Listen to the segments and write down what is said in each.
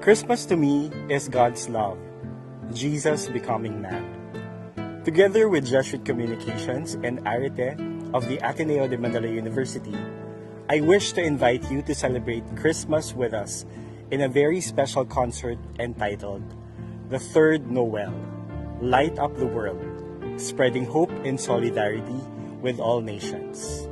Christmas to me is God's love, Jesus becoming man. Together with Jesuit Communications and Arete of the Ateneo de Manila University, I wish to invite you to celebrate Christmas with us in a very special concert entitled The Third Noel, Light Up the World, Spreading Hope in Solidarity with All Nations.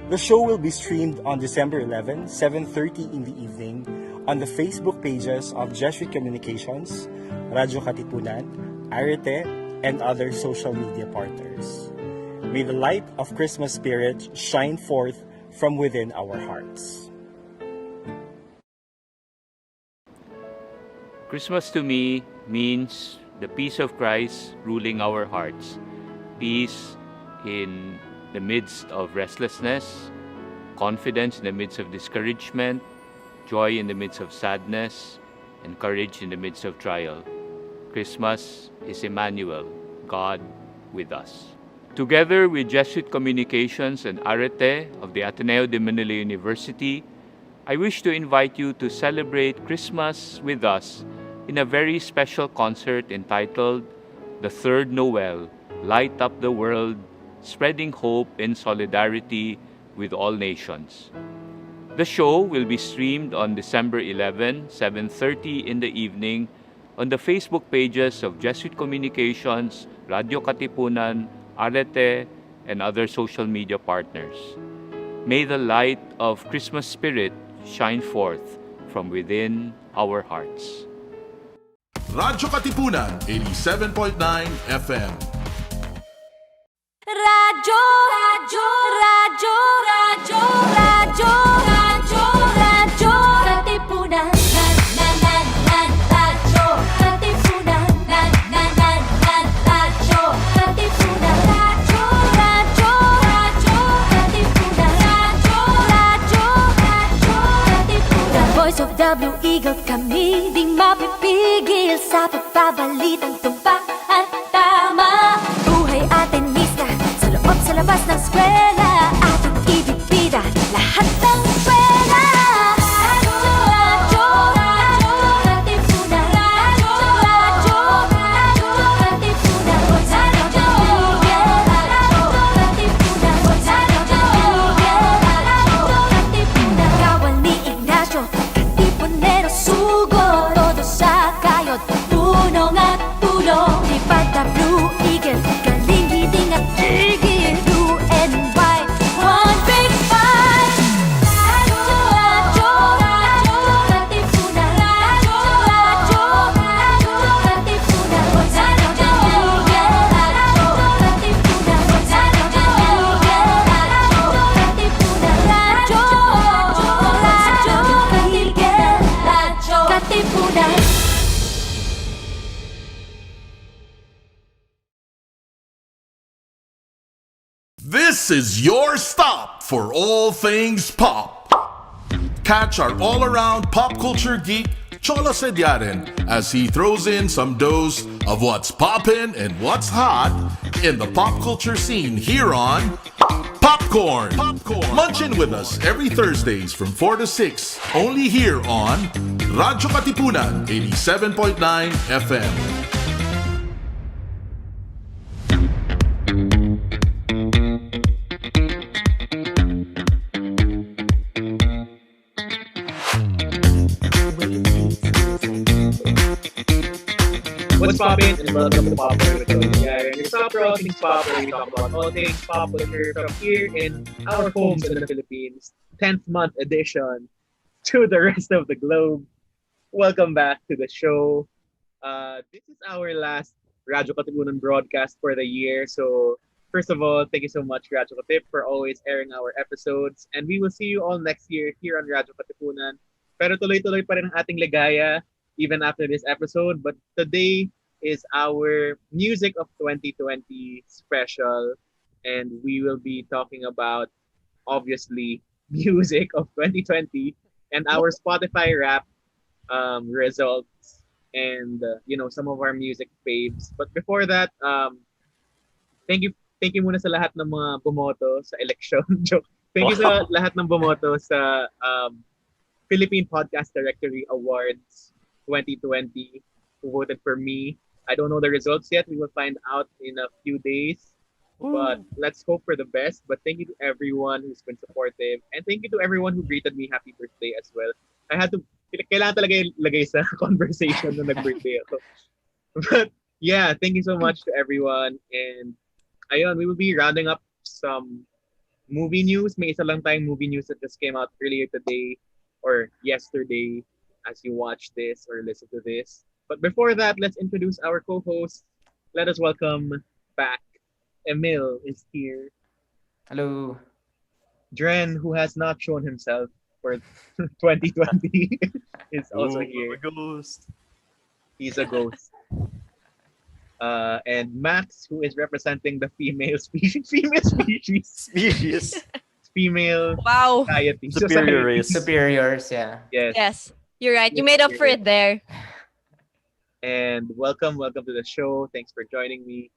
The show will be streamed on December 11, 7:30 in the evening on the Facebook pages of Jesuit Communications, Radyo Katipunan, Arete, and other social media partners. May the light of Christmas spirit shine forth from within our hearts. Christmas to me means the peace of Christ ruling our hearts. Peace in the midst of restlessness, confidence in the midst of discouragement, joy in the midst of sadness, and courage in the midst of trial. Christmas is Emmanuel, God with us. Together with Jesuit Communications and Arete of the Ateneo de Manila University, I wish to invite you to celebrate Christmas with us in a very special concert entitled The Third Noel, Light Up the World, Spreading Hope in Solidarity with All Nations. The show will be streamed on December 11, 7:30 in the evening on the Facebook pages of Jesuit Communications, Radyo Katipunan, Arete, and other social media partners. May the light of Christmas spirit shine forth from within our hearts. Radyo Katipunan, 87.9 FM. Radyo, radyo, radyo, radyo, radyo, radyo, radyo, Katipunan, radyo, Katipunan, radyo, Katipunan, radyo, radyo, radyo, Katipunan, radyo, Katipunan. The voice of the Blue Eagle, kami di mapipigil sa pagbabalitang tumpak at tama. Buhay atenista sa loob sa labas ng eskwela, ating ibibida lahat ng eskwela. Radyo, radyo, Katipunan, radyo, radyo, radyo, Katipunan, radyo, Katipunan, radyo, Katipunan. Kawal ni Ignacio, Katipunero sugo, todo sa kayod, tulong at tulong. Lipad na Blue Eagle, galing hiding at tigil, blue and white, one big fight. Radyo, radyo, radyo, Katipunan, radyo, radyo, radyo, Katipunan, radyo, Katipunan, radyo, Katipunan. This is your stop for all things pop. Catch our all-around pop culture geek, Cholo as he throws in some dose of what's poppin' and what's hot in the pop culture scene here on Popcorn. Munch in with us every Thursdays from 4 to 6, only here on Radyo Katipunan, 87.9 FM. What's poppin'? And welcome to Popcorn with Cholo. Your stop for all things pop, where we talk about all things pop culture from here in our homes in the Philippines. 10th month edition to the rest of the globe. Welcome back to the show. This is our last Radyo Katipunan broadcast for the year. So first of all, thank you so much, Radyo Katip, for always airing our episodes. And we will see you all next year here on Radyo Katipunan. Pero tuloy-tuloy pa rin ang ating ligaya even after this episode. But today is our Music of 2020 special, and we will be talking about, obviously, music of 2020 and our Spotify rap results and some of our music faves. But before that, thank you muna sa lahat ng mga bumoto sa election. Joke. Thank you sa lahat ng bumoto sa Philippine Podcast Directory Awards 2020 who voted for me. I don't know the results yet. We will find out in a few days. But let's hope for the best. But thank you to everyone who's been supportive. And thank you to everyone who greeted me happy birthday as well. I had to, kailangan talaga ilagay sa conversation na nag-birthday ako. But yeah, thank you so much to everyone. And ayun, we will be rounding up some movie news. May isa lang tayong movie news that just came out earlier today or yesterday as you watch this or listen to this. But before that, let's introduce our co-host. Let us welcome back. Emil is here. Hello. Dren, who has not shown himself for 2020, is also here. Ghost. He's a ghost. And Max, who is representing the female species, Species. female Wow. society. Superior race. Superiors, yeah. Yes. Yes, you're right. You made up for it there. And welcome to the show. Thanks for joining me.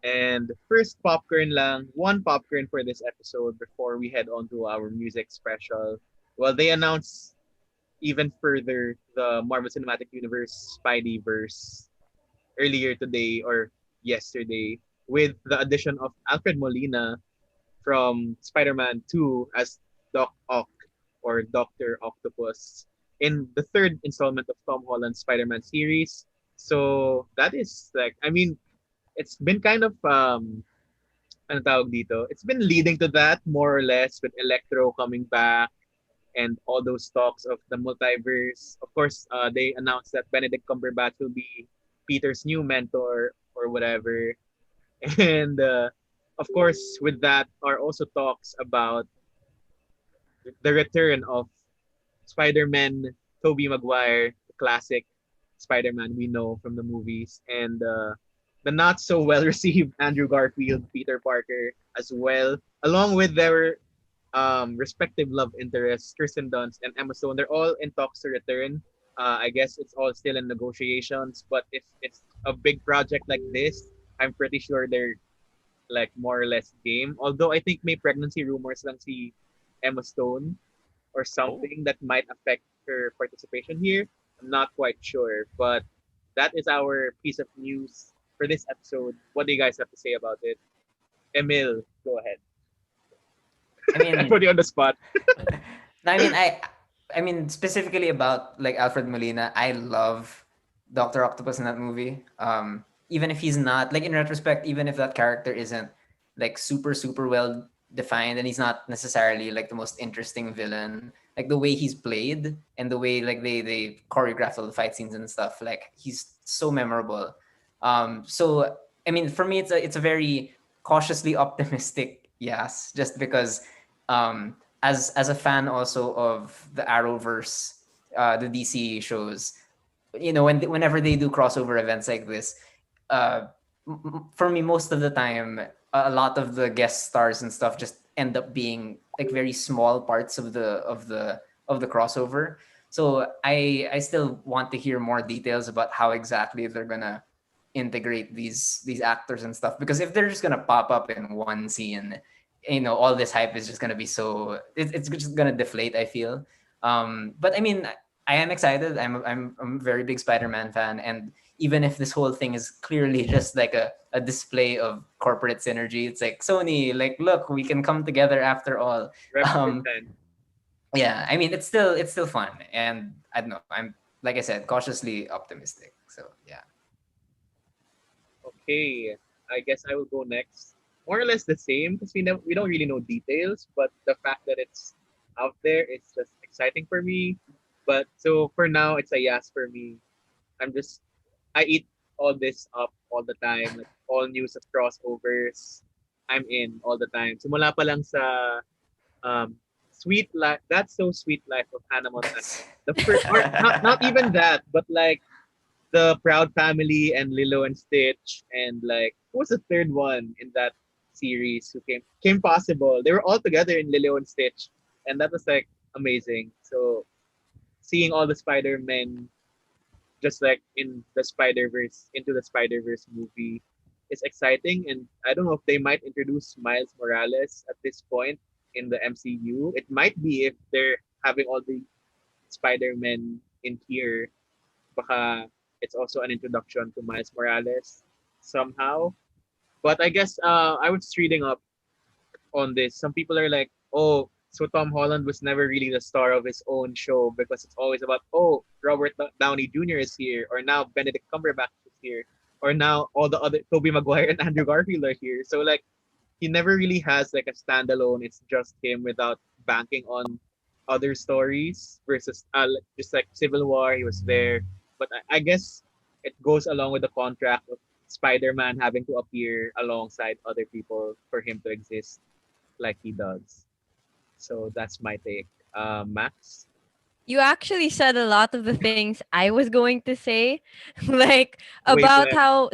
And first popcorn lang, one popcorn for this episode before we head on to our music special. Well, they announced even further the Marvel Cinematic Universe Spideyverse earlier today or yesterday with the addition of Alfred Molina from Spider-Man 2 as Doc Ock or Dr. Octopus in the third installment of Tom Holland's Spider-Man series. So that is like, I mean, it's been kind of ano tawag dito? It's been leading to that more or less with Electro coming back and all those talks of the multiverse. Of course, they announced that Benedict Cumberbatch will be Peter's new mentor or whatever. And of course, with that are also talks about the return of Spider-Man Tobey Maguire, the classic Spider-Man we know from the movies, and the not so well received Andrew Garfield, Peter Parker as well, along with their respective love interests, Kirsten Dunst and Emma Stone. They're all in talks to return. I guess it's all still in negotiations, but if it's a big project like this, I'm pretty sure they're like more or less game. Although I think may pregnancy rumors lang si Emma Stone or something that might affect her participation here. I'm not quite sure, but that is our piece of news for this episode. What do you guys have to say about it? Emil, go ahead. I mean, I put you on the spot. I mean specifically about like Alfred Molina, I love Dr. Octopus in that movie. Even if he's not like in retrospect, even if that character isn't like super well defined and he's not necessarily like the most interesting villain, like the way he's played and the way like they choreograph all the fight scenes and stuff, like he's so memorable. So I mean, for me, it's a very cautiously optimistic yes, just because as a fan also of the Arrowverse, the DC shows, you know, whenever they do crossover events like this, for me, most of the time, a lot of the guest stars and stuff just end up being like very small parts of the crossover. So I still want to hear more details about how exactly they're gonna integrate these actors and stuff, because if they're just gonna pop up in one scene, you know, all this hype is just gonna be so it's just gonna deflate, I feel. But I mean, I am excited. I'm a very big Spider-Man fan, and even if this whole thing is clearly just like a display of corporate synergy, it's like Sony, like, look, we can come together after all. Represent. Yeah, I mean, it's still fun, and I don't know. I'm, like I said, cautiously optimistic. So yeah. Okay, I guess I will go next. More or less the same because we don't really know details, but the fact that it's out there, it's just exciting for me. But so for now, it's a yes for me. I eat all this up all the time, like all news of crossovers. I'm in all the time. Simula pa lang sa Sweet Life. That's So Sweet Life of Hannah Montana. The first, or not even that, but like the Proud Family and Lilo and Stitch, and like who was the third one in that series who came possible? They were all together in Lilo and Stitch, and that was like amazing. So seeing all the Spider-Men just like in the Spider-Verse, into the Spider-Verse movie is exciting. And I don't know if they might introduce Miles Morales at this point in the MCU. It might be if they're having all the Spider-Men in here. baka it's also an introduction to Miles Morales somehow. But I guess I was reading up on this. Some people are like, oh, so Tom Holland was never really the star of his own show because it's always about, oh, Robert Downey Jr. is here, or now Benedict Cumberbatch is here, or now all the other Tobey Maguire and Andrew Garfield are here. So like he never really has like a standalone. It's just him without banking on other stories versus just like Civil War. He was there, but I guess it goes along with the contract of Spider-Man having to appear alongside other people for him to exist like he does. So that's my take. Max? You actually said a lot of the things I was going to say, like Wait, about when? how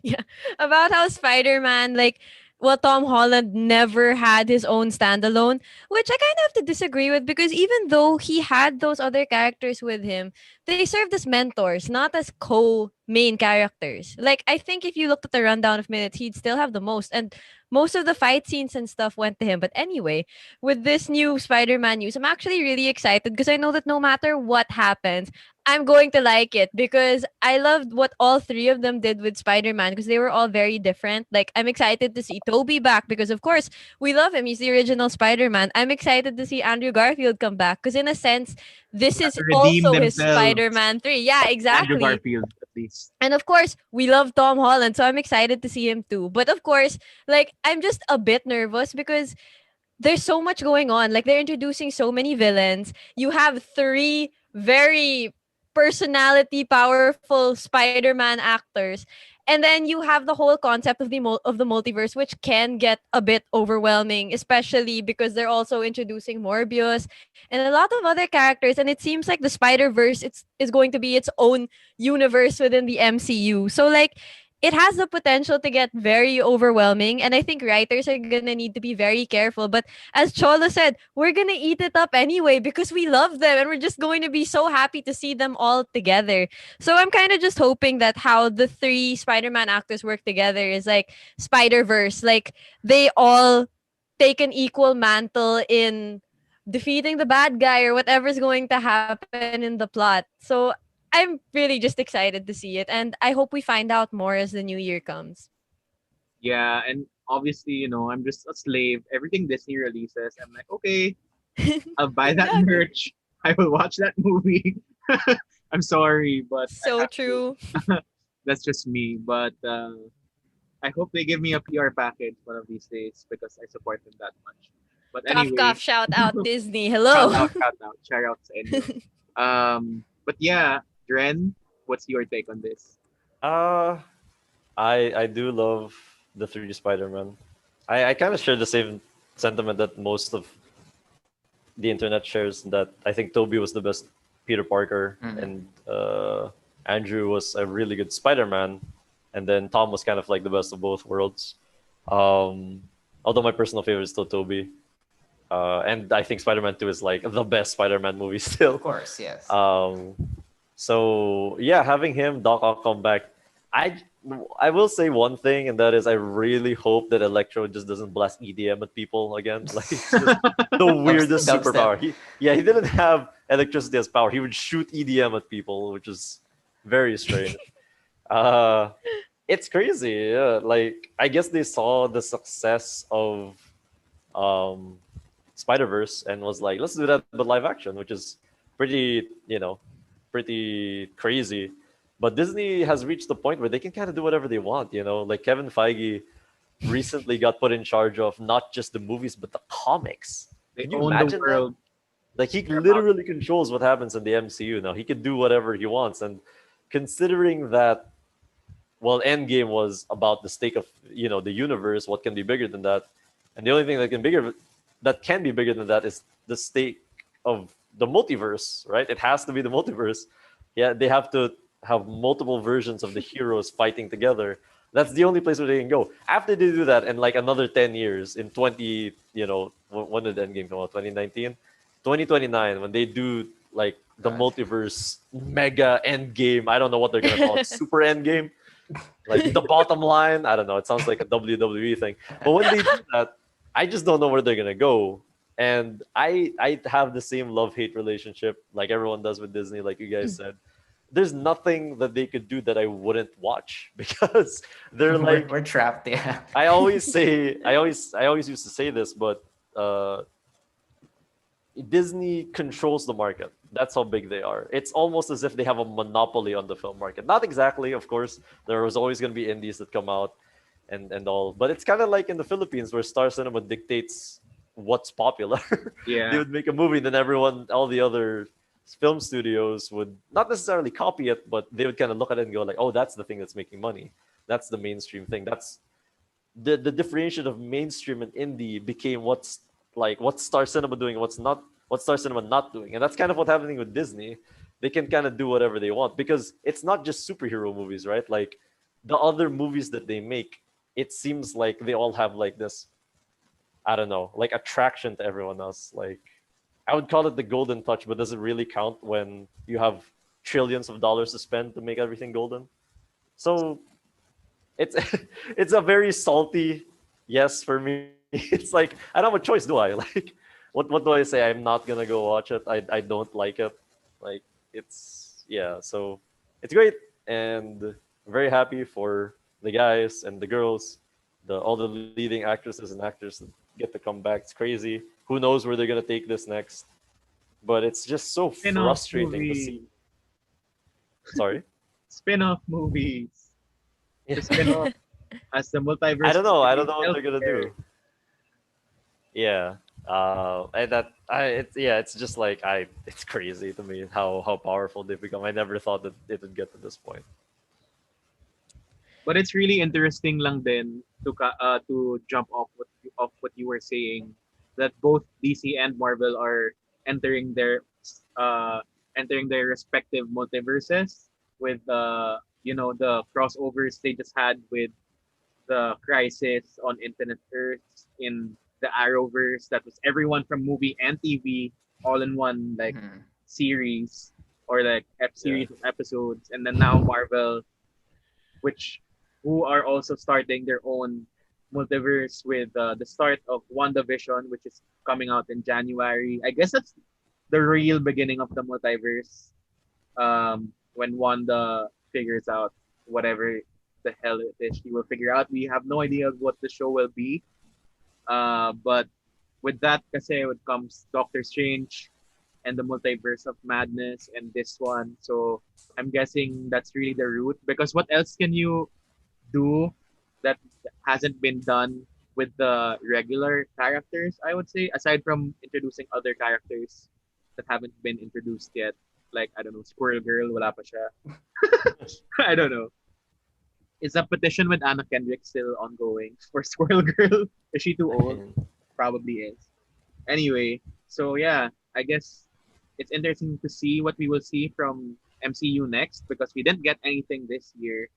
yeah, about how Spider-Man, like, well, Tom Holland never had his own standalone, which I kind of have to disagree with because even though he had those other characters with him, they served as mentors, not as co-main characters. Like, I think if you looked at the rundown of minutes, he'd still have the most, and most of the fight scenes and stuff went to him. But anyway, with this new Spider-Man news, I'm actually really excited because I know that no matter what happens, I'm going to like it because I loved what all three of them did with Spider-Man because they were all very different. Like, I'm excited to see Toby back because of course we love him. He's the original Spider-Man. I'm excited to see Andrew Garfield come back because in a sense, this Have is to redeem also his themselves. Spider-Man 3. Yeah, Andrew exactly. Garfield, at least. And of course, we love Tom Holland, so I'm excited to see him too. But of course, like, I'm just a bit nervous because there's so much going on. Like, they're introducing so many villains. You have three very personality powerful Spider-Man actors. And then you have the whole concept of the multiverse, which can get a bit overwhelming, especially because they're also introducing Morbius and a lot of other characters. And it seems like the Spider-Verse is going to be its own universe within the MCU. So like, it has the potential to get very overwhelming, and I think writers are gonna need to be very careful. But as Cholo said, we're gonna eat it up anyway because we love them and we're just going to be so happy to see them all together. So I'm kind of just hoping that how the three Spider-Man actors work together is like Spider-Verse. Like, they all take an equal mantle in defeating the bad guy or whatever's going to happen in the plot. So I'm really just excited to see it, and I hope we find out more as the new year comes. Yeah, and obviously, I'm just a slave. Everything Disney releases, I'm like, okay, I'll buy that Exactly. merch. I will watch that movie. I'm sorry, but I So have to. true. That's just me. But I hope they give me a PR package one of these days because I support them that much. But Cough, cough, anyway, shout out Disney. shout Hello. out, shout out, shout out to anyone. But yeah, Dren, what's your take on this? Uh, I do love the three Spider-Man. I kind of share the same sentiment that most of the internet shares, that I think Toby was the best Peter Parker, Mhm. and Andrew was a really good Spider-Man, and then Tom was kind of like the best of both worlds. Although my personal favorite is still Toby. And I think Spider-Man 2 is like the best Spider-Man movie still. Of course, yes. Um, so yeah, having him, Doc Ock come back, I I will say one thing, and that is I really hope that Electro just doesn't blast EDM at people again. Like, it's just the weirdest Dubstep. superpower. He didn't have electricity as power. He would shoot EDM at people, which is very strange. Uh, it's crazy. Yeah. Like, I guess they saw the success of um, Spider Verse and was like, let's do that, but live action, which is pretty, pretty crazy. But Disney has reached the point where they can kind of do whatever they want. Like Kevin Feige recently got put in charge of not just the movies but the comics. They Can you own the imagine that? world. Like, he They're about literally controls what happens in the MCU now. He can do whatever he wants, and considering that, well, Endgame was about the stake of the universe. What can be bigger than that? And the only thing that can be bigger than that is the stake of the multiverse, right? It has to be the multiverse. Yeah, they have to have multiple versions of the heroes fighting together. That's the only place where they can go. After they do that, in like another 10 years, in 20, when did Endgame come out? 2019? 2029, when they do like the God. multiverse mega Endgame. I don't know what they're going to call it. Super Endgame? Like the bottom line? I don't know. It sounds like a WWE thing. But when they do that, I just don't know where they're going to go. And I have the same love-hate relationship like everyone does with Disney, like you guys said. there's nothing that they could do that I wouldn't watch because they're like we're trapped. Yeah. I always used to say this, but Disney controls the market. That's how big they are. It's almost as if they have a monopoly on the film market. Not exactly, of course. There was always going to be indies that come out and all, but it's kind of like in the Philippines where Star Cinema dictates what's popular. Yeah. They would make a movie, and then all the other film studios would not necessarily copy it, but they would kind of look at it and go like, "Oh, that's the thing that's making money. That's the mainstream thing. That's the differentiation of mainstream and indie became what's Star Cinema doing and what's Star Cinema not doing." And that's kind of what's happening with Disney. They can kind of do whatever they want because it's not just superhero movies, right? Like the other movies that they make, it seems like they all have like this, I don't know, like attraction to everyone else. Like I would call it the golden touch, but does it really count when you have trillions of dollars to spend to make everything golden? So it's it's a very salty yes for me. It's like I don't have a choice, do I? Like what do I say? I'm not gonna go watch it. I don't like it. Like it's yeah, so it's great and very happy for the guys and the girls, all the leading actresses and actors that get to come back. It's crazy. Who knows where they're gonna take this next? But it's just so Spin-off frustrating to movie. see. Sorry? Spin-off movies. Yeah. The spin-off as the multiverse. I don't know what they're gonna do. Yeah. It's just like it's crazy to me how powerful they've become. I never thought that it would get to this point. But it's really interesting lang din to jump off what you were saying, that both DC and Marvel are entering their respective multiverses with the crossovers they just had with the Crisis on Infinite Earths in the Arrowverse. That was everyone from movie and TV all in one series or like series of episodes, and then now Marvel, who are also starting their own multiverse with the start of WandaVision, which is coming out in January. I guess that's the real beginning of the multiverse. When Wanda figures out whatever the hell it is she will figure out. We have no idea what the show will be. But with that, kasi it comes Doctor Strange and the Multiverse of Madness and this one. So I'm guessing that's really the route, because what else can you do that hasn't been done with the regular characters, I would say, aside from introducing other characters that haven't been introduced yet. Like, I don't know, Squirrel Girl, wala pa siya. I don't know. Is the petition with Anna Kendrick still ongoing for Squirrel Girl? Is she too old? Probably is. Anyway, so yeah, I guess it's interesting to see what we will see from MCU next, because we didn't get anything this year,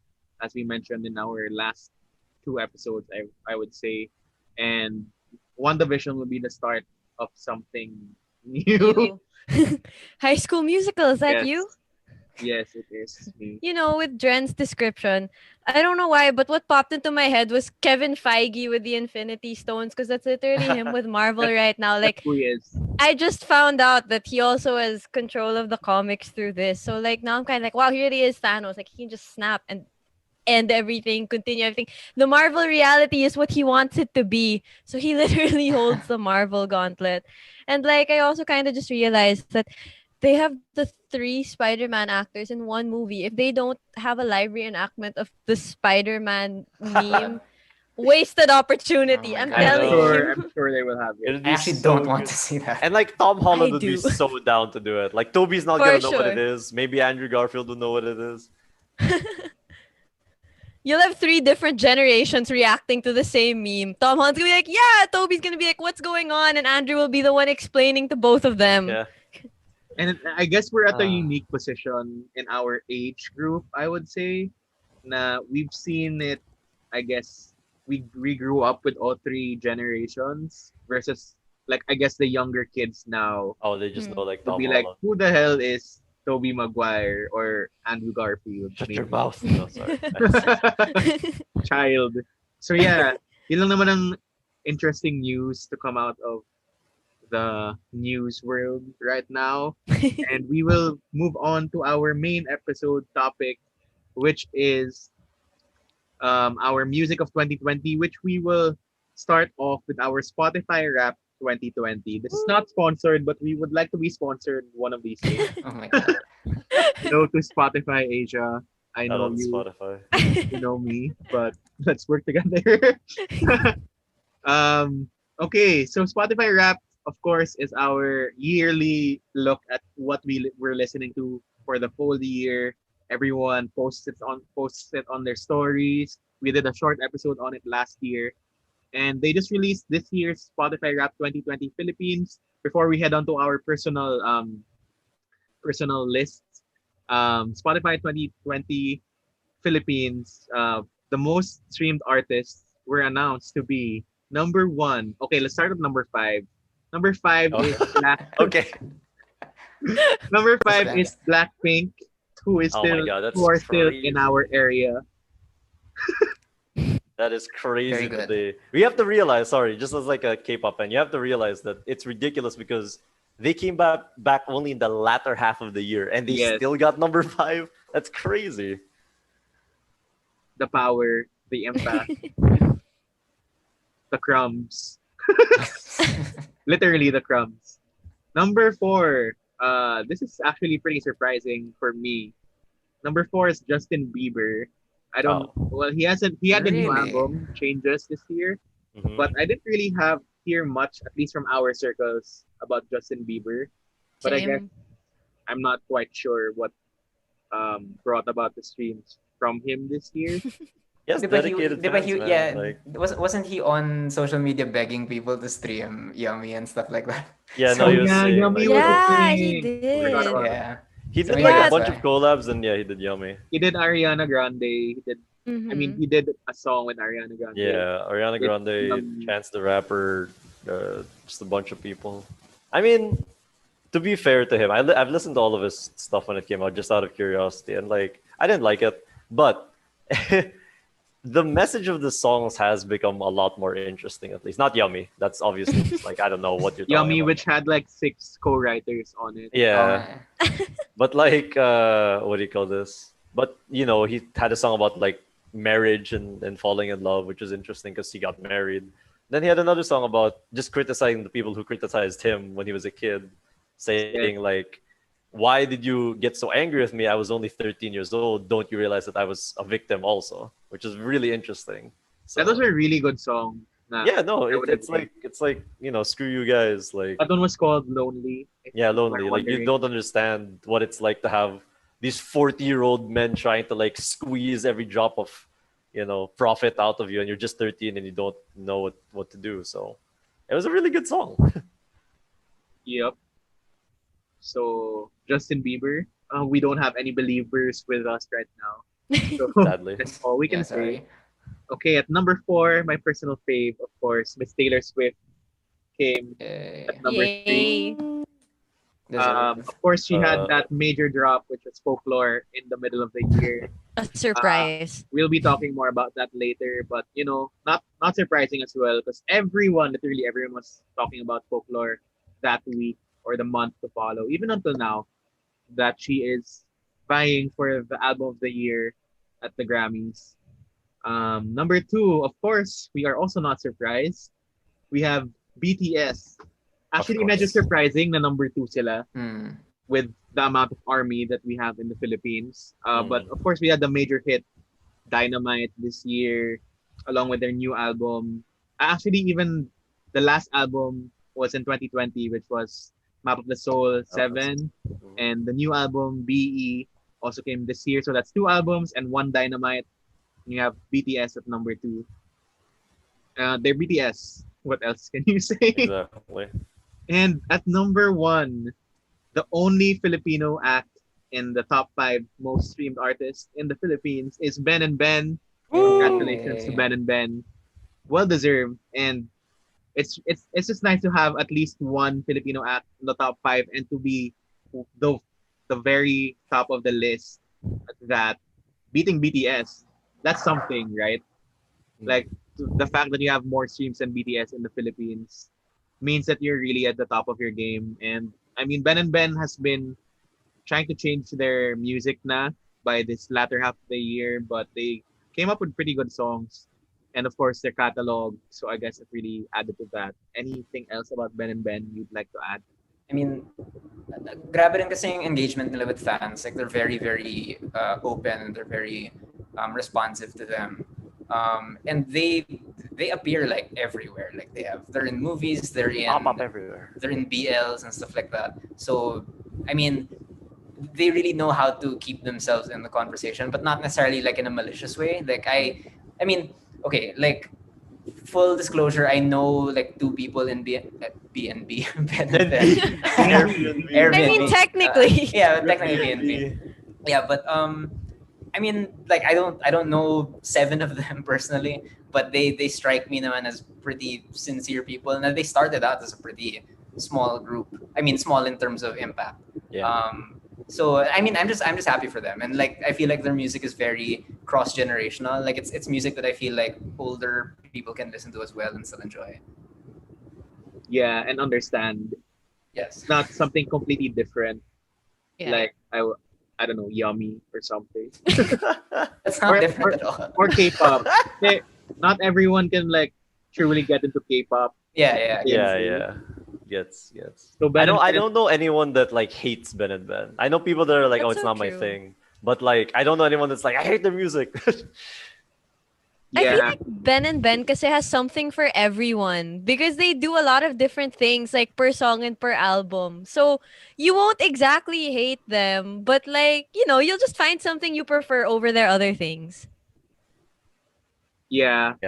as we mentioned in our last 2 episodes, I would say. And WandaVision will be the start of something new. High School Musical, is that Yes. you? Yes, it is me. You know, with Dren's description, I don't know why, but what popped into my head was Kevin Feige with the Infinity Stones, because that's literally him with Marvel right now. Like, Who he is? I just found out that he also has control of the comics through this. So, like, now I'm kind of like, wow, here he is, Thanos. Like, he can just snap and end everything, continue everything. The Marvel reality is what he wants it to be. So he literally holds the Marvel gauntlet. And like, I also kind of just realized that they have the 3 Spider-Man actors in one movie. If they don't have a live reenactment of the Spider-Man meme, wasted opportunity. Oh my I'm God. telling you. I'm sure they will have it. It'd I be actually so don't want good. to see that. And like Tom Holland I would be do. so down to do it. Like Toby's not For gonna know what sure. it is. Maybe Andrew Garfield will know what it is. You'll have 3 different generations reacting to the same meme. Tom Holland's gonna be like, yeah, Toby's gonna be like, what's going on? And Andrew will be the one explaining to both of them. Yeah. And I guess we're at a Ah. unique position in our age group, I would say. Na we've seen it, I guess, we grew up with all 3 generations versus, like, I guess the younger kids now Oh, they just know like would Tom be Holland. like, who the hell is Tobey Maguire or Andrew Garfield? Shut Maybe. your mouth. No, sorry. Child. So yeah, yun lang naman ang interesting news to come out of the news world right now. And we will move on to our main episode topic, which is our music of 2020, which we will start off with our Spotify Rap 2020. This is not sponsored, but we would like to be sponsored one of these days. Oh my god. Hello to Spotify Asia. I Out know on you, Spotify. you know me, but let's work together. Okay, so Spotify Rap, of course, is our yearly look at what we're listening to for the full year. Everyone posts it on their stories. We did a short episode on it last year, and they just released this year's Spotify Rap 2020 Philippines. Before we head on to our personal lists, Spotify 2020 Philippines, the most streamed artists were announced to be number one. Okay, let's start with number five. Number five Oh. is Black. Okay. Number five bad. is Blackpink, who is Oh my still God, that's who are still crazy. in our area. That is crazy Very good. today. We have to realize, sorry, just as like a K-pop fan, you have to realize that it's ridiculous because they came back only in the latter half of the year and they Yes. still got number 5. That's crazy. The power, the impact, the crumbs. Literally the crumbs. Number four. This is actually pretty surprising for me. Number four is Justin Bieber. I don't. Oh. Well, he had a new Really? album, Changes, this year, Mhm. but I didn't really hear much, at least from our circles, about Justin Bieber. But I guess Same. I'm not quite sure what brought about the streams from him this year. Yes, Diba dedicated diba fans, man. yeah, Like, wasn't he on social media begging people to stream Yummy and stuff like that? yeah, So, no, he was yeah, saying, Yummy like, was oh, Yeah, saying- he Forgot did. about Yeah. he did So like yeah, a bunch that's of collabs and yeah, he did Yummy. He did Ariana Grande. He did. I mean, Mhm. he did a song with Ariana Grande. Yeah, Ariana With, Grande, Chance the Rapper, just a bunch of people. I mean, to be fair to him, I've listened to all of his stuff when it came out just out of curiosity, and like I didn't like it, but the message of the songs has become a lot more interesting. At least, not Yummy. That's obviously just, like I don't know what you're talking Yummy, about. which had like 6 co-writers on it. Yeah, Oh, but like what do you call this? But you know, he had a song about like marriage and falling in love, which is interesting because he got married. Then he had another song about just criticizing the people who criticized him when he was a kid, saying like, "Why did you get so angry with me? I was only 13 years old. Don't you realize that I was a victim also?" Which is really interesting. So, That was a really good song. yeah, no, I would it's agree. like you know, screw you guys, like That one was called Lonely. if yeah, you are lonely. Like you wondering. don't understand what it's like to have these 40-year-old men trying to like squeeze every drop of, you know, profit out of you, and you're just 13 and you don't know what to do. So it was a really good song. Yep. So Justin Bieber, we don't have any believers with us right now. So Sadly. that's all we can yeah, say. sorry. Okay, at number 4, my personal fave, of course, Miss Taylor Swift came Yay. at number 3. Yay. Deserved. Of course, she had Uh, that major drop, which was Folklore, in the middle of the year. A surprise. We'll be talking more about that later, but you know, not surprising as well, because literally everyone was talking about Folklore that week or the month to follow, even until now, that she is vying for the album of the year at the Grammys. Number 2, of course, we are also not surprised. We have BTS. Actually, medyo course. surprising na number 2 sila Hmm. with the amount of army that we have in the Philippines. But Mm. of course, we had the major hit Dynamite this year, along with their new album. Actually, even the last album was in 2020, which was Map of the Soul 7, and the new album BE also came this year. So that's 2 albums and 1 Dynamite. You have BTS at number 2. They're BTS. What else can you say? Exactly. And at number 1, the only Filipino act in the top 5 most streamed artists in the Philippines is Ben and Ben. Congratulations to Yay. Ben and Ben. Well deserved. And it's just nice to have at least one Filipino act in the top 5 and to be the very top of the list at that, beating BTS. That's something, right? Like the fact that you have more streams than BTS in the Philippines. means that you're really at the top of your game. And I mean, Ben and Ben has been trying to change their music na by this latter half of the year, but they came up with pretty good songs. And of course, their catalog. So I guess it really added to that. Anything else about Ben and Ben you'd like to add? I mean, grabe rin kasi yung engagement nila with fans. Like they're very, very open and they're very responsive to them. And they appear like everywhere. Like they're in movies, Pop up everywhere. they're in BLs and stuff like that. So I mean, they really know how to keep themselves in the conversation, but not necessarily like in a malicious way. Like I mean, okay, like full disclosure, I know like two people in BNB, Airbnb. I mean, technically. Yeah, technically BNB. Yeah, but I mean, like I don't know 7 of them personally, but they strike me naman as pretty sincere people, and they started out as a pretty small group. I mean, small in terms of impact. Yeah. So I mean, I'm just happy for them, and like I feel like their music is very cross generational. Like it's music that I feel like older people can listen to as well and still enjoy. Yeah, and understand. Yes. It's not something completely different. Yeah. Like I don't know, Yummy or something. That's not Or- different at all. Or K-pop. Not everyone can like truly get into K-pop. Yeah. Yeah. Gets. So Ben and I Ben- don't know anyone that like hates Ben and Ben. I know people that are like, oh, That's it's so not my true. thing. But like, I don't know anyone that's like, I hate their music. I feel Yeah. like Ben and Ben kasi has something for everyone because they do a lot of different things like per song and per album. So you won't exactly hate them, but like, you'll just find something you prefer over their other things. Yeah.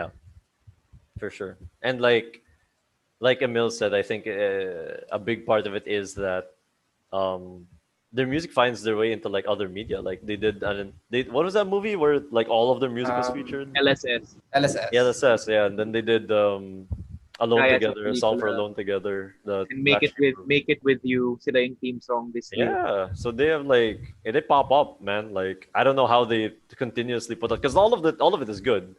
For sure. And like Emil said, I think a big part of it is that their music finds their way into like other media. Like they did, what was that movie where like all of their music was featured? LSS. LSS. Yeah, that's us. Yeah, and then they did Alone Kaya sa Together, a song for pelikula. Alone Together. The And Make Backstreet It With You, sila yung theme song this year. Yeah, so they have like they pop up, man. Like I don't know how they continuously put out because all of it is good.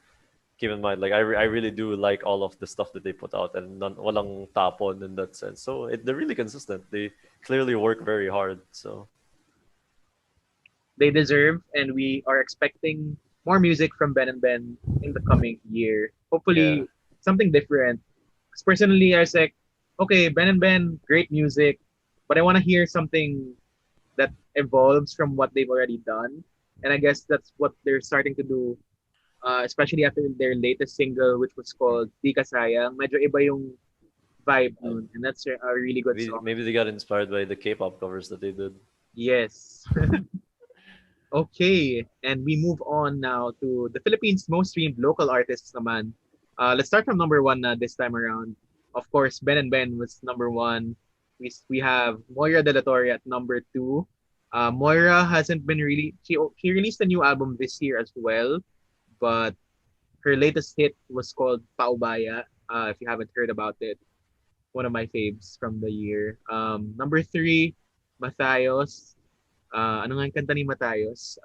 Keep in mind, like I really do like all of the stuff that they put out, and walang tapon in that sense. So they're really consistent. They clearly work very hard. So They deserve, and we are expecting more music from Ben and Ben in the coming year. Hopefully, something different. 'Cause personally, I was like, okay, Ben and Ben, great music, but I want to hear something that evolves from what they've already done. And I guess that's what they're starting to do, especially after their latest single, which was called Di Ka Sayang. Medyo iba yung vibe nun, and that's a really good song. maybe they got inspired by the K-pop covers that they did. Yes. Okay, and we move on now to the Philippines' most streamed local artists naman. Let's start from number 1 this time around. Of course, Ben and Ben was number 1. We have Moira De La Torre at number 2. Moira hasn't been really... She released a new album this year as well, but her latest hit was called Paubaya, if you haven't heard about it. One of my faves from the year. Number 3, Matthias. Ano nga yung kanta ni Matthias?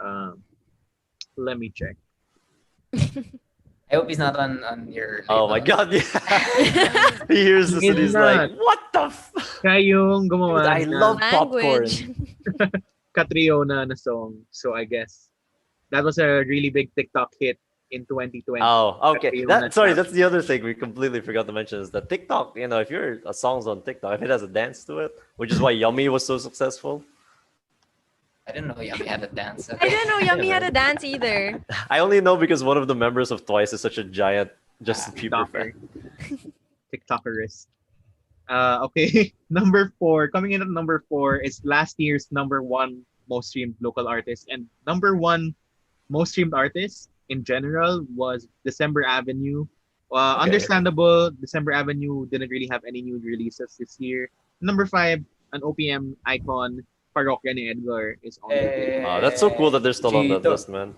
Let me check. I hope he's not on your. Oh my God! Yeah, he hears this and he's like, "What the? Siya yung gumawa I ng love popcorn." Language. Catriona na song. So I guess that was a really big TikTok hit in 2020. Oh, okay. Catriona Sorry, siya. that's the other thing we completely forgot to mention is that TikTok. You know, if your song's on TikTok, if it has a dance to it, which is why Yummy was so successful. I didn't know Yummy had a dance. I didn't know Yummy had a dance either. I only know because one of the members of Twice is such a giant Justin Bieber TikToker. fan. TikTokerist. Okay, number 4. Coming in at number 4 is last year's number 1 most streamed local artist, and number 1 most streamed artist in general was December Avenue. Okay. Understandable, December Avenue didn't really have any new releases this year. Number 5, an OPM icon, Parokya ni Edgar is on the Eh, list. That's so cool that they're still on that Chito. list, man.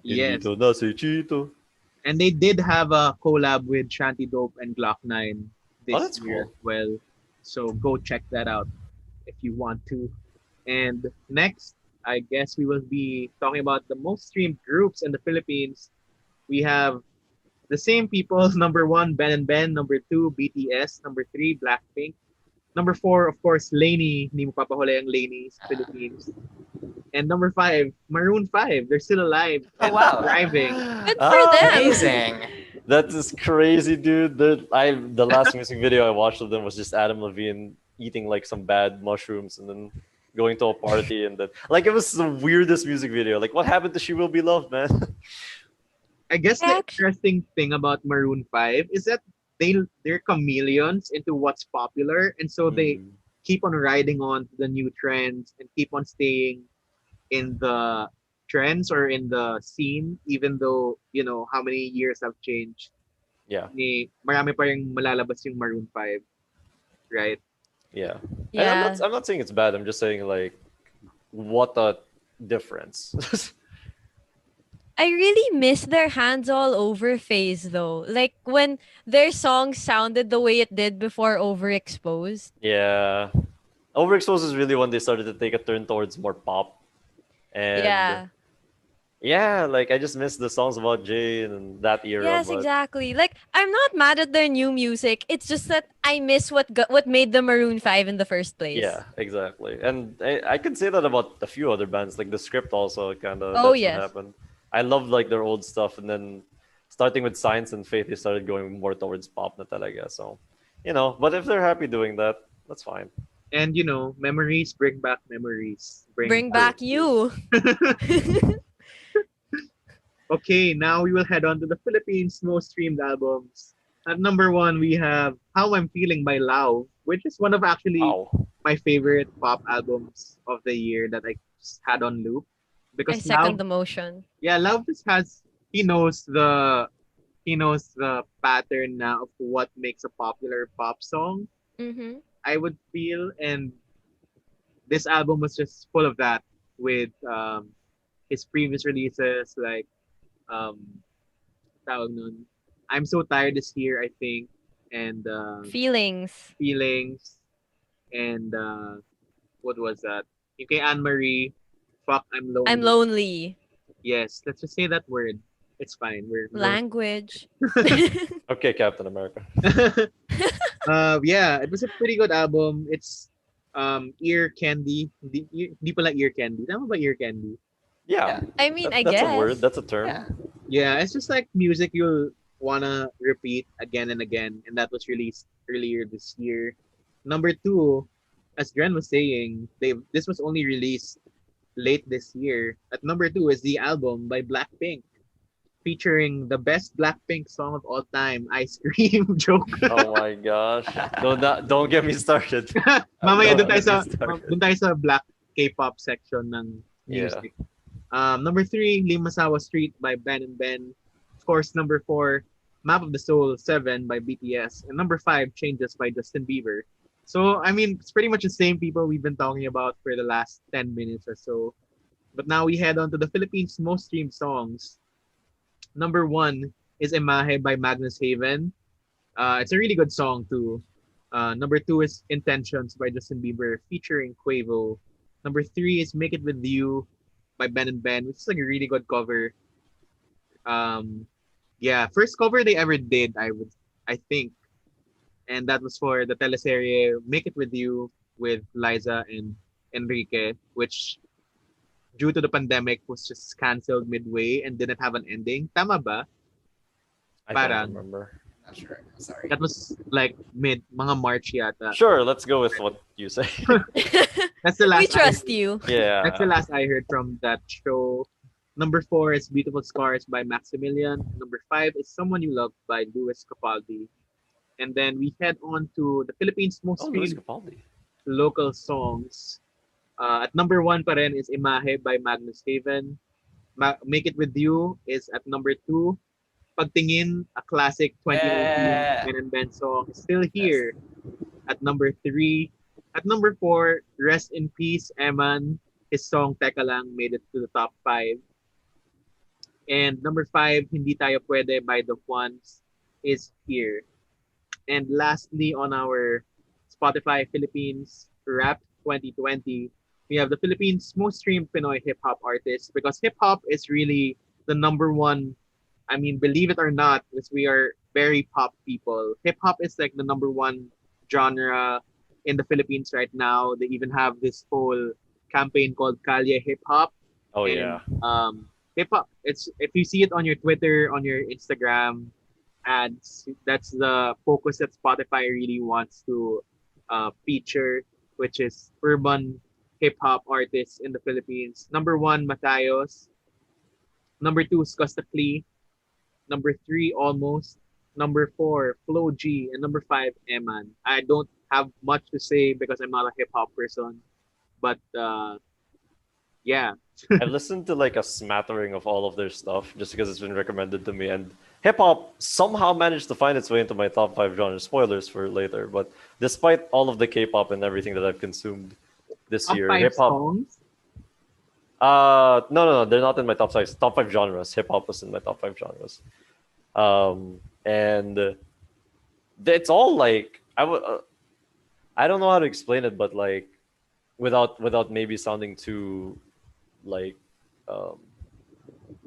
Yes. Chito na si Chito. And they did have a collab with Shanty Dope and Glock 9 this that's year cool. as well. So go check that out if you want to. And next, I guess we will be talking about the most streamed groups in the Philippines. We have The same people, number 1, Ben and Ben, number 2, BTS, number 3, Blackpink, number 4, of course, Lainey, hindi mo papahuli ang Lainey sa Philippines. And number 5, Maroon 5. They're still alive Oh, and wow. thriving. Good for them. Amazing. That is crazy, dude. The last music video I watched of them was just Adam Levine eating like some bad mushrooms and then going to a party and then like it was the weirdest music video. Like what happened to She Will Be Loved, man? I guess the Actually- interesting thing about Maroon 5 is that they're chameleons into what's popular, and so they Mm. keep on riding on to the new trends and keep on staying in the trends or in the scene, even though how many years have changed. Yeah, Marami pa ring malalabas yung Maroon 5, right? yeah. And Yeah. I'm not saying it's bad. I'm just saying like what a difference. I really miss their hands all over phase though. Like when their songs sounded the way it did before Overexposed. Yeah. Overexposed is really when they started to take a turn towards more pop. And Yeah. like I just miss the songs about Jay and that era. Yes, but exactly. Like I'm not mad at their new music. It's just that I miss what made the Maroon 5 in the first place. Yeah, exactly. And I could say that about a few other bands, like The Script also kind of Oh, that's yes. what happened. I loved like their old stuff, and then starting with Science and Faith, they started going more towards pop na talaga. So, but if they're happy doing that, that's fine. And memories bring back memories. Bring back you. Okay, now we will head on to the Philippines' most streamed albums. At number 1, we have How I'm Feeling by Lau, which is one of actually Wow. my favorite pop albums of the year that I just had on loop. I Because second the motion. Lau just he knows the pattern now of what makes a popular pop song, Mm-hmm. I would feel, and this album was just full of that with his previous releases like tawag nun, I'm So Tired This Year, I think, and Feelings. Feelings, and what was that? Yung kay Anne-Marie, Fuck, I'm Lonely. I'm lonely. Yes, let's just say that word. It's fine. We're Language. Okay, Captain America. yeah, it was a pretty good album. It's ear candy. Di pala ear candy. Tama ba ear candy? Yeah. I mean, I That's guess. a word. That's a term. Yeah. Yeah, it's just like music you'll wanna repeat again and again, and that was released earlier this year. Number 2, as Dren was saying, this was only released late this year. At number 2 is the album by Blackpink, featuring the best Blackpink song of all time, Ice Cream. Joke. Oh my gosh. Don't get me started. Mamaya Don't doon tayo get sa me started. doon tayo sa Black K-pop section ng music. Number 3, Limasawa Street by Ben and Ben. Of course, number 4, Map of the Soul 7 by BTS. And number 5, Changes by Justin Bieber. So, I mean, it's pretty much the same people we've been talking about for the last 10 minutes or so. But now we head on to the Philippines' most streamed songs. Number 1 is Imahe by Magnus Haven. It's a really good song too. Number 2 is Intentions by Justin Bieber featuring Quavo. Number 3 is Make It With You by Ben and Ben, which is like a really good cover. Yeah, first cover they ever did, I think. And that was for the teleserye Make It With You with Liza and Enrique, which due to the pandemic was just cancelled midway and didn't have an ending. Tama ba? I Parang. don't remember. Not sure. Sorry. That was like mga March yata. Sure, let's go with what you say. That's the last. We trust you. Yeah. That's the last I heard from that show. Number 4 is Beautiful Scars by Maximilian. Number 5 is Someone You Love by Louis Capaldi. And then we head on to the Philippines' most Oh, Luis streamed Capaldi. local songs. At number 1 pa rin is Imahe by Magnus Haven. Make It With You is at number 2. Pagtingin, a classic 2019 Yeah. Ben and Ben song, is still here at number 3. At number 4, Rest in Peace, Eman. His song Teka Lang made it to the top 5. And number 5, Hindi Tayo Pwede by The Ones is here. And lastly, on our Spotify Philippines Rap 2020, we have the Philippines' most streamed Pinoy hip-hop artist, because hip-hop is really the number one I mean, believe it or not, because we are very pop people. Hip hop is like the number one genre in the Philippines right now. They even have this whole campaign called Kalye Hip Hop. Oh And yeah. hip hop, it's if you see it on your Twitter, on your Instagram ads, that's the focus that Spotify really wants to feature, which is urban hip hop artists in the Philippines. Number one, Matayos. Number two, Skostakli. Number three, Almost. Number four, Flo G. And number five, Eman. I don't have much to say because I'm not a hip hop person. But yeah. I've listened to like a smattering of all of their stuff just because it's been recommended to me, and hip hop somehow managed to find its way into my top five genres. Spoilers for later, but despite all of the K-pop and everything that I've consumed this Top year, five hip hop. songs. No, they're not in my top five. Top five genres. Hip hop was in my top five genres. And it's all like I don't know how to explain it, but like without maybe sounding too like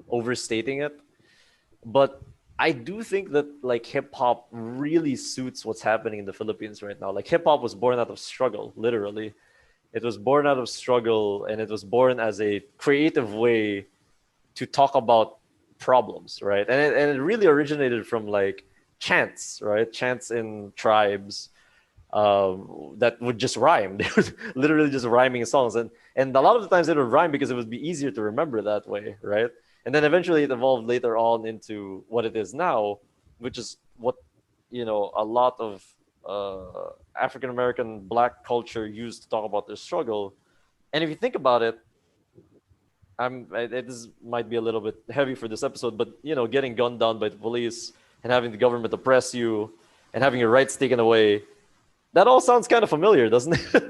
overstating it, but I do think that like hip hop really suits what's happening in the Philippines right now. Like hip hop was born out of struggle, literally. It was born out of struggle, and it was born as a creative way to talk about problems, right? And it really originated from like chants, right? Chants in tribes that would just rhyme. They were literally just rhyming songs, and a lot of the times it would rhyme because it would be easier to remember that way, right? And then eventually it evolved later on into what it is now, which is what a lot of African American Black culture used to talk about their struggle. And if you think about it, this might be a little bit heavy for this episode, but getting gunned down by the police and having the government oppress you and having your rights taken away, that all sounds kind of familiar, doesn't it?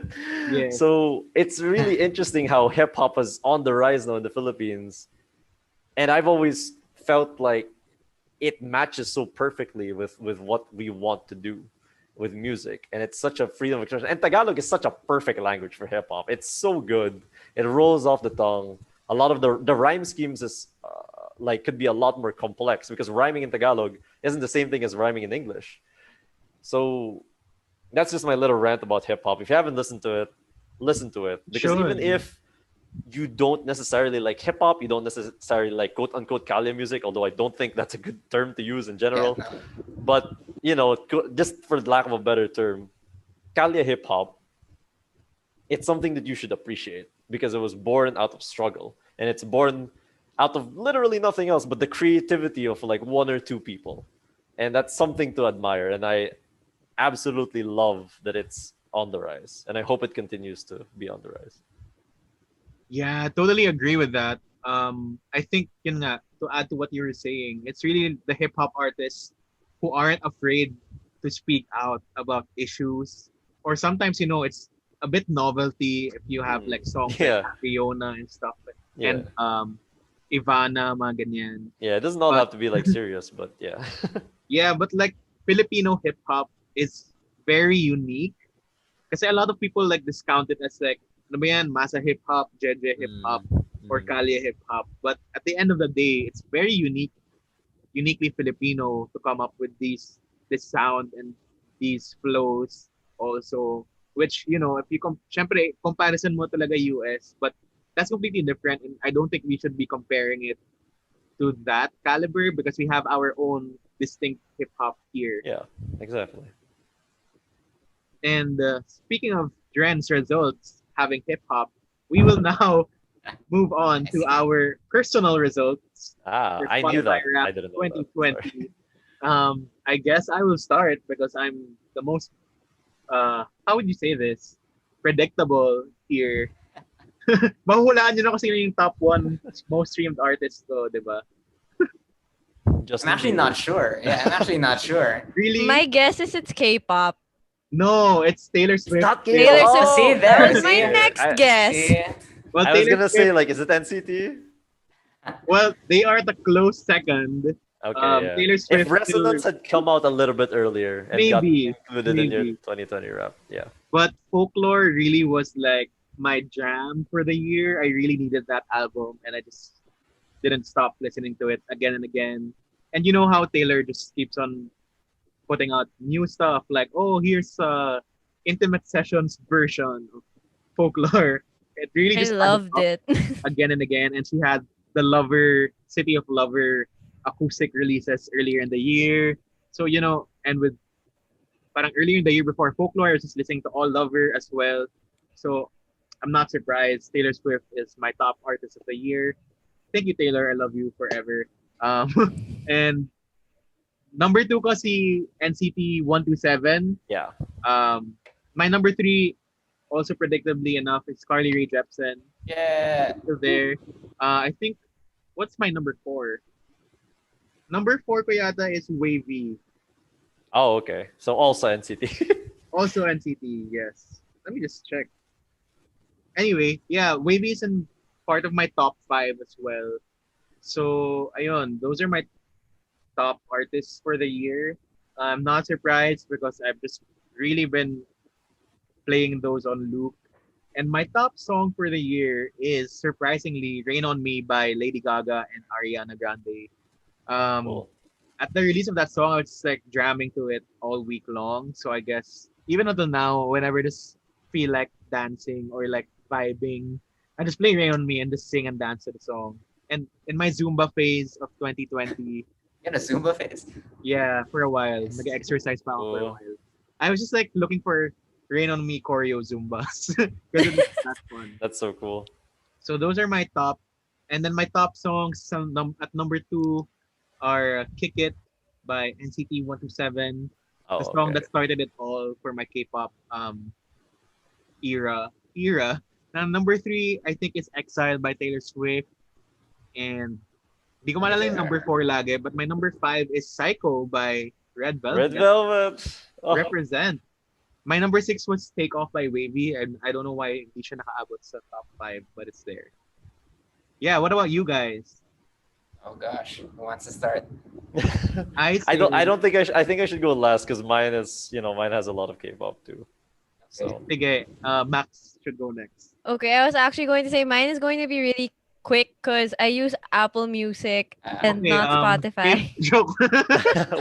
Yeah. So it's really interesting how hip hop is on the rise now in the Philippines. And I've always felt like it matches so perfectly with what we want to do with music. And it's such a freedom of expression. And Tagalog is such a perfect language for hip hop. It's so good. It rolls off the tongue. A lot of the rhyme schemes is could be a lot more complex because rhyming in Tagalog isn't the same thing as rhyming in English. So that's just my little rant about hip hop. If you haven't listened to it, listen to it. Because Sure. even if you don't necessarily like hip hop, you don't necessarily like quote unquote Kalye music, although I don't think that's a good term to use in general. Yeah, no. But just for lack of a better term, Kalye hip hop, it's something that you should appreciate because it was born out of struggle, and it's born out of literally nothing else but the creativity of like one or two people. And that's something to admire, and I absolutely love that it's on the rise, and I hope it continues to be on the rise. Yeah, I totally agree with that. I think yun nga, to add to what you were saying, it's really the hip hop artists who aren't afraid to speak out about issues. Or sometimes, it's a bit novelty if you have like songs Yeah. like Fiona and stuff. Yeah. And Ivana, mga ganyan. Yeah, it doesn't all But- have to be like serious, but yeah. Yeah, but like Filipino hip hop is very unique. Kasi a lot of people like discount it as like, ano ba yan, Masa hip hop, Jeje hip hop, or Kalye hip hop. But at the end of the day, it's very uniquely Filipino to come up with this sound and these flows also. Which, if you syempre, comparison mo talaga US, but that's completely different, and I don't think we should be comparing it to that caliber because we have our own distinct hip hop here. Yeah, exactly. And speaking of Dren's results having hip hop, we will now move on to our personal results. for I knew that. Spotify Rap I didn't know that. 2020. I guess I will start because I'm the most how would you say this? Predictable here. Mahuhulaan nyo na kasi yung top 1 most streamed artist ko, di ba? Just I'm actually not sure. Yeah, I'm actually not sure. Really? My guess is it's K-pop. No, it's Taylor Swift. not Taylor K-pop. Swift. see, That there, was my see. next I- guess. See? Well, I was Taylor gonna say, Swift- like, is it NCT? well, they are the close second. Okay, yeah. Taylor Swift If Resonance had come out a little bit earlier and got Maybe, included in your maybe. 2020 rap, yeah. But Folklore really was like my jam for the year. I really needed that album, and I just didn't stop listening to it again and again. And you know how Taylor just keeps on putting out new stuff like, oh, here's intimate sessions version of folklore. It really I just adds loved up it. again and again. And she had the Lover, City of Lover acoustic releases earlier in the year. So, and with parang earlier in the year before folklore, I was just listening to All Lover as well. So I'm not surprised. Taylor Swift is my top artist of the year. Thank you, Taylor. I love you forever. Um, and number two ko si NCT 127. Yeah. My number three, also predictably enough, is Carly Rae Jepsen. Yeah. Still there. I think, what's my number four? Number four ko yata is Wavy. Oh, okay. So also NCT. Also NCT, yes. Let me just check. Anyway, yeah, Wavy is in part of my top five as well. So, ayun, those are my top artists for the year. I'm not surprised because I've just really been playing those on loop. And my top song for the year is surprisingly Rain on Me by Lady Gaga and Ariana Grande. Cool. At the release of that song, I was just like jamming to it all week long. So I guess even until now, whenever I just feel like dancing or like vibing, I just play Rain on Me and just sing and dance to the song. And in my Zumba phase of 2020, In a Zumba phase. yeah, for a while, nag-exercise pa ako for a Oh. while. I was just like looking for Rain on Me choreo Zumbas because it was that fun. That's so cool. So those are my top, and then my top songs at number two are Kick It by NCT 127, Oh, the song okay. that started it all for my K-pop era. Now number three, I think is Exile by Taylor Swift, and di ko maalala yung number four lagi, but my number five is Psycho by Red Velvet. Red Velvet. Oh, Represent. My number six was Take Off by Wavy, and I don't know why hindi siya nakaabot sa top five, but it's there. Yeah, what about you guys? Oh gosh, who wants to start? I I don't think I think I should go last because mine is mine has a lot of K-pop too. So Sige, Max should go next. Okay, I was actually going to say mine is going to be really quick because I use Apple Music and Okay, not Spotify. Joke.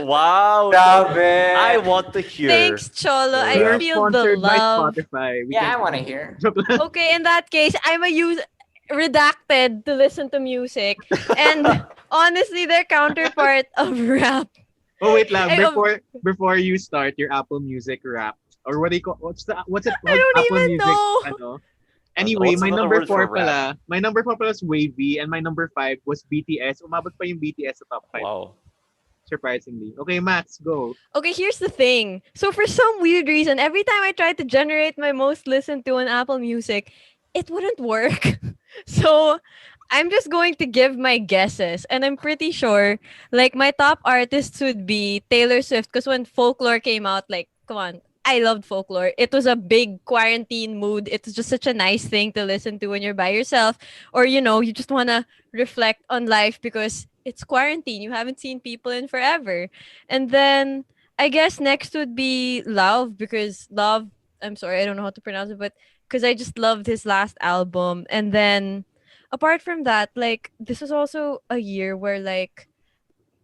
wow. Grabe. I want to hear. Thanks, Cholo. I We're feel the sponsored by love. Spotify. We Yeah, I can- want to hear. Joke lang. Okay, in that case, I'm a use redacted to listen to music. And honestly, their counterpart of rap. Oh wait lang, I- before you start your Apple Music rap, or what do you call what's it called? I don't Apple even Music, know. ano? Anyway, What's my another number word for four pala. My number four pala was Wavy, and my number five was BTS. Umabot pa yung BTS sa top five, Wow. surprisingly. Okay, Max, go. Okay, here's the thing. So for some weird reason, every time I tried to generate my most listened to on Apple Music, it wouldn't work. So I'm just going to give my guesses, and I'm pretty sure like my top artists would be Taylor Swift because when Folklore came out, like come on, I loved Folklore. It was a big quarantine mood. It was just such a nice thing to listen to when you're by yourself, or you just want to reflect on life because it's quarantine. You haven't seen people in forever. And then I guess next would be Love because Love, I'm sorry, I don't know how to pronounce it, but because I just loved his last album. And then apart from that, like this was also a year where like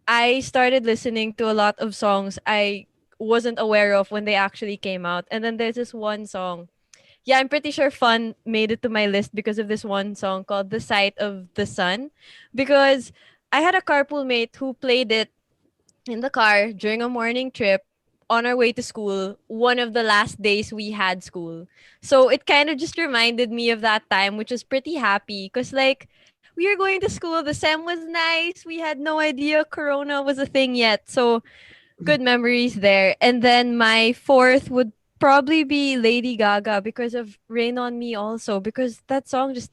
I started listening to a lot of songs I wasn't aware of when they actually came out. And then there's this one song. Yeah, I'm pretty sure Fun made it to my list because of this one song called The Sight of the Sun. Because I had a carpool mate who played it in the car during a morning trip on our way to school, one of the last days we had school. So it kind of just reminded me of that time, which was pretty happy because, like, we were going to school. The SEM was nice. We had no idea Corona was a thing yet. So good memories there. And then my fourth would probably be Lady Gaga because of Rain on Me also, because that song just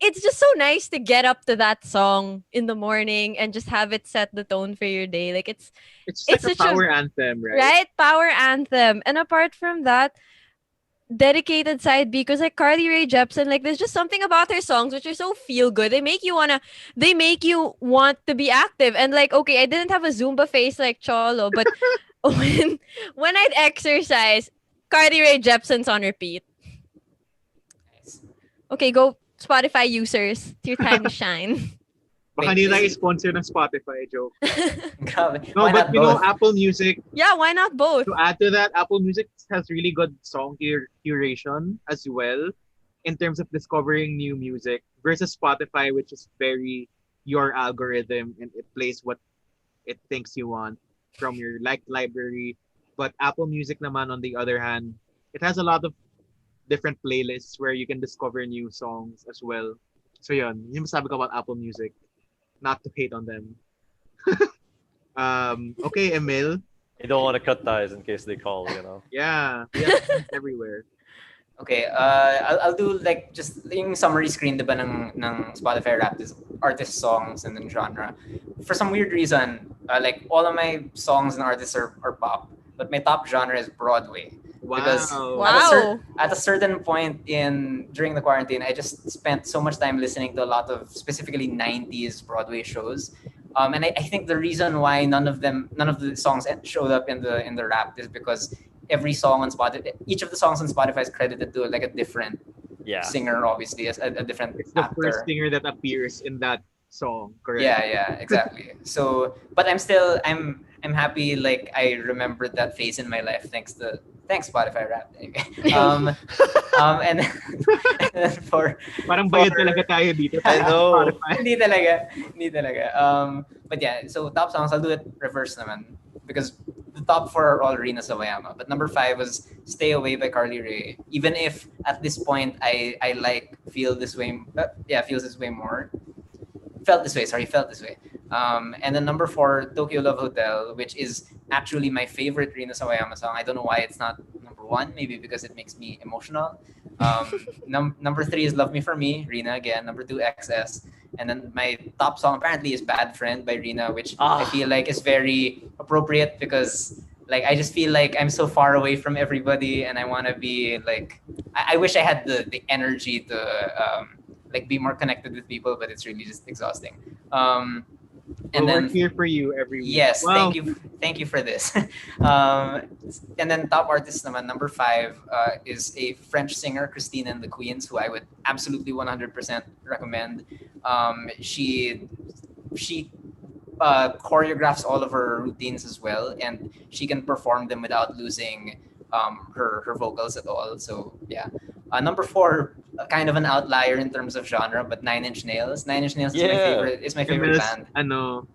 it's just so nice to get up to that song in the morning and just have it set the tone for your day. Like it's It's It's like a such a- power anthem, right? right power anthem. And apart from that, dedicated side B because like Carly Rae Jepsen, like there's just something about her songs which are so feel good. They make you want to be active. And like, okay, I didn't have a Zumba face like Cholo, but when I'd exercise, Carly Rae Jepsen's on repeat. Nice. Okay, go Spotify users. It's your time to shine. Baka hindi tayo sponsor ng Spotify, joke. Grabe. No, Why but not you know, both? Apple Music, Yeah, why not both? to add to that, Apple Music has really good song curation as well in terms of discovering new music versus Spotify, which is very your algorithm and it plays what it thinks you want from your library. But Apple Music naman, on the other hand, it has a lot of different playlists where you can discover new songs as well. So yun, yung masabi ko about Apple Music. Not to hate on them. Okay, Emil. You don't want to cut ties in case they call, you know. Yeah, we have friends everywhere. Okay, I'll do like just yung summary screen diba ng Spotify Wrapped is artist songs and then genre. For some weird reason, like all of my songs and artists are pop, but my top genre is Broadway. Wow. Because Wow. at a certain point during the quarantine, I just spent so much time listening to a lot of specifically 90s Broadway shows. And I think the reason why none of the songs showed up in the rap is because every song on Spotify, each of the songs on Spotify is credited to like a different Yeah. singer, obviously, as a different It's the actor. first singer that appears in that song, correct? Yeah, exactly. So, but I'm happy. Like I remembered that phase in my life thanks Spotify Rap. And then for Parang bayad talaga tayo dito. I know. Spotify. hindi talaga. But yeah, so top songs, I'll do it reverse naman because the top 4 are all Rina Sawayama. But number 5 was Stay Away by Carly Rae. Even if at this point I like Feels This Way more. Felt This Way. And then number 4, Tokyo Love Hotel, which is actually my favorite Rina Sawayama song. I don't know why it's not number 1, maybe because it makes me emotional. Number 3 is Love Me For Me, Rina again. Number 2, XS. And then my top song apparently is Bad Friend by Rina, which I feel like is very appropriate because like I just feel like I'm so far away from everybody and I want to be like I wish I had the energy to like be more connected with people, but it's really just exhausting. And Well, then we're here for you every week. yes, Wow. thank you for this. And then top artist naman, number 5 is a French singer, Christine and the Queens, who I would absolutely 100% recommend. She choreographs all of her routines as well, and she can perform them without losing her vocals at all. So yeah. Number 4, kind of an outlier in terms of genre, but Nine Inch Nails. Nine Inch Nails is my favorite Emil's, band.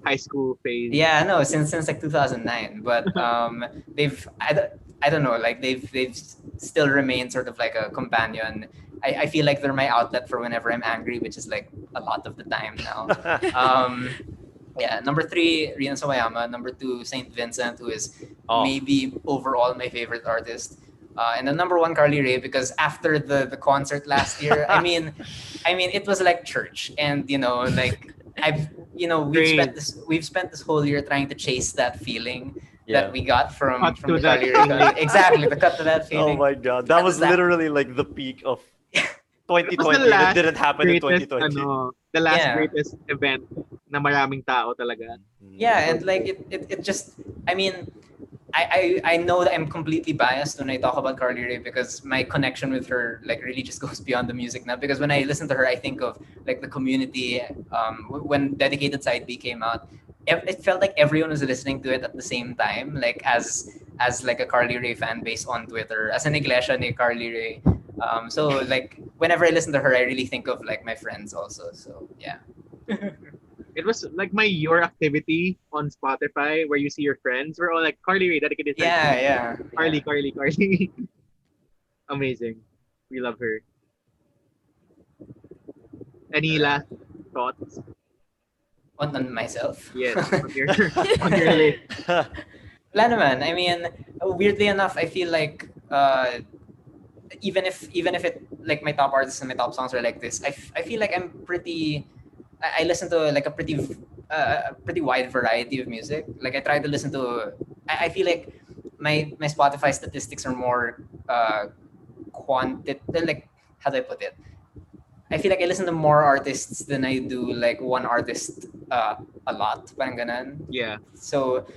high school phase. Yeah, no, since like 2009. But I don't know, like they've still remained sort of like a companion. I feel like they're my outlet for whenever I'm angry, which is like a lot of the time now. Yeah, number 3, Rina Sawayama. Number 2, Saint Vincent, who is maybe overall my favorite artist. And then number 1, Carly Rae, because after the concert last year, I mean, it was like church, and like we've spent this whole year trying to chase that feeling that we got from Cut to the that Carly Rae. Exactly, the cut to that Oh feeling. my god. That was literally like the peak of 2020. It didn't happen in 2020. The last Yeah. greatest event na maraming tao talaga. Yeah, and like it just, I mean, I know that I'm completely biased when I talk about Carly Rae because my connection with her like really just goes beyond the music now. Because when I listen to her, I think of like the community. When Dedicated Side B came out, it felt like everyone was listening to it at the same time, like as like a Carly Rae fan base on Twitter, as an iglesia ni Carly Rae. So like whenever I listen to her, I really think of like my friends also. So yeah. It was like my Your activity on Spotify where you see your friends. We're all like, Carly Rae, Dedicated Side B. Yeah. Carly. Amazing. We love her. Any last thoughts? On myself. Yes, on your list. Wala naman. I mean, weirdly enough, I feel like even if it like my top artists and my top songs are like this, I feel like I listen to like a pretty wide variety of music. Like I try to listen to. I feel like my Spotify statistics are more like how do I put it? I feel like I listen to more artists than I do like one artist a lot. Parang ganon. Yeah. So,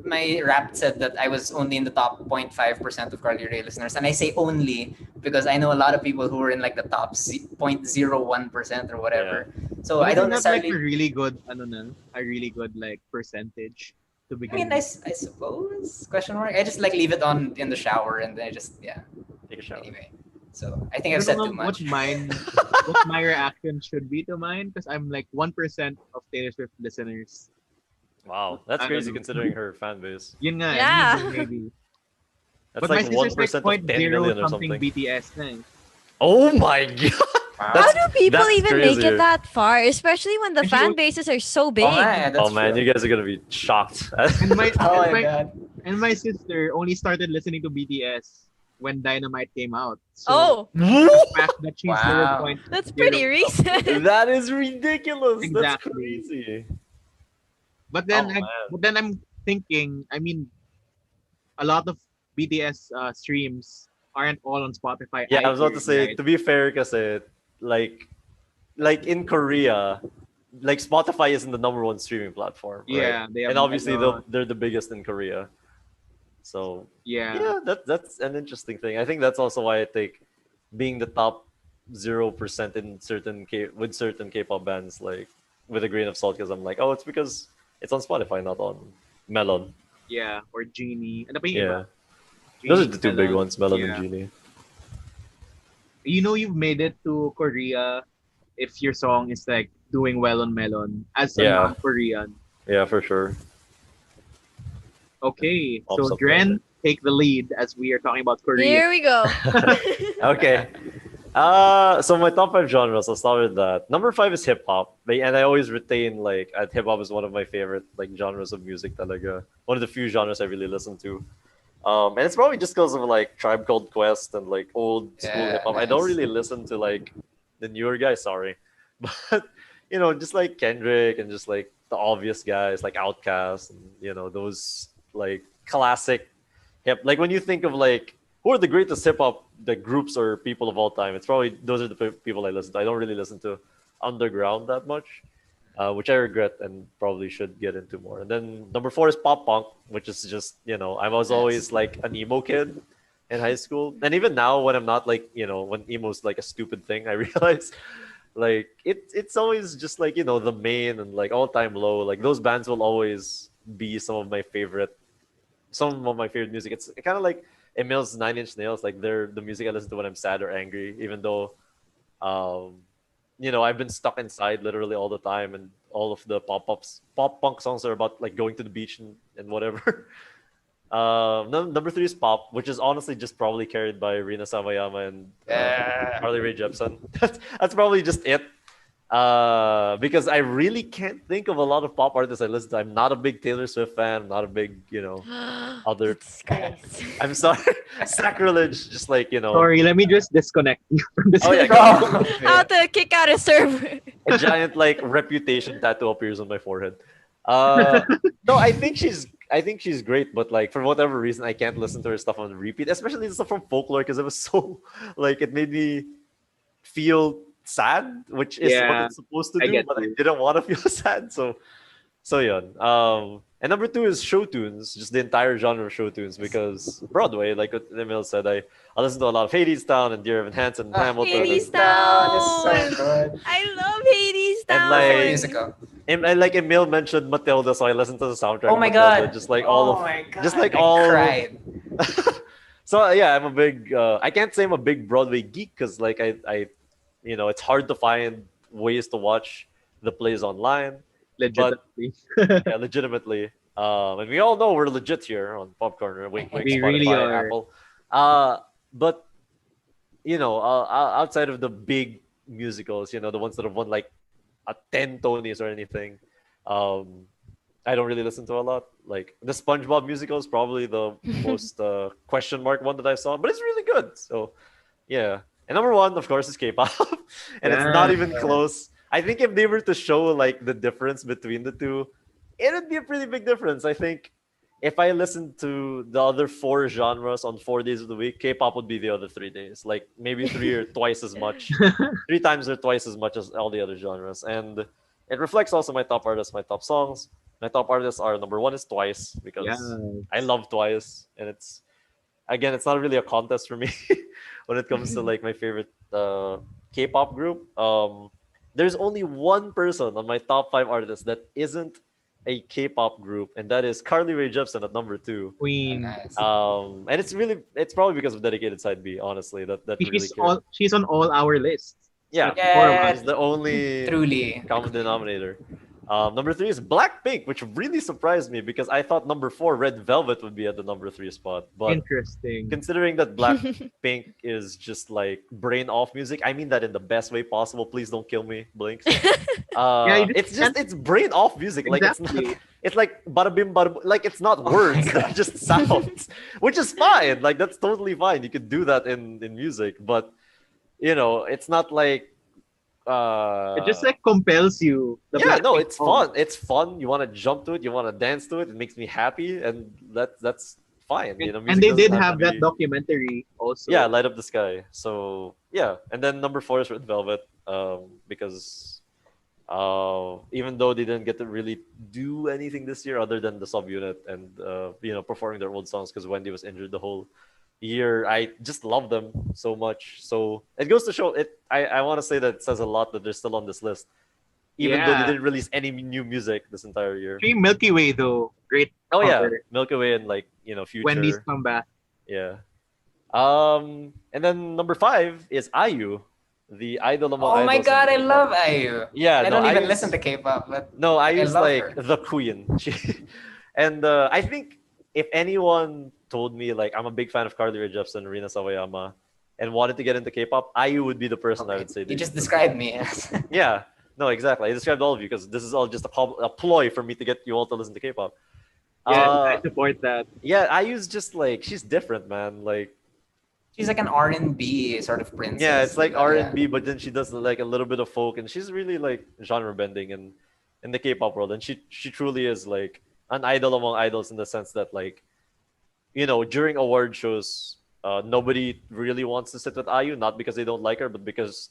my rap said that I was only in the top 0.5% of Carly Rae listeners, and I say only because I know a lot of people who are in like the top 0.01% or whatever. So But I don't isn't that like necessarily. a really good like percentage to I begin mean, with. I suppose question mark. I just like leave it on in the shower and then I just Take a shower. anyway. So I think I I've don't said know too much. what my reaction should be to mine because I'm like 1% of Taylor Swift listeners. Wow, that's I don't crazy know. considering her fan base. Yun nga, Yeah. maybe. That's But my like sister's like 1% of 10 million or something something. BTS na eh. Oh my god! How do people that's even make crazier. it that far? Especially when the And she fan was- bases are so big. Oh man, Oh that's man, true. you guys are gonna be shocked. And my Oh and my my god. and my sister only started listening to BTS when Dynamite came out. So Oh, the fact that she's Wow. 0.0 that's pretty recent. That is ridiculous. That's Exactly. crazy. But then Oh, man. but then I'm thinking, I mean, a lot of BTS streams aren't all on Spotify. Yeah, I was about either, to say, right? to be fair, kasi like in Korea, like Spotify isn't the number one streaming platform, right? Yeah, they have And obviously Melon. they're the biggest in Korea. So Yeah. yeah, that's an interesting thing. I think that's also why I think being the top 0% in with certain K-pop bands, like with a grain of salt, because I'm like, oh, it's because it's on Spotify, not on Melon. Yeah, or Genie. Ano pa yung Yeah, iba? those are Genie, the two big Melon. ones, Melon Yeah. and Genie. You know you've made it to Korea if your song is like doing well on Melon as a Yeah. non-Korean. Yeah, for sure. Okay, Pops so up Dren, take the lead as we are talking about Korea. Here we go. Okay. So my top 5 genres, I'll start with that. Number 5 is hip hop. And I always retain like hip hop is one of my favorite like genres of music talaga. One of the few genres I really listen to. And it's probably just because of like Tribe Called Quest and like old school Yeah, hip hop. I don't nice. really listen to like the newer guys, sorry. But you know, just like Kendrick and just like the obvious guys like Outkast and you know, those like classic hip like when you think of like who are the greatest hip hop the groups or people of all time, it's probably those are the people I listen to. I don't really listen to underground that much, which I regret and probably should get into more. And then number 4 is pop punk, which is just you know I was always like an emo kid in high school, and even now when I'm not like you know when emo's like a stupid thing, I realize like it's always just like you know the main and like all time low. Like those bands will always be some of my favorite music. It's kind of like Emil's Nine Inch Nails. Like they're the music I listen to when I'm sad or angry, even though, you know, I've been stuck inside literally all the time, and all of the pop punk songs are about like going to the beach and whatever. Number 3 is pop, which is honestly just probably carried by Rina Sawayama and Carly Rae Jepsen. That's probably just it. Because I really can't think of a lot of pop artists I listen to. I'm not a big Taylor Swift fan. I'm not a big, you know, other. Disgrace. I'm sorry, sacrilege. Just like you know, Sorry, let me just disconnect you from this. Oh yeah, How to kick out a server. a giant like reputation tattoo appears on my forehead. No, I think she's great, but like for whatever reason, I can't listen to her stuff on repeat, especially the stuff from Folklore, because it was so like it made me feel sad, which is what Yeah, it's supposed to I do, get but I you. didn't want to feel sad, so yun. And number 2 is show tunes, just the entire genre of show tunes, because Broadway, like what Emil said, I listen to a lot of Hades Town and Dear Evan Hansen and Hamilton. Hades and, Town. It's so good. I love Hades And, Town. like- Musical. and like Emil mentioned Matilda, so I listened to the soundtrack. Oh of my Matilda, god. just like my god. just like I all- cried. So yeah, I'm a big. I can't say I'm a big Broadway geek because like I, you know, it's hard to find ways to watch the plays online. Legitimately. Yeah, legitimately. And we all know we're legit here on Popcorn. Wink, wink, We Spotify, really are. Apple. But you know, outside of the big musicals, you know, the ones that have won like a 10 Tonys or anything, I don't really listen to a lot. Like the SpongeBob musical is probably the most question mark one that I saw, but it's really good. So yeah. And number 1, of course, is K-pop, and it's not even close. I think if they were to show like the difference between the two, it would be a pretty big difference. I think if I listened to the other 4 genres on 4 days of the week, K-pop would be the other 3 days. Like maybe 3 or twice as much, 3 times or twice as much as all the other genres. And it reflects also my top artists, my top songs. My top artists are number 1 is Twice, because Yeah. I love Twice, and it's again, it's not really a contest for me when it comes to like my favorite K-pop group. There's only one person on my top 5 artists that isn't a K-pop group, and that is Carly Rae Jepsen at number 2. Queen. Nice. And it's probably because of Dedicated Side B. Honestly, that really cares. She's on all our lists. Yeah, Yeah. she's the only Truly. common denominator. Number 3 is Blackpink, which really surprised me because I thought number 4, Red Velvet, would be at the number 3 spot. But Interesting. considering that Blackpink is just like brain off music, I mean that in the best way possible. Please don't kill me, Blinks. It's brain off music. Like Exactly. it's like bada bim bada boom. Like it's not words, they're just sounds, which is fine. Like that's totally fine. You could do that in music, but you know, it's not like It just like compels you. yeah, no, Blackpink it's song. fun. It's fun. You want to jump to it. You want to dance to it. It makes me happy, and that's fine. You know, And music they doesn't did to have that be- documentary also. Yeah, Light Up the Sky. So yeah, and then number 4 is Red Velvet, because even though they didn't get to really do anything this year other than the subunit and performing their old songs because Wendy was injured the whole year, I just love them so much. So it goes to show it. I want to say that it says a lot that they're still on this list, even though they Yeah. didn't release any new music this entire year. Stream Milky Way though. Great. Oh yeah, cover. Milky Way and like Future. Wendy's comeback. Yeah. And then number 5 is IU, the idol among Oh my idols in god, I K-pop. love IU. Yeah, I no, don't even IU's- listen to K-pop, but No, IU's love like her. the queen. And I think if anyone told me like I'm a big fan of Carly Rae Jepsen, Rina Sawayama, and wanted to get into K-pop, IU would be the person I would say. you they just should. described me as Yeah, no, exactly. I described all of you because this is all just a ploy for me to get you all to listen to K-pop. Yeah, I support that. Yeah, IU's just like she's different, man. Like she's like an R&B sort of princess. yeah, it's like But, R&B, but then she does like a little bit of folk, and she's really like genre bending in the K-pop world, and she truly is like an idol among idols in the sense that like during award shows, nobody really wants to sit with IU, not because they don't like her, but because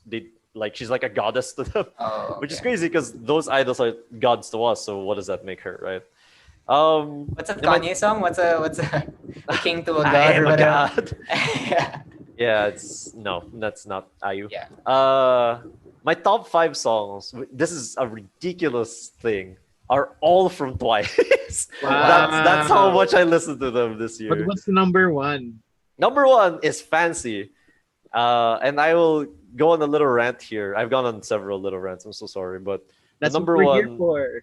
she's like a goddess to them, Oh, which is okay. crazy because those idols are gods to us. So what does that make her, right? What's that Kanye song? What's a the king to a god I am or a whatever? god. Yeah. Yeah, no, that's not IU. Yeah. My top 5 songs, this is a ridiculous thing, are all from Twice. That's how much I listened to them this year. But what's the number 1? Number 1 is Fancy. And I will go on a little rant here. I've gone on several little rants. I'm so sorry, but That's the number what we're here one, for.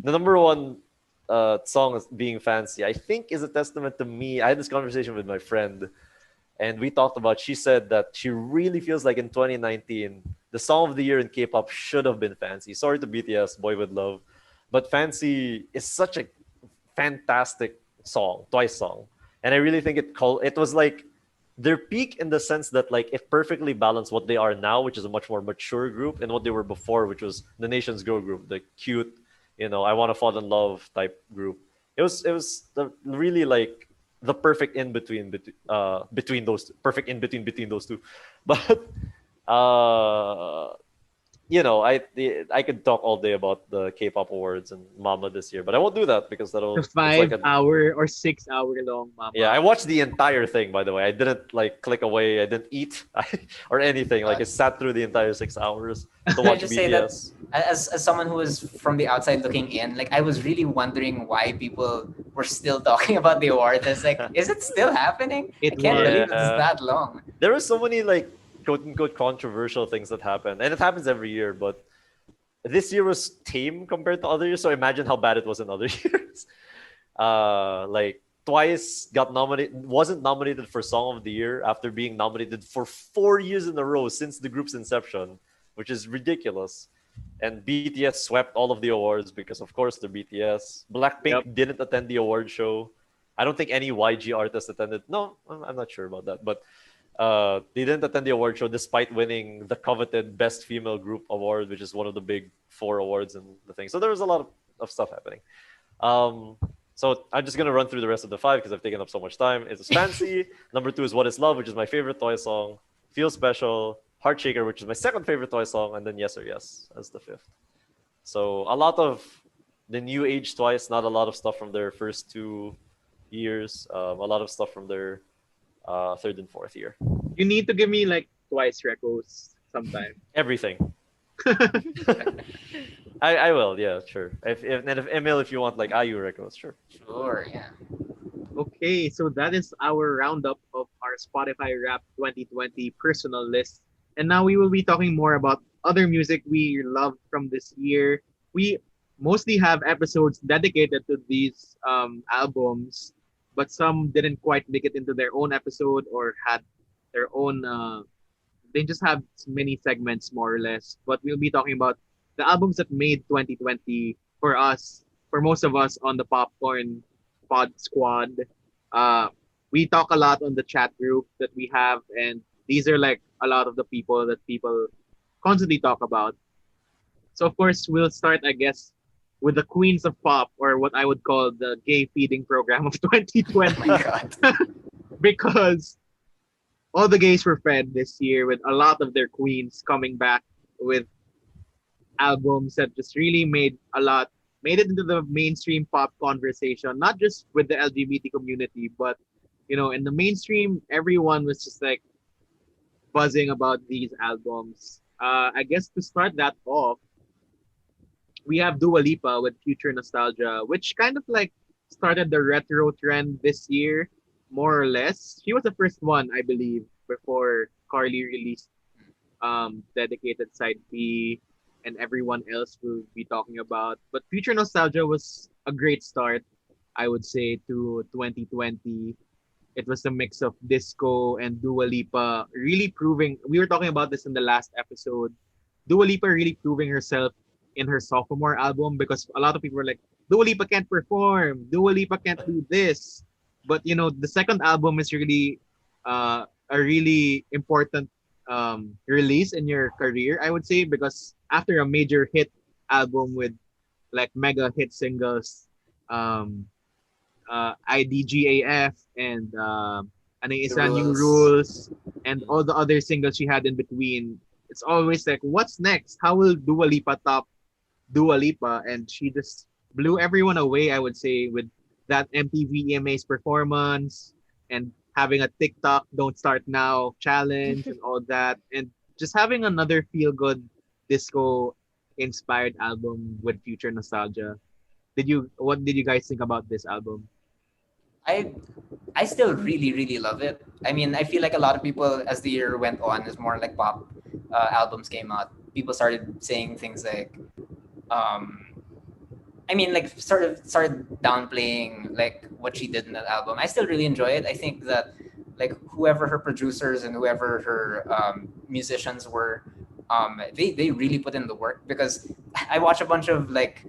the number 1 song is being Fancy, I think, is a testament to me. I had this conversation with my friend, and we talked about. She said that she really feels like in 2019, the song of the year in K-pop should have been Fancy. Sorry to BTS, Boy With Love, but Fancy is such a fantastic song, Twice song, and I really think it was like their peak in the sense that like it perfectly balanced what they are now, which is a much more mature group, and what they were before, which was the Nation's Girl group, the cute, I want to fall in love type group. It was really like the perfect in between between those two, perfect in between those two, but I could talk all day about the K-pop awards and Mama this year, but I won't do that because that'll The it's like a- 5-hour or 6-hour long Mama. Yeah, I watched the entire thing, by the way. I didn't like click away. I didn't eat or anything. Like I sat through the entire 6 hours to Can I watch just say that BTS. as someone who was from the outside looking in, like I was really wondering why people were still talking about the award. It's like, is it still happening? It I can't was. believe it's that long. There were so many like quote unquote controversial things that happen, and it happens every year. But this year was tame compared to other years. So imagine how bad it was in other years. Like Twice wasn't nominated for Song of the Year after being nominated for 4 years in a row since the group's inception, which is ridiculous. And BTS swept all of the awards because, of course, they're BTS. Blackpink didn't attend the award show. I don't think any YG artist attended. No, I'm not sure about that. But they didn't attend the award show despite winning the coveted Best Female Group Award, which is one of the big 4 awards and the thing. So there was a lot of stuff happening. So I'm just going to run through the rest of the 5 because I've taken up so much time. It's Fancy. Number 2 is What Is Love, which is my favorite Toy song. Feel Special. Heartshaker, which is my second favorite Toy song. And then Yes or Yes as the 5th. So a lot of the new age Twice, not a lot of stuff from their first 2 years. A lot of stuff from their third and fourth year. You need to give me like twice recos sometime. Everything. I will, yeah, sure. If Emil, if you want like IU records, sure. Sure, yeah. Okay, so that is our roundup of our Spotify Rap 2020 personal list. And now we will be talking more about other music we loved from this year. We mostly have episodes dedicated to these albums, but some didn't quite make it into their own episode or had their own. They just have many segments more or less. But we'll be talking about the albums that made 2020 for us, for most of us on the Popcorn Pod Squad. We talk a lot on the chat group that we have, and these are like a lot of the people that people constantly talk about. So of course we'll start, I guess, with the Queens of Pop, or what I would call the gay feeding program of 2020. Oh my God. Because all the gays were fed this year with a lot of their queens coming back with albums that just really made it into the mainstream pop conversation, not just with the LGBT community, but in the mainstream, everyone was just like buzzing about these albums. I guess to start that off, we have Dua Lipa with Future Nostalgia, which kind of like started the retro trend this year, more or less. She was the first one, I believe, before Carly released Dedicated Side B, and everyone else will be talking about. But Future Nostalgia was a great start, I would say, to 2020. It was a mix of disco and Dua Lipa really proving. We were talking about this in the last episode. Dua Lipa really proving herself in her sophomore album, because a lot of people were like, Dua Lipa can't perform, Dua Lipa can't do this. But the second album is really a really important release in your career, I would say, because after a major hit album with like mega hit singles, IDGAF and ano yung isa, New Rules, and all the other singles she had in between, it's always like, what's next? How will Dua Lipa top Dua Lipa? And she just blew everyone away, I would say, with that MTV EMA's performance and having a TikTok Don't Start Now challenge and all that, and just having another feel-good disco inspired album with Future Nostalgia. What did you guys think about this album? I still really really love it. I mean, I feel like a lot of people, as the year went on, as more like pop albums came out, people started saying things like, I mean, like sort of started downplaying like what she did in that album. I still really enjoy it. I think that like whoever her producers and whoever her musicians were, they really put in the work, because I watch a bunch of like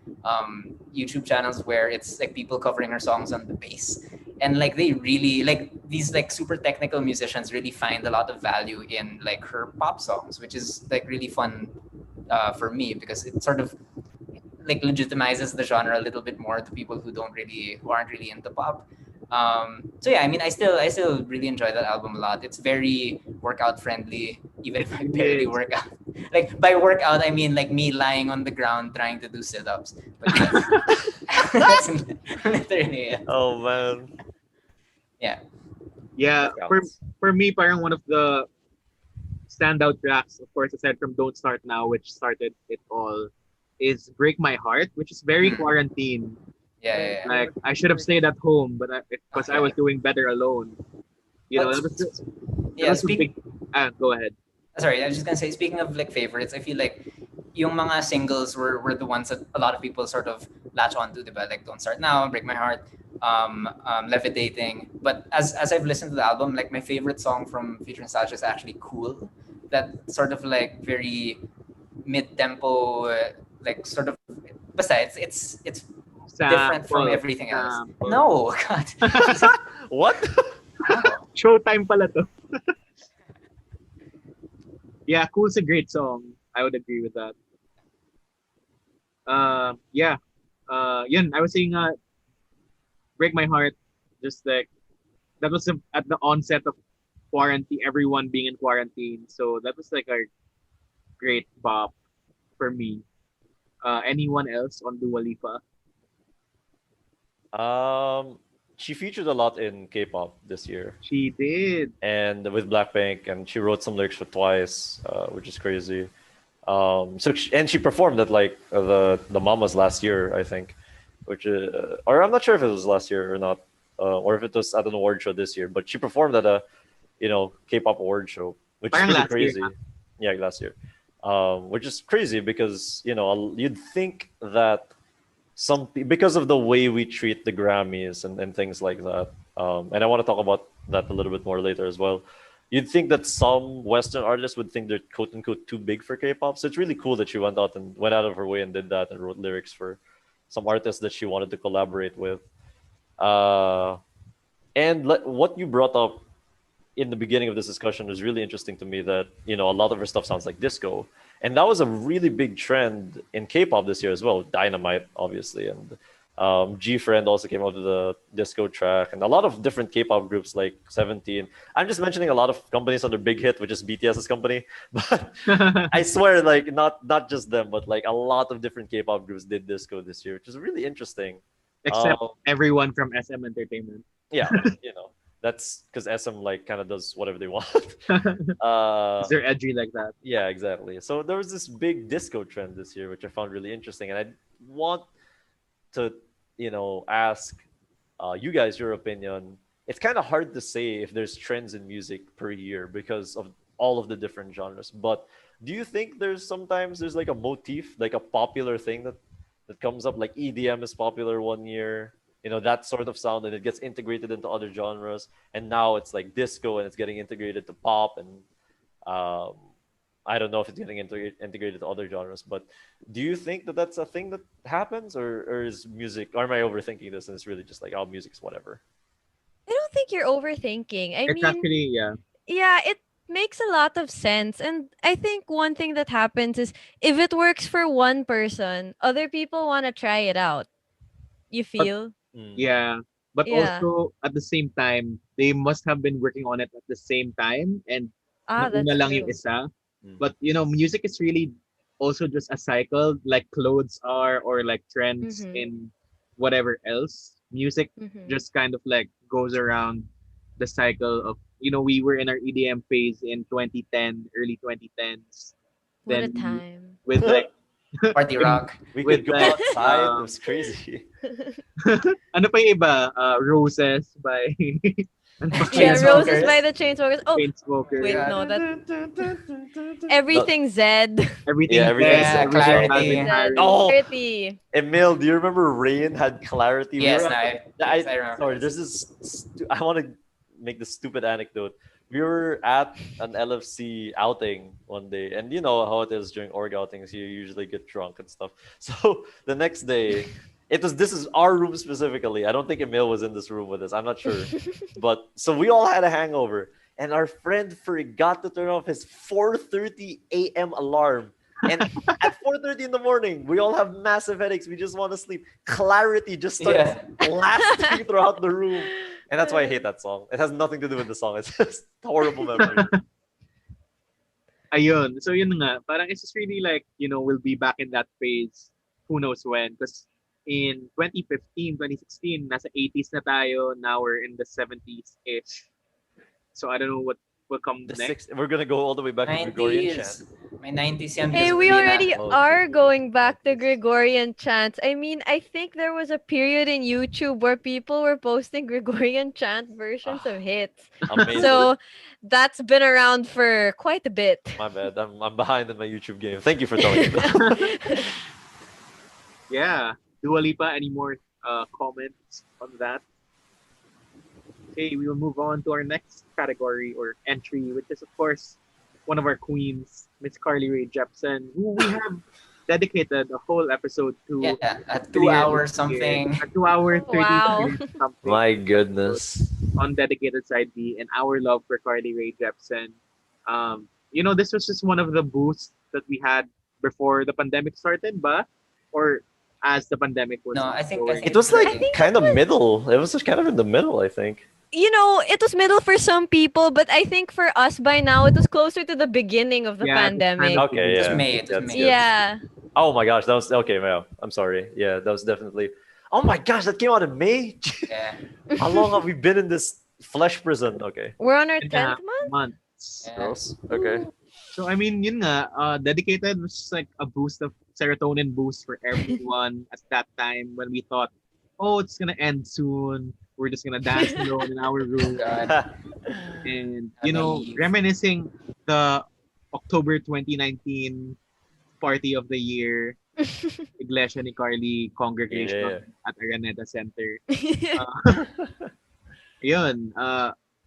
YouTube channels where it's like people covering her songs on the bass, and like they really like these like super technical musicians really find a lot of value in like her pop songs, which is like really fun for me, because it sort of like legitimizes the genre a little bit more to people who aren't really into pop. So yeah, I mean, I still really enjoy that album a lot. It's very workout friendly, even if I barely work out. Like by workout, I mean like me lying on the ground trying to do sit-ups. But that's literally it. Oh man. Yeah. Yeah, Workouts. for me, parang one of the standout tracks, of course, aside from Don't Start Now, which started it all, is Break My Heart, which is very quarantine. Yeah. Like, I should have stayed at home, but because I was doing better alone. But- That was, Yeah, that was a big. Go ahead. Sorry, I was just gonna say, speaking of like favorites, I feel like yung mga singles were the ones that a lot of people sort of latch onto, diba? Like Don't Start Now, Break My Heart, Levitating. But as I've listened to the album, like my favorite song from Future Nostalgia is actually Cool. That sort of like very mid-tempo, like sort of. Besides, it's different from everything else. No, God. What? Showtime pala to. Yeah, Cool's a great song. I would agree with that. Yeah. Yun, I was saying, Break My Heart, just like, that was at the onset of quarantine, everyone being in quarantine. So that was like a great bop for me. Anyone else on Dua Lipa? she featured a lot in K-pop this year, She did. and with Blackpink, and she wrote some lyrics for Twice, which is crazy. And she performed at like the Mamas last year, I think, which or I'm not sure if it was last year or not, or if it was at an award show this year. But she performed at a K-pop award show, which is Parang really last year, crazy. huh? Yeah, last year, which is crazy because you'd think that because of the way we treat the Grammys and things like that. And I want to talk about that a little bit more later as well. You'd think that some Western artists would think they're quote unquote too big for K-pop. So it's really cool that she went out of her way and did that and wrote lyrics for some artists that she wanted to collaborate with. What you brought up in the beginning of this discussion was really interesting to me, that a lot of her stuff sounds like disco, and that was a really big trend in K-pop this year as well. Dynamite, obviously, and G-Friend also came out with a disco track, and a lot of different K-pop groups like 17. I'm just mentioning a lot of companies under Big Hit, which is BTS's company, but I swear, like not just them, but like a lot of different K-pop groups did disco this year, which is really interesting. Except everyone from SM Entertainment. Yeah, that's because SM like kind of does whatever they want. They're edgy like that. Yeah, exactly. So there was this big disco trend this year, which I found really interesting, and I want to, ask you guys your opinion. It's kind of hard to say if there's trends in music per year because of all of the different genres. But do you think sometimes there's like a motif, like a popular thing that comes up, like EDM is popular one year, that sort of sound, and it gets integrated into other genres, and now it's like disco and it's getting integrated to pop, and I don't know if it's getting integrated to other genres, but do you think that that's a thing that happens, or is music, or am I overthinking this and it's really just like, oh, music's whatever? I don't think you're overthinking. I It's mean, actually, yeah. yeah, it makes a lot of sense. And I think one thing that happens is if it works for one person, other people want to try it out. You feel? Yeah. But Yeah. also, at the same time, they must have been working on it at the same time, and That's nauna lang yung true. isa. But, music is really also just a cycle, like clothes are, or like trends Mhm. in whatever else. Music Mhm. just kind of like goes around the cycle of, we were in our EDM phase in 2010, early 2010s. What a Then time. with like, Party rock. We With could go that, outside. It was crazy. ano pa yung iba? Roses by ano pa Yeah, kaya? Roses Chainsmokers. by the Chainsmokers. Oh, Chainsmokers. wait, Yeah. no, that everything Zed. Everything Yeah, everything Zed, Zed, everything Clarity. Calvin Harris. Oh. Clarity. Emil, do you remember Rain had clarity? Yes, We were I remember. sorry, there's this. I want to make this stupid anecdote. We were at an LFC outing one day, and you know how it is during org outings. You usually get drunk and stuff. So the next day, this is our room specifically. I don't think Emil was in this room with us. I'm not sure, but so we all had a hangover, and our friend forgot to turn off his 4:30 a.m. alarm. And at 4:30 in the morning, we all have massive headaches. We just want to sleep. Clarity just starts blasting throughout the room. And that's why I hate that song. It has nothing to do with the song. It's just horrible memory. Ayun. So yun nga, parang it's just really like, we'll be back in that phase. Who knows when? Because in 2015, 2016, nasa 80s na tayo. Now we're in the 70s-ish. So I don't know what will come next. We're gonna go all the way back to Gregorian chant. 90s. May 90s yan. Hey, Miss we Rina. already Oh, are true. going back to Gregorian chants. I mean, I think there was a period in YouTube where people were posting Gregorian chant versions of hits. Amazing. So that's been around for quite a bit. My bad. I'm behind in my YouTube game. Thank you for telling me that. Yeah. Dua Lipa, any more comments on that? Okay, we will move on to our next category or entry, which is, of course, one of our queens, Miss Carly Rae Jepsen, who we have dedicated a whole episode to. Yeah, a 2 hour something. A 2 hour, 30 Wow. minutes something. My goodness. On Dedicated Side B and our love for Carly Rae Jepsen. This was just one of the boosts that we had before the pandemic started, ba? Or as the pandemic was No, I think- going. It was I like think kind of middle. It was just kind of in the middle, I think. It was middle for some people, but I think for us by now, it was closer to the beginning of the Yeah, pandemic. Okay, It was yeah. May, it was That's May. good. Yeah. Oh my gosh, that was okay, Mel. I'm sorry. Yeah, that was definitely. Oh my gosh, that came out in May. Yeah. How long have we been in this flesh prison? Okay, We're on our And 10th month? months. Yeah. gross. Okay. So I mean, yun nga, dedicated was just like a boost of serotonin boost for everyone at that time when we thought, oh, it's gonna end soon. We're just gonna dance alone in our room. God. And Naive. reminiscing the October 2019 party of the year, Iglesia ni Carly congregation Yeah. at Araneta Center. Uh, Yun,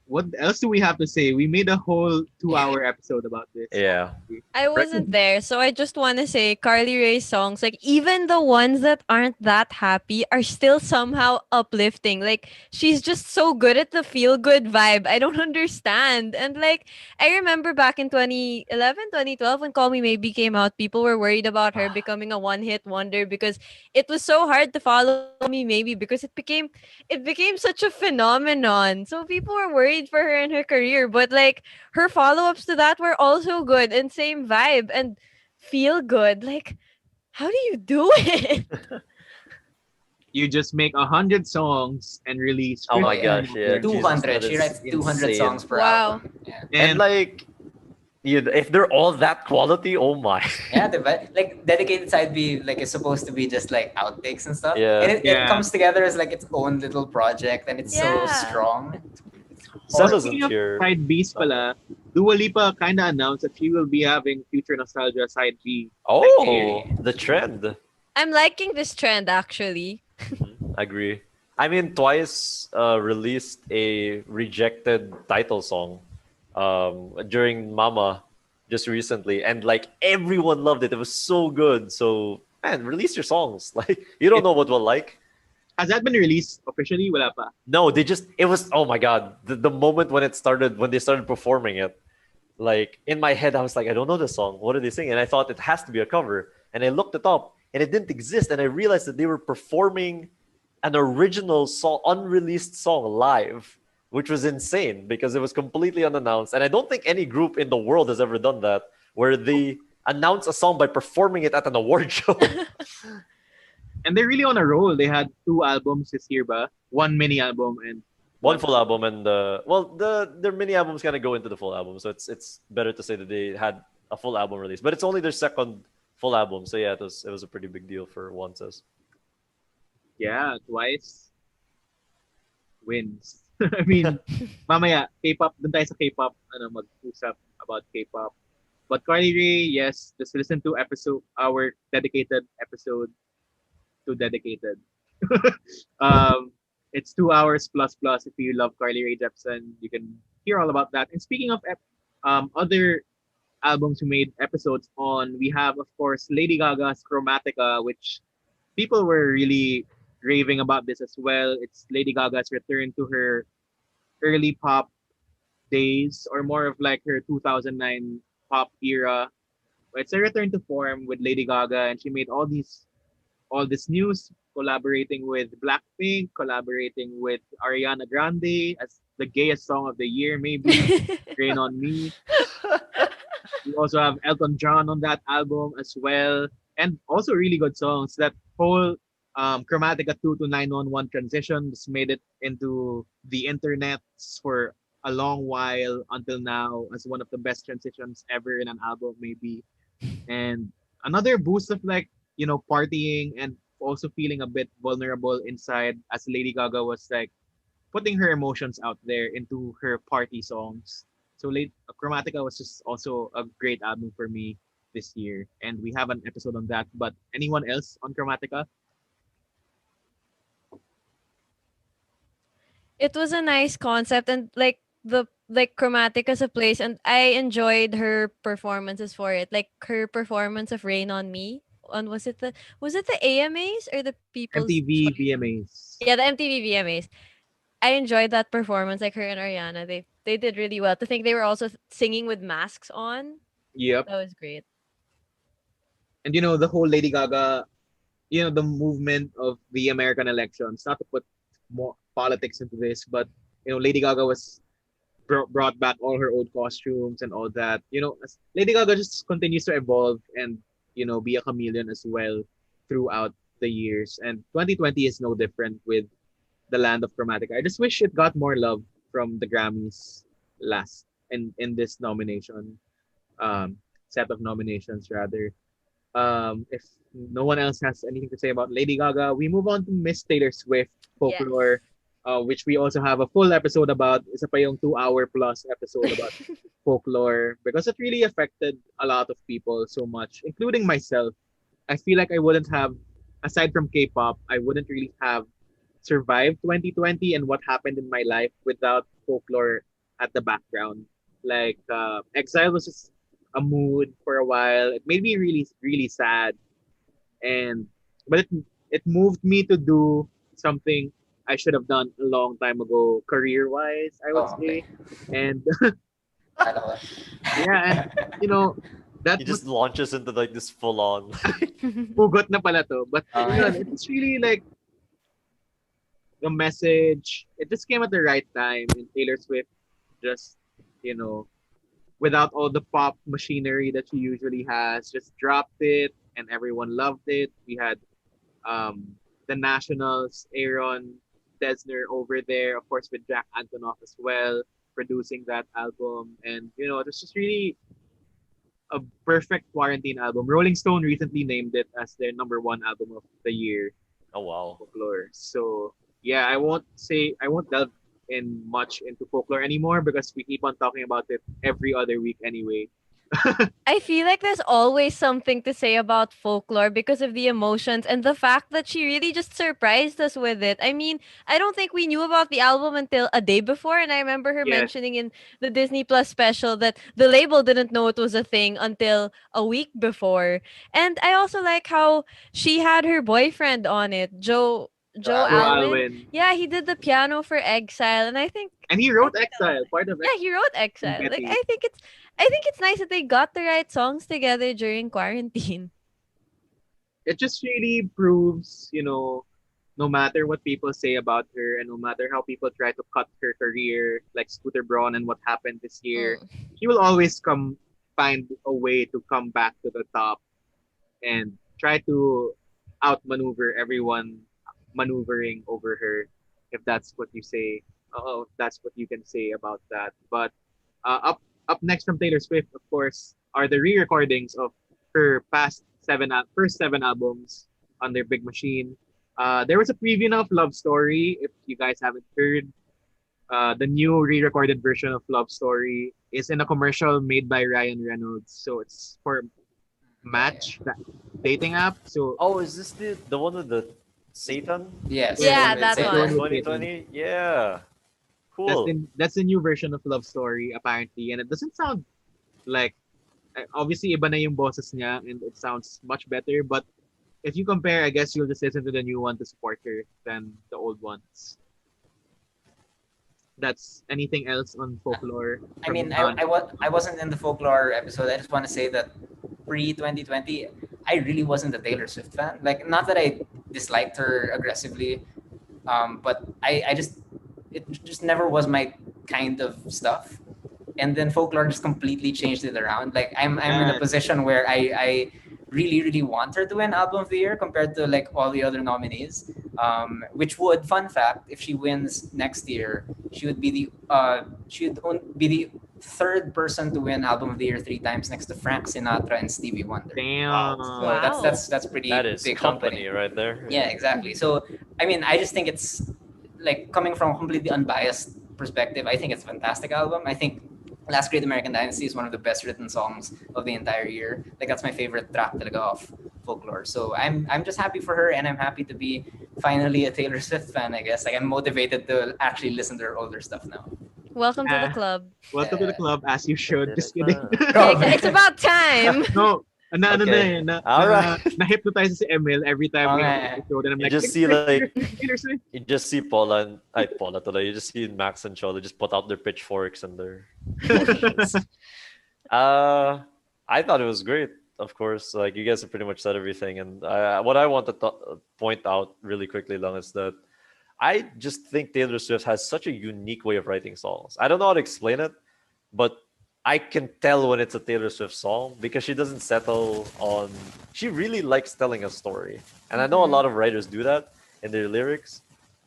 what else do we have to say? We made a whole 2-hour episode about this. Yeah. I wasn't there, so I just want to say Carly Rae's songs, like even the ones that aren't that happy, are still somehow uplifting. Like she's just so good at the feel good vibe. I don't understand. And like I remember back in 2011, 2012 when Call Me Maybe came out, people were worried about her becoming a one-hit wonder because it was so hard to follow Me Maybe because it became such a phenomenon. So people were worried for her and her career, but like her follow-ups to that were also good and same vibe and feel good. Like, how do you do it? You just make 100 songs and release. Oh my 50 gosh, yeah. albums. 200. Jesus, that She is writes 200 insane. songs per Wow. album. Yeah. And like, if they're all that quality, oh my. Yeah, like dedicated side B like is supposed to be just like outtakes and stuff. Yeah. And it Yeah. comes together as like its own little project and it's Yeah. so strong. Sam Speaking isn't of here. side B's pala, Dua Lipa kind of announced that she will be having Future Nostalgia side B. Oh, the trend. I'm liking this trend actually. Agree. I mean, Twice released a rejected title song during Mama just recently, and like everyone loved it. It was so good. So man, release your songs. Like you don't know what we'll like. Has that been released officially? Wala pa. No, it was, oh my God. The moment when they started performing it, like in my head, I was like, I don't know the song. What are they singing? And I thought it has to be a cover. And I looked it up and it didn't exist. And I realized that they were performing an original song, unreleased song live, which was insane because it was completely unannounced. And I don't think any group in the world has ever done that, where they announce a song by performing it at an award show. And they're really on a roll. They had 2 albums this year, ba? 1 mini album and One full album and their mini albums kind of go into the full album, so it's better to say that they had a full album release, but it's only their second full album. So yeah, it was a pretty big deal for Wances. yeah, Twice wins. I mean, mamaya, K-pop, dun tayo sa K-pop, mag-usap about K-pop. But Carly Rae, yes, just listen to our dedicated episode to dedicated. It's 2 hours plus. If you love Carly Rae Jepsen, you can hear all about that. And speaking of other albums who made episodes on, we have, of course, Lady Gaga's Chromatica, which people were really raving about this as well. It's Lady Gaga's return to her early pop days, or more of like her 2009 pop era. It's a return to form with Lady Gaga, and she made all this news, collaborating with Blackpink, collaborating with Ariana Grande as the gayest song of the year, maybe. Rain on Me. We also have Elton John on that album as well, and also really good songs. That whole Chromatica 2 to 911 transition just made it into the internet for a long while until now as one of the best transitions ever in an album, maybe. And another boost of like, partying and also feeling a bit vulnerable inside, as Lady Gaga was like putting her emotions out there into her party songs. So Chromatica was just also a great album for me this year, and we have an episode on that. But anyone else on Chromatica? It was a nice concept and like Chromatic as a place, and I enjoyed her performances for it. Like her performance of Rain on Me on, was it the AMAs or the People's MTV Choice? VMAs. Yeah, the MTV VMAs. I enjoyed that performance, like her and Ariana. They did really well. To think they were also singing with masks on. Yep. That was great. And the whole Lady Gaga, the movement of the American elections, not to put more politics into this, but Lady Gaga was brought back all her old costumes and all that. Lady Gaga just continues to evolve and be a chameleon as well throughout the years, and 2020 is no different with the Land of Chromatica. I just wish it got more love from the Grammys last in this nomination, um, set of nominations rather. If no one else has anything to say about Lady Gaga, we move on to Miss Taylor Swift Yes. Folklore, which we also have a full episode about. Isa pa yung 2 hour plus episode about folklore because it really affected a lot of people so much, including myself. I feel like I wouldn't have, aside from K-pop, I wouldn't really have survived 2020 and what happened in my life without folklore at the background. Like Exile was just a mood for a while. It made me really really sad, and but it moved me to do something I should have done a long time ago, career wise, I would Oh, say. okay. And Kala ko. yeah, and you know that He just launches into like this full on. hugot na pala to. But Okay. it's really like the message. It just came at the right time, and Taylor Swift just you know without all the pop machinery that she usually has, just dropped it, and everyone loved it. We had um, the Nationals, Aaron Desner over there, of course, with Jack Antonoff as well, producing that album. And, it was just really a perfect quarantine album. Rolling Stone recently named it as their number one album of the year, Oh wow. Folklore. So, yeah, I won't delve in much into folklore anymore because we keep on talking about it every other week anyway. I feel like there's always something to say about folklore because of the emotions and the fact that she really just surprised us with it. I mean, I don't think we knew about the album until a day before, and I remember her Yes. mentioning in the Disney Plus special that the label didn't know it was a thing until a week before. And I also like how she had her boyfriend on it, Joe Joe Joe Alwyn. Alwyn. Alwyn. Yeah, he did the piano for Exile, and And he I wrote think that was Exile, nice. part of Yeah, he wrote Exile Exile. Like Betty. I think it's nice that they got the right songs together during quarantine. It just really proves, no matter what people say about her and no matter how people try to cut her career, like Scooter Braun and what happened this year, Mm. she will always find a way to come back to the top and try to outmaneuver everyone maneuvering over her, if that's what you say. Oh, if that's what you can say about that. But up next from Taylor Swift, of course, are the re-recordings of her first seven albums on their Big Machine. There was a preview of Love Story. If you guys haven't heard, the new re-recorded version of Love Story is in a commercial made by Ryan Reynolds. So it's for Match, that dating app. So Oh, is this the one with the Satan? Yes. Yeah, the that Satan. one. 2020? Yeah. Cool. that's the new version of Love Story apparently, and it doesn't sound like obviously iba na yung boses niya and it sounds much better. But if you compare, I guess you'll just listen to the new one to support her than the old ones. That's anything else on folklore? I mean, from I wasn't in the folklore episode. I just want to say that pre 2020, I really wasn't a Taylor Swift fan. Like, not that I disliked her aggressively, but I just it just never was my kind of stuff. And then folklore just completely changed it around. Like, I'm in a Yeah. position where I really really want her to win album of the year compared to like all the other nominees. Which would, fun fact, if she wins next year, she would be the third person to win album of the year 3 times next to Frank Sinatra and Stevie Wonder. Damn. So Wow. that's pretty That is big company right there. Yeah, exactly. So I mean, I just think it's like, coming from a completely unbiased perspective, I think it's a fantastic album. I think Last Great American Dynasty is one of the best written songs of the entire year. Like, that's my favorite track talaga of folklore. So I'm just happy for her, and I'm happy to be finally a Taylor Swift fan, I guess. Like, I'm motivated to actually listen to her older stuff now. Welcome to the Ah. club. Welcome to the club, as you should. Just It is kidding. Yeah, it's about time. No, ano na Okay. eh, Alright. na-hypnotize si Emil every time we Okay. have an episode, and I'm You like, just see like Taylor Swift. you just see Paula today. You just see Max and Cholo just put out their pitchforks and their motions. I thought it was great. Of course, like you guys have pretty much said everything. And what I want to point out really quickly, long, is that I just think Taylor Swift has such a unique way of writing songs. I don't know how to explain it, but I can tell when it's a Taylor Swift song because she doesn't settle on. She really likes telling a story, and I know a lot of writers do that in their lyrics.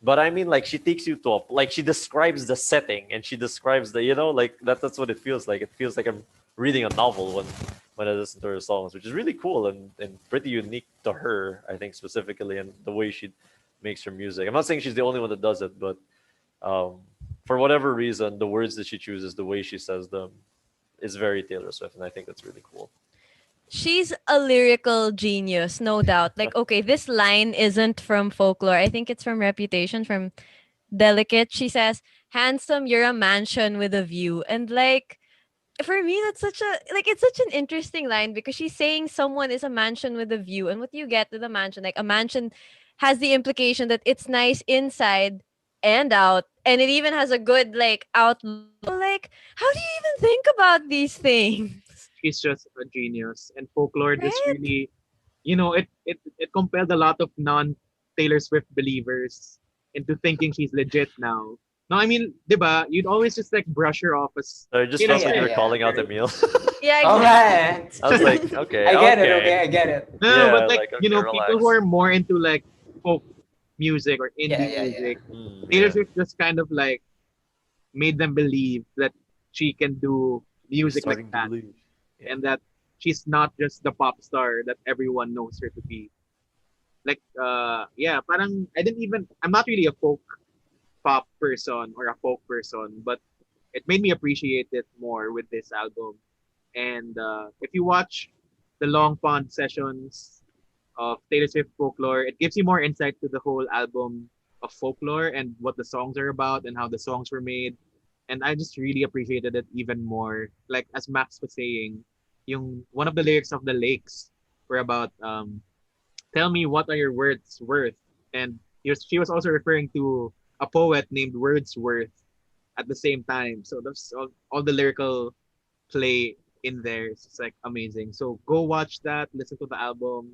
But I mean, like she takes you to a like she describes the setting and she describes the like that's what it feels like. It feels like I'm reading a novel when I listen to her songs, which is really cool and pretty unique to her, I think specifically, and the way she makes her music. I'm not saying she's the only one that does it, but for whatever reason, the words that she chooses, the way she says them, is very Taylor Swift, and I think that's really cool. She's a lyrical genius, no doubt. Like, okay, this line isn't from Folklore. I think it's from Reputation, from Delicate. She says, "Handsome, you're a mansion with a view." And like, for me, that's such a it's such an interesting line because she's saying someone is a mansion with a view. And what you get with a mansion, like a mansion has the implication that it's nice inside and out. And it even has a good outlook. Like, how do you even think about these things? She's just a genius. And Folklore just Right? really, it compelled a lot of non Taylor Swift believers into thinking she's legit now. No, I mean, diba, you'd always just brush her off as I just You know, felt like yeah, you're yeah. calling out Emil. Yeah, All exactly. right. I was like, okay, I get it. okay. Okay, I get it. no, Yeah, but like, okay, people relax. who are more into folk music or indie Yeah, yeah, yeah. music, Mm, Taylor yeah. Swift just kind of made them believe that she can do music like Starting to that, believe. Yeah. and that she's not just the pop star that everyone knows her to be. Parang I'm not really a folk pop person or a folk person, but it made me appreciate it more with this album. And if you watch the Long Pond sessions of Taylor Swift Folklore, it gives you more insight to the whole album of Folklore and what the songs are about and how the songs were made. And I just really appreciated it even more. Like as Max was saying, yung one of the lyrics of the Lakes were about tell me what are your words worth, and she was also referring to a poet named Wordsworth at the same time. So that's all the lyrical play in there. It's amazing. So go watch that, listen to the album,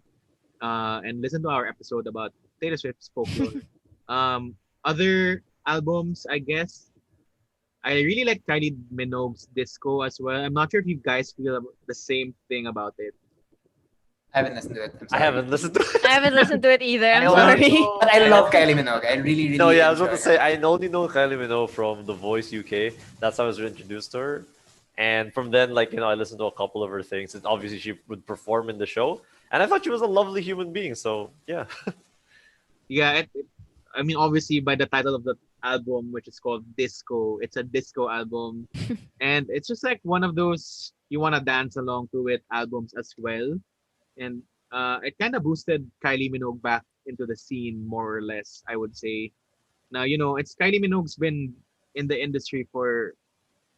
and listen to our episode about Taylor Swift's Folklore. Other albums, I guess. I really like Kylie Minogue's Disco as well. I'm not sure if you guys feel the same thing about it. I haven't listened to it. I'm I sorry. haven't listened to I haven't listened to it either. I'm I only- sorry. But I love Kylie Minogue. I really, really. No, yeah, I was about to enjoy say her. I only know Kylie Minogue from The Voice UK. That's how I was introduced to her, and from then, I listened to a couple of her things. And obviously, she would perform in the show, and I thought she was a lovely human being. So yeah, Yeah, I mean, obviously, by the title of the album, which is called Disco, it's a disco album. And it's just one of those you want to dance along to it albums as well. And it kind of boosted Kylie Minogue back into the scene, more or less, I would say. Now, it's Kylie Minogue's been in the industry for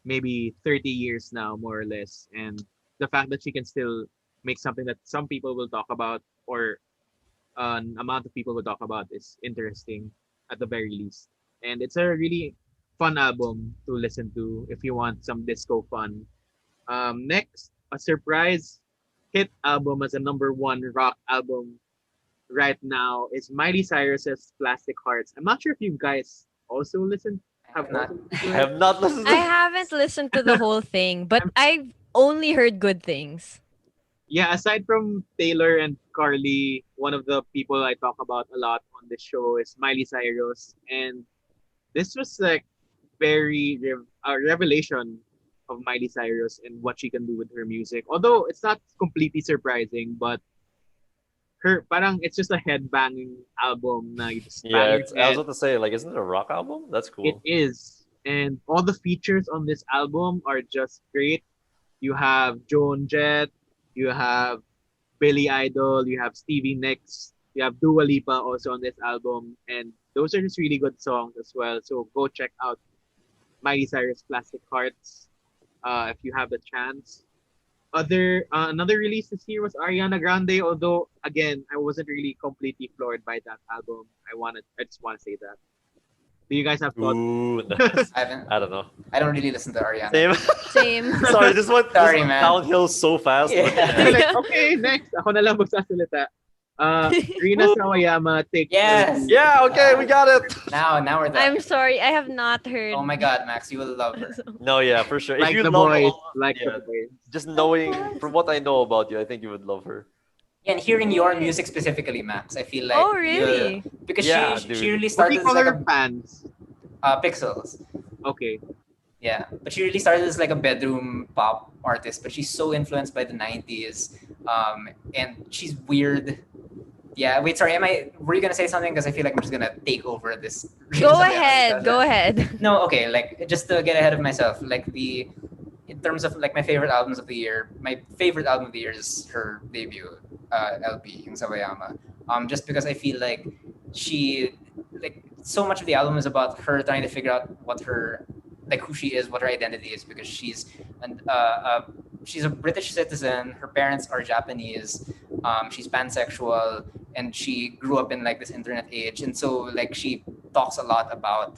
maybe 30 years now, more or less. And the fact that she can still make something that some people will talk about or an amount of people will talk about is interesting at the very least. And it's a really fun album to listen to if you want some disco fun. Next, a surprise hit album as a #1 rock album right now is Miley Cyrus's Plastic Hearts. I'm not sure if you guys also listened. Have not. also listened I to it. have not listened I to. haven't listened to the whole thing, but I've only heard good things. Yeah, aside from Taylor and Carly, one of the people I talk about a lot on this show is Miley Cyrus, and this was a revelation of Miley Cyrus and what she can do with her music. Although it's not completely surprising, but it's just a headbanging album na you just bang Yeah, your I was head. about to say, isn't it a rock album? That's It cool. is, and all the features on this album are just great. You have Joan Jett, you have Billy Idol, you have Stevie Nicks, you have Dua Lipa also on this album, and those are just really good songs as well. So go check out Miley Cyrus Plastic Hearts if you have the chance. Another release this year was Ariana Grande, although again I wasn't really completely floored by that album. I just want to say that. Do you guys have thoughts? Ooh, no. I haven't. I don't know. I don't really listen to Ariana. Same. Same. Sorry, this Sorry, went man. downhill so fast. Yeah. They're like, okay, next. Ako na lang magsasalita. Rina Sawayama, Take Yes. LB. Yeah, okay, we got it. Now we're done. I'm sorry, I have not heard. Oh my God, Max, you will love her. No, yeah, for sure. If Like you the love boys, all, like yeah, the boys. just knowing from what I know about you, I think you would love her. And hearing your music specifically, Max, I feel like Oh, really? because Yeah, she dude. really What do started you as call like her fans? Pixels. Okay. Yeah, but she really started as like a bedroom pop artist, but she's so influenced by the 90s. And she's weird. Yeah, wait, sorry, were you gonna say something? Because I feel like I'm just gonna take over this. Go ahead. Go ahead. No, okay, like just to get ahead of myself, like in terms of like my favorite albums of the year, my favorite album of the year is her debut, LP, yung Sawayama. Just because I feel like she, like, so much of the album is about her trying to figure out what her, like, who she is, what her identity is, because she's a British citizen. Her parents are Japanese. She's pansexual, and she grew up in like this internet age, and so like she talks a lot about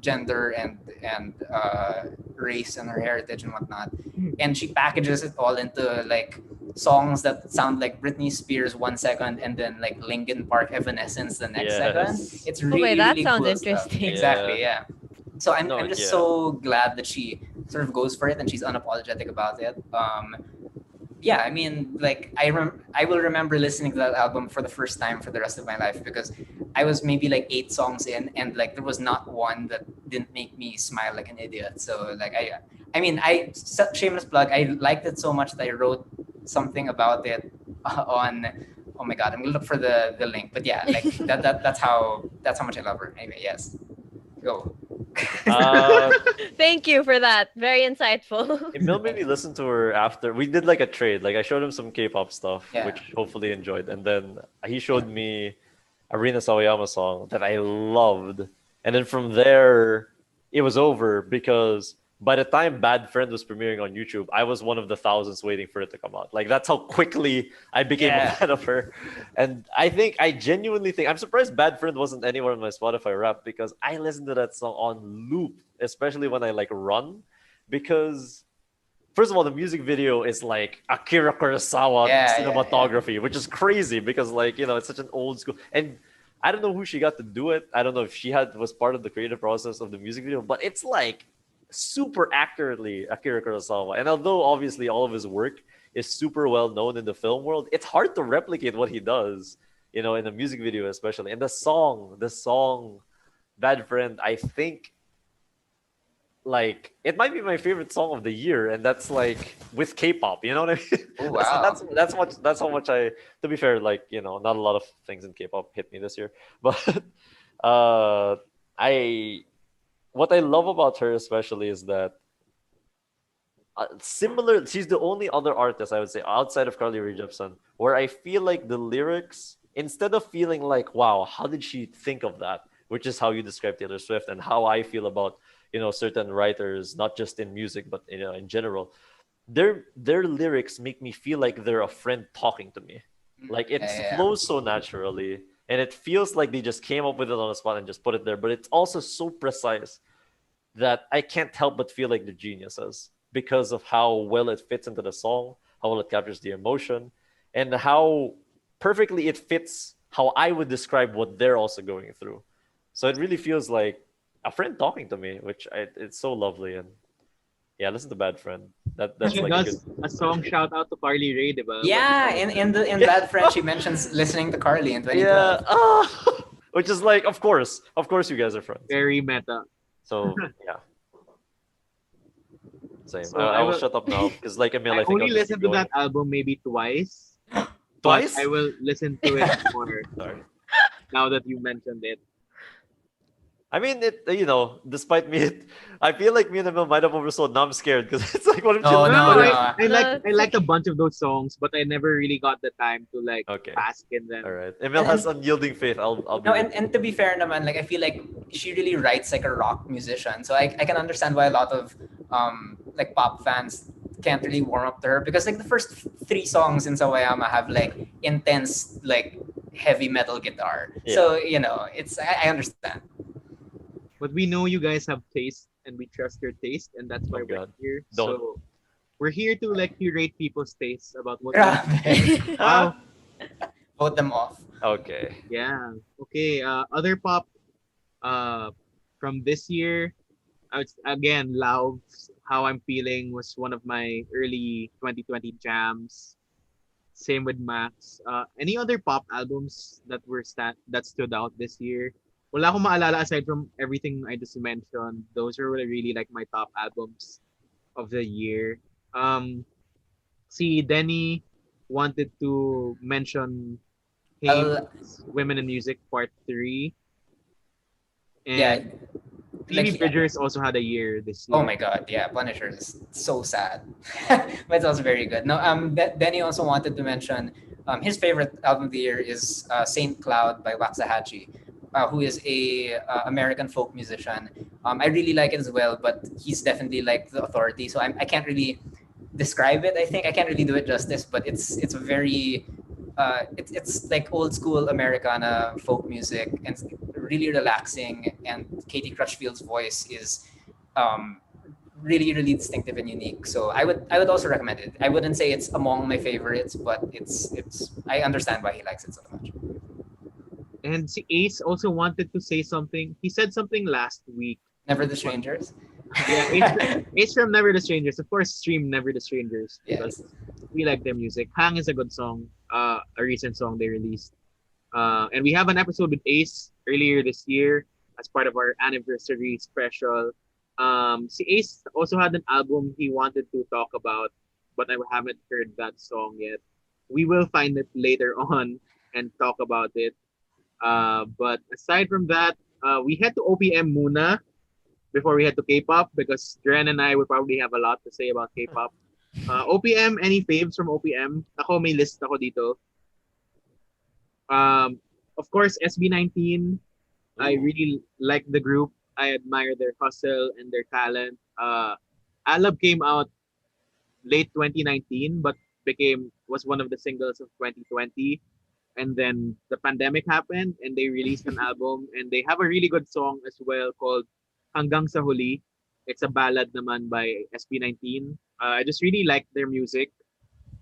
gender and race and her heritage and whatnot, and she packages it all into like songs that sound like Britney Spears 1 second and then like Linkin Park Evanescence the next second. It's really, Okay, that really sounds cool stuff. interesting. Exactly, yeah. So I'm just yeah. so glad that she sort of goes for it and she's unapologetic about it. Yeah, I mean, like I will remember listening to that album for the first time for the rest of my life, because I was maybe like 8 songs in, and like there was not one that didn't make me smile like an idiot. So like I mean, shameless plug, I liked it so much that I wrote something about it on. Oh my God, I'm gonna look for the link. But yeah, like that's how much I love her. Anyway, yes, go. Thank you for that. Very insightful. Emil made me listen to her after we did like a trade. Like I showed him some K-pop stuff, Yeah. which hopefully enjoyed, and then he showed me a Rina Sawayama song that I loved, and then from there it was over, because by the time Bad Friend was premiering on YouTube, I was one of the thousands waiting for it to come out. Like that's how quickly I became a fan of her. And I genuinely think, I'm surprised Bad Friend wasn't anywhere on my Spotify rap, because I listened to that song on loop, especially when I like run, because first of all, the music video is like Akira Kurosawa cinematography, which is crazy because like, it's such an old school, and I don't know who she got to do it. I don't know if she was part of the creative process of the music video, but it's like super accurately Akira Kurosawa. And although obviously all of his work is super well known in the film world, it's hard to replicate what he does, in a music video especially. And the song Bad Friend, I think like it might be my favorite song of the year, and that's like with K-pop, you know what I mean? Oh, wow. That's how much I, to be fair, like, not a lot of things in K-pop hit me this year, but what I love about her especially is that she's the only other artist, I would say, outside of Carly Rae Jepsen, where I feel like the lyrics, instead of feeling like, wow, how did she think of that? Which is how you describe Taylor Swift, and how I feel about, certain writers, not just in music, but, in general. Their lyrics make me feel like they're a friend talking to me. Like it flows so naturally, and it feels like they just came up with it on the spot and just put it there. But it's also so precise that I can't help but feel like they're geniuses, because of how well it fits into the song, how well it captures the emotion, and how perfectly it fits how I would describe what they're also going through. So it really feels like a friend talking to me, which it's so lovely. And yeah, listen to Bad Friend. That's She like does a song shout out to Carly Rae, diba? Yeah, in Bad Friend, she mentions listening to Carly in 2012. yeah, which is like, of course, you guys are friends. Very meta. So yeah, same. So I will shut up now because like Emil, I I think only listened to that album maybe twice. Twice? But I will listen to it more Sorry. now that you mentioned it. I mean, despite me, I feel like me and Emil might have oversold. Now I'm scared because it's like, what if No, she- no, what if- no. I liked a bunch of those songs, but I never really got the time to like Okay. bask in them. All right. Emil has unyielding faith. I'll be No, and to be fair, naman, like I feel like she really writes like a rock musician. So I can understand why a lot of like pop fans can't really warm up to her, because like the first 3 songs in Sawayama have like intense like heavy metal guitar. Yeah. So it's I understand. But we know you guys have taste, and we trust your taste, and that's why Oh, we're God. here. Don't. So we're here to like curate people's tastes about what. Grabe. Wow. Vote them off. Okay. Yeah. Okay. Other pop from this year, again, Lau's How I'm Feeling was one of my early 2020 jams. Same with Max. Any other pop albums that stood out this year? Wala akong maalala aside from everything I just mentioned. Those are really like my top albums of the year. See, Denny wanted to mention I'll, Haim's Women in Music Part 3. yeah, And Phoebe like Bridgers also had a year this year. oh my god, yeah, Punisher is so sad, but it's also very good. No, Denny also wanted to mention his favorite album of the year is Saint Cloud by Waxahachie, who is a American folk musician. I really like it as well, but he's definitely like the authority, so I can't really describe it. I think I can't really do it justice, but it's a very it's like old school Americana folk music and it's really relaxing. And Katie Crutchfield's voice is really distinctive and unique. So I would also recommend it. I wouldn't say it's among my favorites, but it's I understand why he likes it so much. And see, Ace also wanted to say something. He said something last week. Never the Strangers. Yeah, Ace from Never the Strangers. Of course, stream Never the Strangers. Yes. We like their music. Hang is a good song. A recent song they released. And we have an episode with Ace earlier this year as part of our anniversary special. See, Ace also had an album he wanted to talk about, but I haven't heard that song yet. We will find it later on and talk about it. But aside from that, we head to OPM muna before we head to K-pop because Dren and I would probably have a lot to say about K-pop. OPM, any faves from OPM? Ako may list ako dito. Of course, SB19. I really like the group. I admire their hustle and their talent. Alab came out late 2019, but was one of the singles of 2020. And then the pandemic happened, and they released an album, and they have a really good song as well called Hanggang sa Huli. It's a ballad naman by SB19. I just really like their music.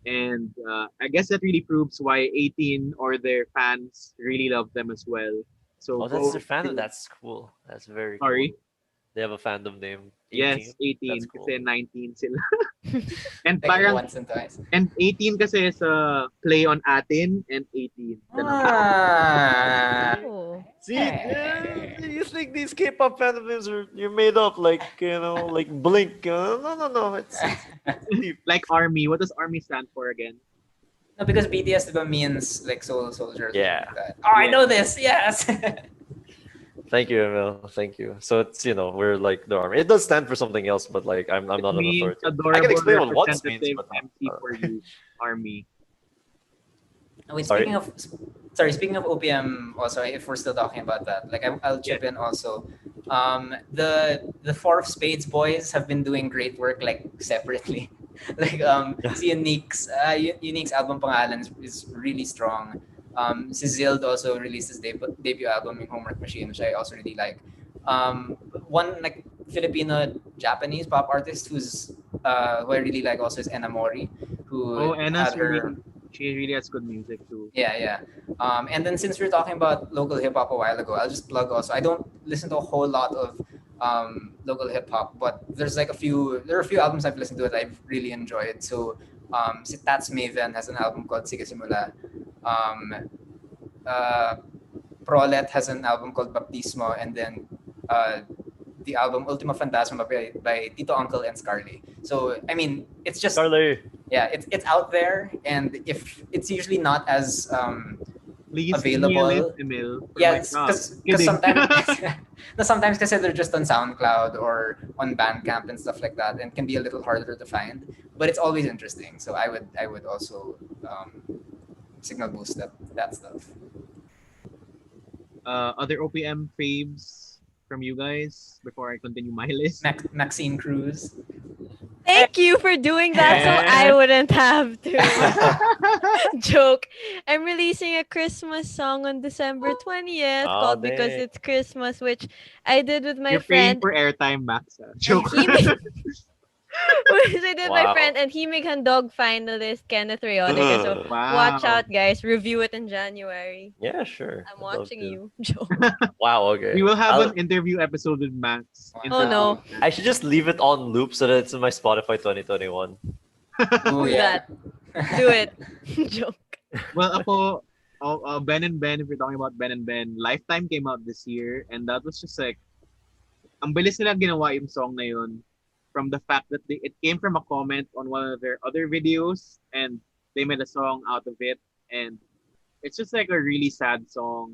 And I guess that really proves why 18 or their fans really love them as well. So Oh, that's their fandom. That's cool. That's very Sorry. cool. They have a fandom name. 18? Yes, 18 That's cool. kasi 19 sila. And Like parang once and twice. and 18 kasi is a play on atin and 18. Ah. Oh. See, you think these K-pop fandom names you're made up like like Blink? No. It's deep. Like Army. What does Army stand for again? No, because BTS diba means like soul soldiers. Yeah. Like that. Oh, I know this. Yes. Thank you, Emil. Thank you. So it's we're like the army. It does stand for something else, but like I'm not an Means authority. I adorable can explain what once means, representative but MC for you, Army. Wait, Sorry? speaking of OPM, also if we're still talking about that, like I'll chip in also. The Four of Spades boys have been doing great work like separately. Like si Unique's album pangalan is really strong. Si Zild also released his debut album in Homework Machine, which I also really like. One like Filipino Japanese pop artist who I really like also is Enna Mori, who Oh, Anna's had her. she really has good music too. Yeah. And then since we are talking about local hip hop a while ago, I'll just plug also. I don't listen to a whole lot of local hip hop, but there are a few albums I've listened to that I've really enjoyed. So si Tats Maven has an album called Sige Simula. Prolet has an album called Baptismo, and then the album Ultima Fantasma by Tito Uncle and Scarly. So I mean, it's just Charlie. yeah, it's out there, and if it's usually not as Please available. email it, Emil. for yeah, my job. because Kidding. sometimes kasi they're just on SoundCloud or on Bandcamp and stuff like that, and can be a little harder to find. But it's always interesting. So I would also signal boost that stuff. Other OPM faves from you guys before I continue my list. Maxine Cruz. Thank you for doing that so I wouldn't have to. Joke. I'm releasing a Christmas song on December 20th Oh, called Because dang. It's Christmas, which I did with my You're paying friend. for airtime, Max. Joke. He made, Which I did my Wow. friend and Himig Handog finalist Kenneth Rayodica. So watch Wow. out, guys. Review it in January. Yeah, sure. I'm I'd love watching to. you, Joe. Wow. Okay. We will have I'll- an interview episode with Max. Oh, no. I should just leave it on loop so that it's in my Spotify 2021. Oh, Do yeah. that. Do it. Joke. Well, ako, Ben and Ben, if we're talking about Ben and Ben, Lifetime came out this year, and that was just like, ang bilis nila ginawa yung song na yun from the fact that it came from a comment on one of their other videos, and they made a song out of it, and it's just like a really sad song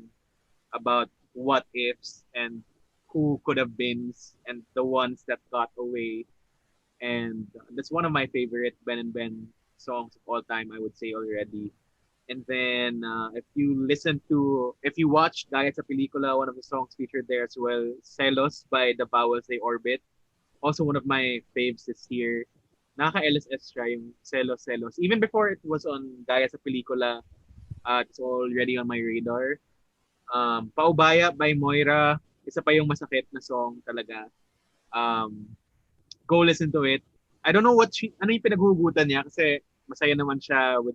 about what ifs and who could have been and the ones that got away. And that's one of my favorite Ben and Ben songs of all time, I would say already. And then if you watch Gaya sa Pelikula, one of the songs featured there as well, Celos by The Vowels They Orbit. Also one of my faves this year. Nakaka-LSS siya yung Celos, Celos. Even before it was on Gaya sa Pelikula, it's already on my radar. Paubaya by Moira, isa pa yung masakit na song talaga. Go listen to it. I don't know ano yung pinaghuhugutan niya kasi masaya naman siya with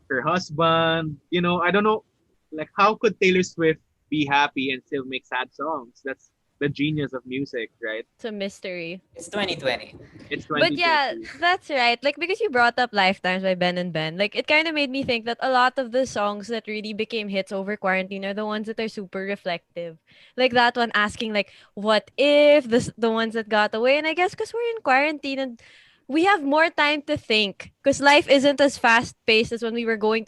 her husband. You know, I don't know, like how could Taylor Swift be happy and still make sad songs? That's the genius of music, right? It's a mystery. It's 2020. It's But 2020. yeah, that's right. Like, because you brought up Lifetimes by Ben and Ben, like, it kind of made me think that a lot of the songs that really became hits over quarantine are the ones that are super reflective. Like that one asking, like, what if, the ones that got away. And I guess because we're in quarantine and we have more time to think because life isn't as fast paced as when we were going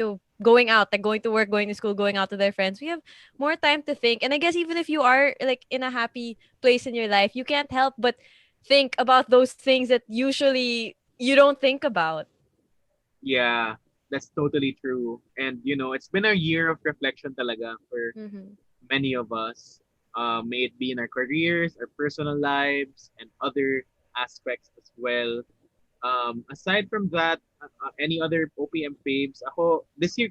out, like going to work, going to school, going out to their friends. We have more time to think. And I guess even if you are like in a happy place in your life, you can't help but think about those things that usually you don't think about. Yeah, that's totally true. And you know, it's been a year of reflection talaga for Mm-hmm. many of us. May it be in our careers, our personal lives, and other aspects as well. Aside from that, any other OPM faves? Ako, this year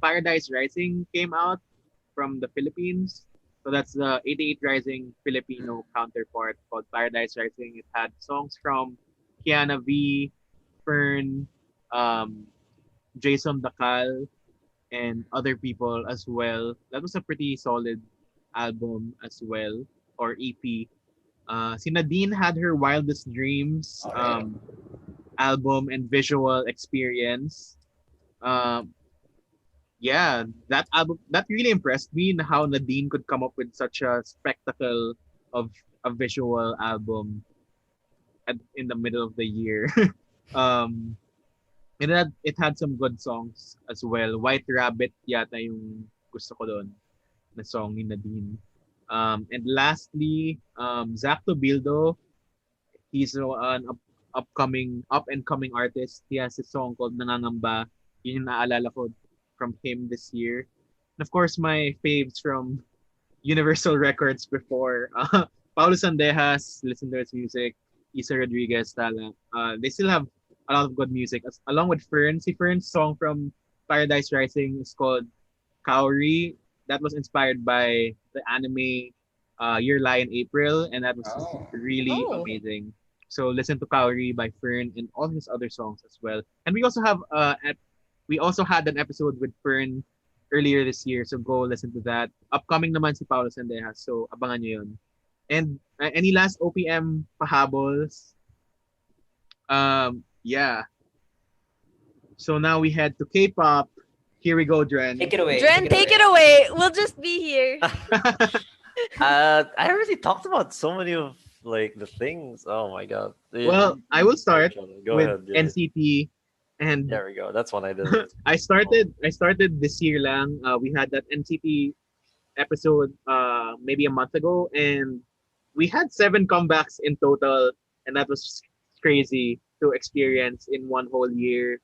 Paradise Rising came out from the Philippines. So that's the 88 Rising Filipino counterpart called Paradise Rising. It had songs from Kiana V, Fern, um, Jason Dakal, and other people as well. That was a pretty solid album as well, or EP. Si Nadine had her Wildest Dreams Alright. album and visual experience. Um, yeah, that album that really impressed me in how Nadine could come up with such a spectacle of a visual album in the middle of the year. um, it had some good songs as well. White Rabbit yata yung gusto ko doon na song ni Nadine. And lastly, Zach Tobildo, he's an up and coming artist. He has a song called Nangangamba. Yun yung naalala ko from him this year. And of course, my faves from Universal Records before. Paulo Sandejas, listen to his music. Isa Rodriguez, Tala. They still have a lot of good music. Along with Fern. Si Fern's song from Paradise Rising is called Kaori. That was inspired by the anime Your Lie in April. And that was just Oh. really Oh. amazing. So listen to Kaori by Fern and all his other songs as well. And we also had an episode with Fern earlier this year, so go listen to that. Upcoming naman si Paulo Sandejas, so abangan nyo yun. And any last OPM pahabols? Yeah. So now we head to K-pop. Here we go, Dren. Take it away. Dren, take it away. We'll just be here. I already talked about so many of like the things. Oh my god. Well, I will start Go with ahead. Yeah. NCT. And There we go. That's one I did. I started this year lang. We had that NCT episode maybe a month ago, and we had 7 comebacks in total, and that was just crazy to experience in one whole year.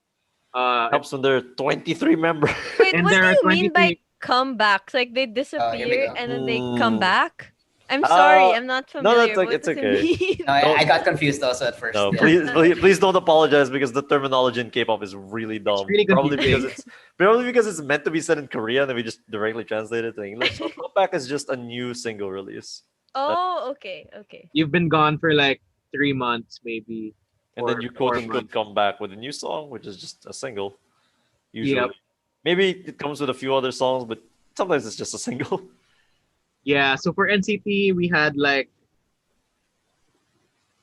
Helps when there are 23 members. Wait, And what there do are you mean by 23 comebacks? Like they here we disappear go. and then they come Mm. back? I'm sorry, I'm not no, familiar. that's like- What it's does it okay. mean? No, I got confused also at first. No, yeah. please don't apologize because the terminology in K-pop is really dumb. really probably because confusing. it's meant to be said in Korean and we just directly translate it to English. So comeback is just a new single release. Oh, okay. You've been gone for like 3 months, maybe. And then you quote 4 unquote months. come back with a new song, which is just a single. Usually, Yep. maybe it comes with a few other songs, but sometimes it's just a single. Yeah, so for NCT, we had like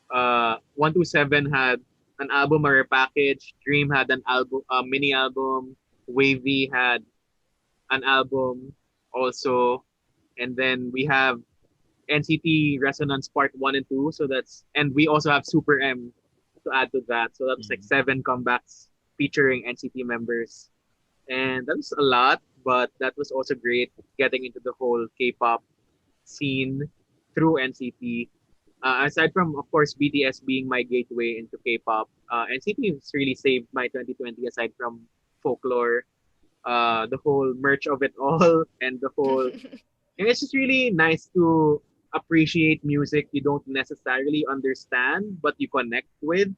127 had an album or a package. Dream had an album, a mini album. Wavy had an album also, and then we have NCT Resonance Part 1 and 2. So that's, and we also have Super M to add to that. So that was like 7 comebacks featuring NCT members. And that was a lot, but that was also great getting into the whole K-pop scene through NCT. Aside from, of course, BTS being my gateway into K-pop, NCT has really saved my 2020 aside from folklore, the whole merch of it all, and the whole. And it's just really nice to appreciate music you don't necessarily understand, but you connect with.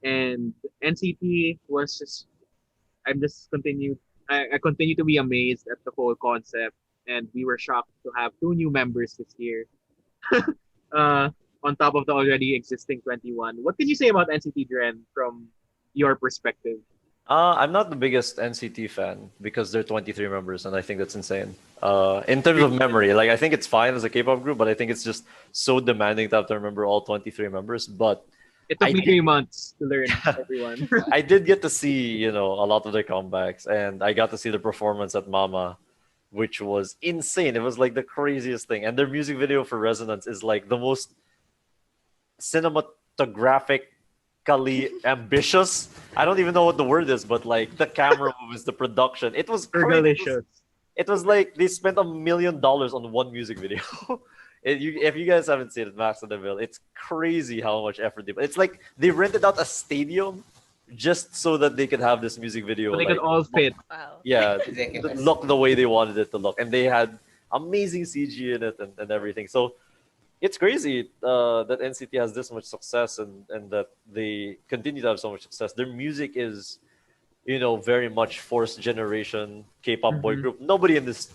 And NCT was just, I'm just continued. I continue to be amazed at the whole concept, and we were shocked to have 2 new members this year. On top of the already existing 21. What did you say about NCT Dren from your perspective? I'm not the biggest NCT fan because they're 23 members, and I think that's insane. In terms of memory, like I think it's fine as a K-pop group, but I think it's just so demanding to have to remember all 23 members. But It took I me did- 3 months to learn everyone. I did get to see, a lot of their comebacks, and I got to see the performance at Mama, which was insane. It was like the craziest thing. And their music video for Resonance is like the most cinematographically ambitious. I don't even know what the word is, but like the camera moves, the production. It was crazy. Delicious. It was like they spent $1 million on one music video. If you guys haven't seen it, Max and Emil, it's crazy how much effort they put. It's like they rented out a stadium just so that they could have this music video. So they like, could all fit. Wow. yeah, Ridiculous. look the way they wanted it to look, and they had amazing CG in it and everything. So it's crazy that NCT has this much success and that they continue to have so much success. Their music is, very much fourth generation K-pop boy group. Nobody in this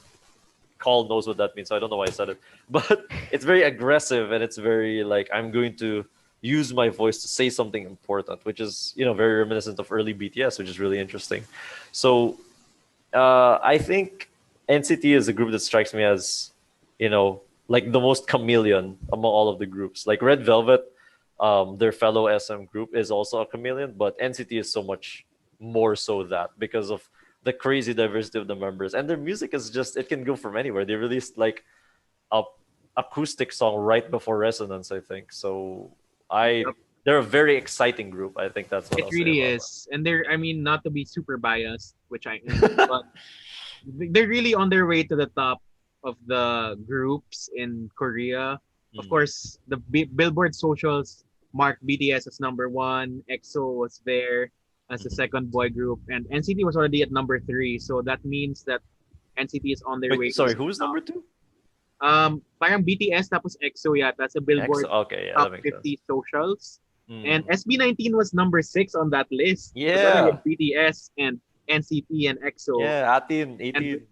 call knows what that means, so I don't know why I said it. But it's very aggressive, and it's very like, I'm going to use my voice to say something important, which is, very reminiscent of early BTS, which is really interesting. So I think NCT is a group that strikes me as, like the most chameleon among all of the groups. Like Red Velvet, their fellow SM group, is also a chameleon, but NCT is so much more so that because of the crazy diversity of the members. And their music is just, it can go from anywhere. They released like a acoustic song right before Resonance, I think. So they're a very exciting group. I think that's what It I'll really say about is. And they're, I mean, not to be super biased, which I am, but they're really on their way to the top of the groups in Korea. Of Mm. course, the Billboard socials marked BTS as #1. EXO was there as the second boy group, and NCT was already at #3. So that means that NCT is on their way. Wait, sorry, to who's the top. number 2? Parang BTS tapos EXO yata. That's a Billboard Okay, yeah, that top makes 50 socials. sense. And SB19 was #6 on that list. Yeah. It was already BTS and NCT and EXO. Yeah, 18.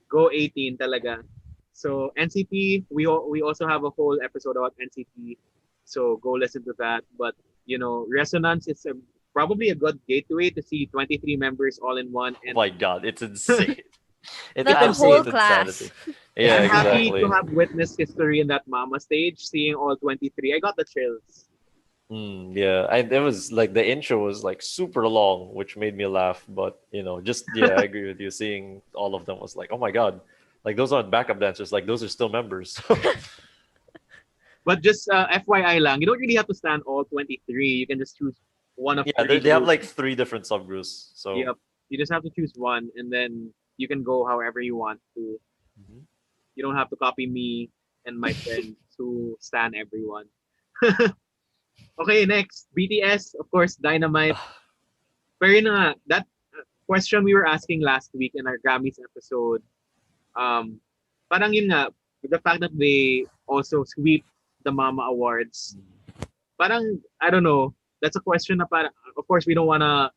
Go 18 talaga. So NCT, we also have a whole episode about NCT. So go listen to that. But Resonance is probably a good gateway to see 23 members all in one. Oh And my god, it's insane. It's Like a whole absolute class. insanity. Yeah, I'm happy exactly. to have witnessed history in that Mama stage, seeing all 23. I got the chills. Yeah, it was like the intro was like super long, which made me laugh. But I agree with you. Seeing all of them was like, oh my god, like those aren't backup dancers, like those are still members. But just FYI lang, you don't really have to stand all 23. You can just choose one of Yeah, 3 they have groups. like 3 different subgroups. So Yep. You just have to choose one, and then you can go however you want to. Mhm. You don't have to copy me and my friends who stan everyone. Okay, next. BTS, of course, Dynamite. Pero yun na nga, that question we were asking last week in our Grammys episode, parang yun nga, the fact that they also sweep the Mama Awards, parang, I don't know, that's a question na parang, of course, we don't wanna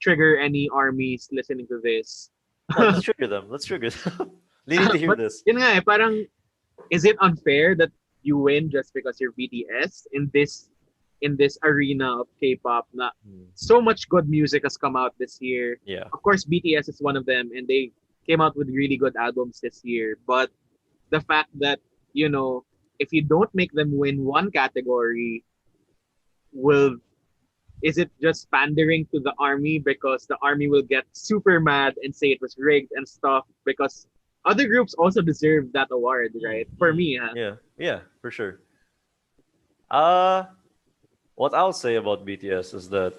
trigger any armies listening to this. No, let's trigger them. Let's trigger them. They need to hear But this. yun nga parang, is it unfair that you win just because you're BTS in this in this arena of K-pop. Na so much good music has come out this year. Yeah. Of course, BTS is one of them, and they came out with really good albums this year. But the fact that, if you don't make them win one category, will is it just pandering to the army because the army will get super mad and say it was rigged and stuff, because other groups also deserve that award, right? For me, Yeah, for sure. Uh, what I'll say about BTS is that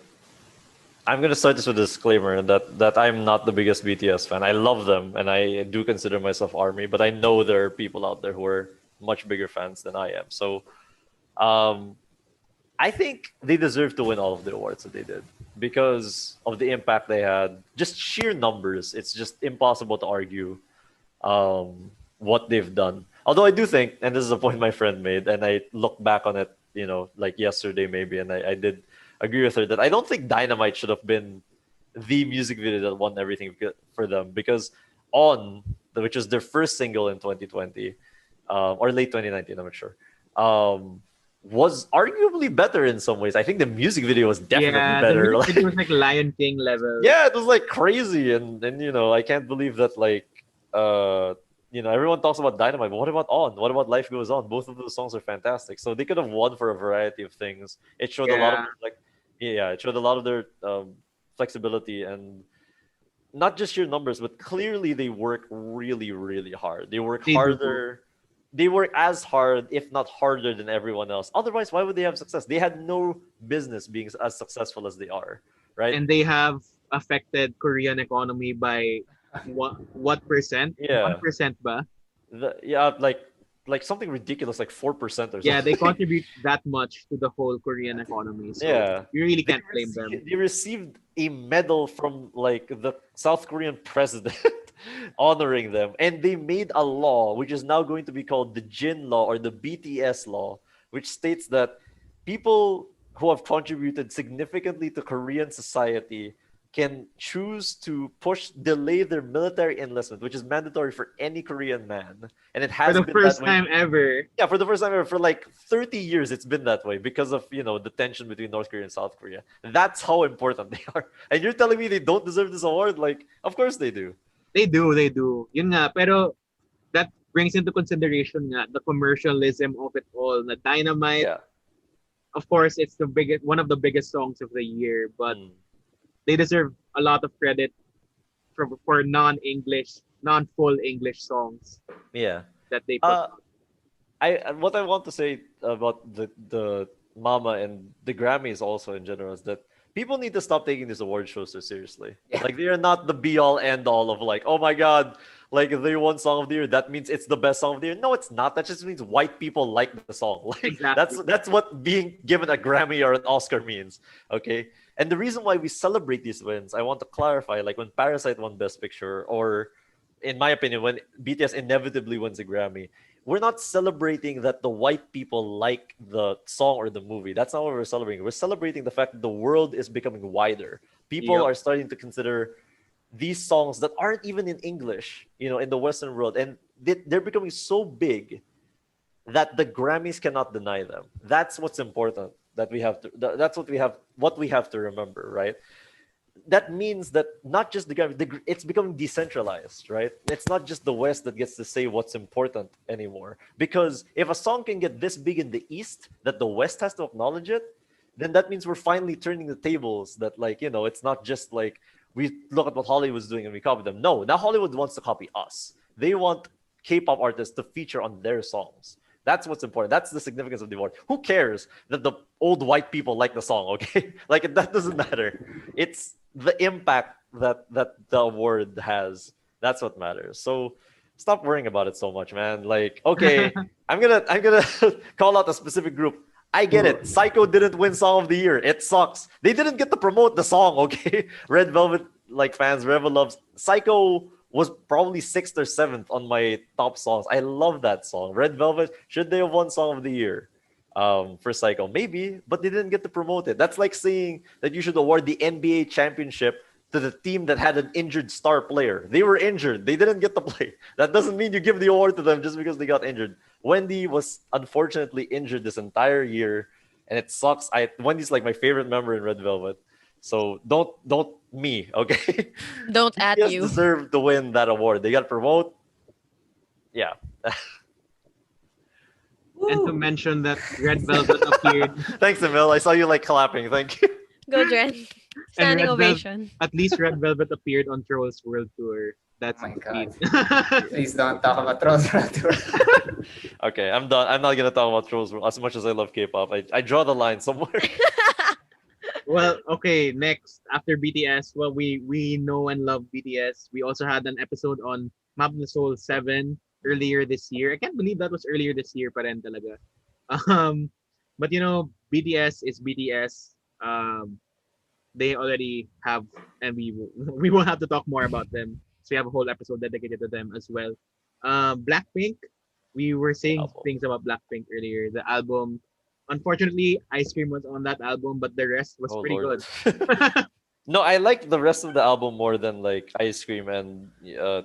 I'm gonna start this with a disclaimer that I'm not the biggest BTS fan. I love them and I do consider myself ARMY, but I know there are people out there who are much bigger fans than I am. So, um, I think they deserve to win all of the awards that they did because of the impact they had. Just sheer numbers, it's just impossible to argue what they've done. Although I do think, and this is a point my friend made, and I look back on it, like yesterday maybe, and I did agree with her that I don't think Dynamite should have been the music video that won everything for them because On, which was their first single in 2020, or late 2019, I'm not sure, was arguably better in some ways. I think the music video was definitely better. It was like Lion King level. Yeah, it was like crazy, and I can't believe that everyone talks about Dynamite, but what about On? What about Life Goes On? Both of those songs are fantastic. So they could have won for a variety of things. It showed a lot of it showed a lot of their flexibility and not just your numbers, but clearly they work really, really hard. They work harder. They work as hard, if not harder, than everyone else. Otherwise, why would they have success? They had no business being as successful as they are, right? And they have affected Korean economy by what percent? Yeah. 1% ba? Like something ridiculous, like 4% or something. Yeah, they contribute that much to the whole Korean economy. So you really can't blame them. They received a medal from like the South Korean president honoring them, and they made a law which is now going to be called the Jin Law or the BTS Law, which states that people who have contributed significantly to Korean society can choose to delay their military enlistment, which is mandatory for any Korean man. And it has been the first time ever. Yeah, for the first time ever. For like 30 years, it's been that way because of, the tension between North Korea and South Korea. That's how important they are. And you're telling me they don't deserve this award? Like, of course they do. They do. Yun nga, pero that brings into consideration nga the commercialism of it all. The Dynamite, of course, it's one of the biggest songs of the year, but they deserve a lot of credit for non-full English songs. Yeah. That they put. What I want to say about the Mama and the Grammys also in general is that people need to stop taking these award shows so seriously. Yeah. Like, they are not the be-all, end-all of like, oh my God, like if they won Song of the Year, that means it's the best Song of the Year. No, it's not. That just means white people like the song. Like Exactly. that's what being given a Grammy or an Oscar means. Okay. And the reason why we celebrate these wins, I want to clarify, like when Parasite won Best Picture, or in my opinion, when BTS inevitably wins a Grammy, we're not celebrating that the white people like the song or the movie. That's not what we're celebrating. We're celebrating the fact that the world is becoming wider. People are starting to consider these songs that aren't even in English, in the Western world. And they're becoming so big that the Grammys cannot deny them. That's what's important. That's what we have to remember, right? That means that not just the Grammy, it's becoming decentralized, right? It's not just the West that gets to say what's important anymore. Because if a song can get this big in the East, that the West has to acknowledge it, then that means we're finally turning the tables. That it's not just like we look at what Hollywood's doing and we copy them. No, now Hollywood wants to copy us. They want K-pop artists to feature on their songs. That's what's important. That's the significance of the award. Who cares that the old white people like the song, okay? Like, that doesn't matter. It's the impact that the award has. That's what matters. So stop worrying about it so much, man. Like, okay, I'm gonna call out a specific group. I get it. Psycho didn't win Song of the Year. It sucks. They didn't get to promote the song, okay? Red Velvet, fans, Revel loves. Psycho was probably 6th or 7th on my top songs. I love that song. Red Velvet, should they have won Song of the Year for Psycho? Maybe, but they didn't get to promote it. That's like saying that you should award the NBA championship to the team that had an injured star player. They were injured. They didn't get to play. That doesn't mean you give the award to them just because they got injured. Wendy was unfortunately injured this entire year, and it sucks. Wendy's like my favorite member in Red Velvet, so don't me, okay? Don't at BTS you. deserve to win that award. They got to promote. Yeah. And to mention that Red Velvet appeared, Thanks, Emil. I saw you like clapping. Thank you. Go, Dren. Standing Red Velvet- ovation. at least Red Velvet appeared on Trolls World Tour. That's Oh my the God. feat. Please don't talk about Trolls World Tour. Okay, I'm done. I'm not gonna talk about Trolls World as much as I love K-pop. I draw the line somewhere. Well, okay, next after BTS, well, we know and love BTS. We also had an episode on Map the Soul 7 earlier this year. I can't believe that was earlier this year pa rin talaga. But you know, BTS is BTS. They already have, and we won't have to talk more about them. So we have a whole episode dedicated to them as well. Blackpink, we were saying Album. things about Blackpink earlier. The album, unfortunately, Ice Cream was on that album, but the rest was Oh, pretty Lord. good. No, I like the rest of the album more than like Ice Cream and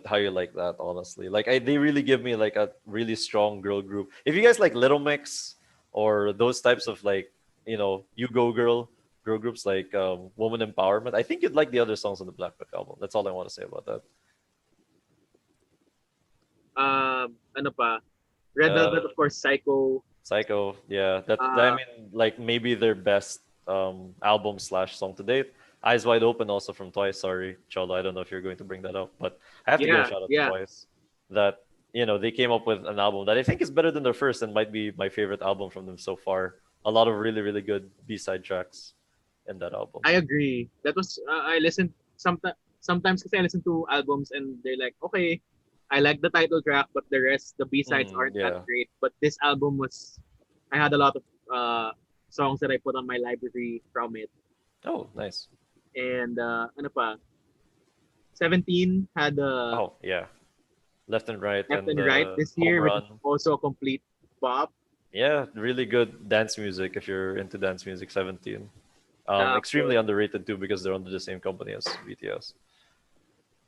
How You Like That, honestly. Like they really give me like a really strong girl group. If you guys like Little Mix or those types of like, You Go Girl groups like Woman Empowerment, I think you'd like the other songs on the Blackpink album. That's all I want to say about that. Ano pa? Red Velvet, of course, Psycho, yeah. I mean, like maybe their best album / song to date. Eyes Wide Open also from Twice. Sorry, Cholo, I don't know if you're going to bring that up, but I have to give a shout out to Twice. That they came up with an album that I think is better than their first and might be my favorite album from them so far. A lot of really, really good B-side tracks in that album. I agree. That was I listened sometimes because I listen to albums and they're like, okay, I like the title track, but the rest, the B-sides aren't that great. But this album I had a lot of songs that I put on my library from it. Oh, nice. And ano pa? 17 had Oh, yeah. Left and Right. Left and Right this year, Home which is Run. also a complete pop. Yeah, really good dance music if you're into dance music, 17. Extremely underrated too because they're under the same company as BTS.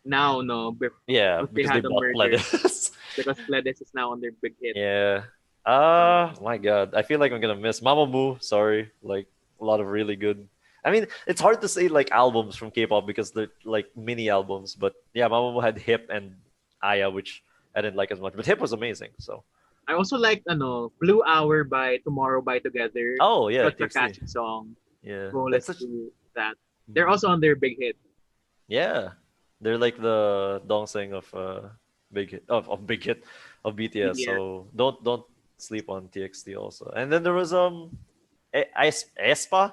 Now, no. Yeah, They because they had a bought merger. Pledis. Because Pledis is now on their big hit. Yeah. My God. I feel like I'm gonna miss Mamamoo. Sorry. Like a lot of really good. I mean, it's hard to say like albums from K-pop because they're like mini albums. But yeah, Mamamoo had Hip and Aya, which I didn't like as much. But Hip was amazing. So. I also liked Blue Hour by Tomorrow by Together. Oh yeah, Such a TXT. catchy song. Yeah. Go, That's let's such- do that. They're also on their big hit. Yeah, they're like the Dongseng of big hit of big hit of BTS. BTS. So don't sleep on TXT also. And then there was Aespa.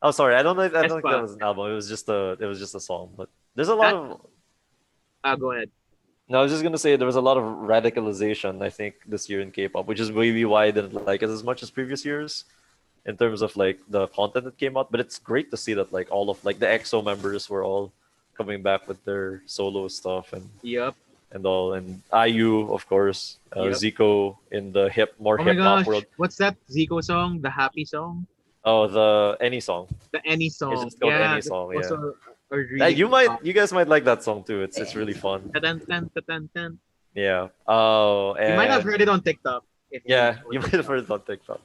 Oh, sorry, I don't think that Aespa. was an album. It was just a song. But there's a lot of. Go ahead. No, I was just gonna say there was a lot of radicalization. I think this year in K-pop, which is maybe why I didn't like it as much as previous years, in terms of like the content that came out. But it's great to see that like all of like the EXO members were all coming back with their solo stuff and Yep. all, and IU of course, Yep. Zico in the Oh my hip hop gosh. world. What's that Zico song? The happy song? Oh, the Any Song. The Any song. just called Any that's Song, yeah. also a really You guys might like that song too. It's really fun. Ta-tan-tan-ta-tan-tan. Yeah. Oh, and You might have heard it on TikTok. yeah, you might have heard it on TikTok.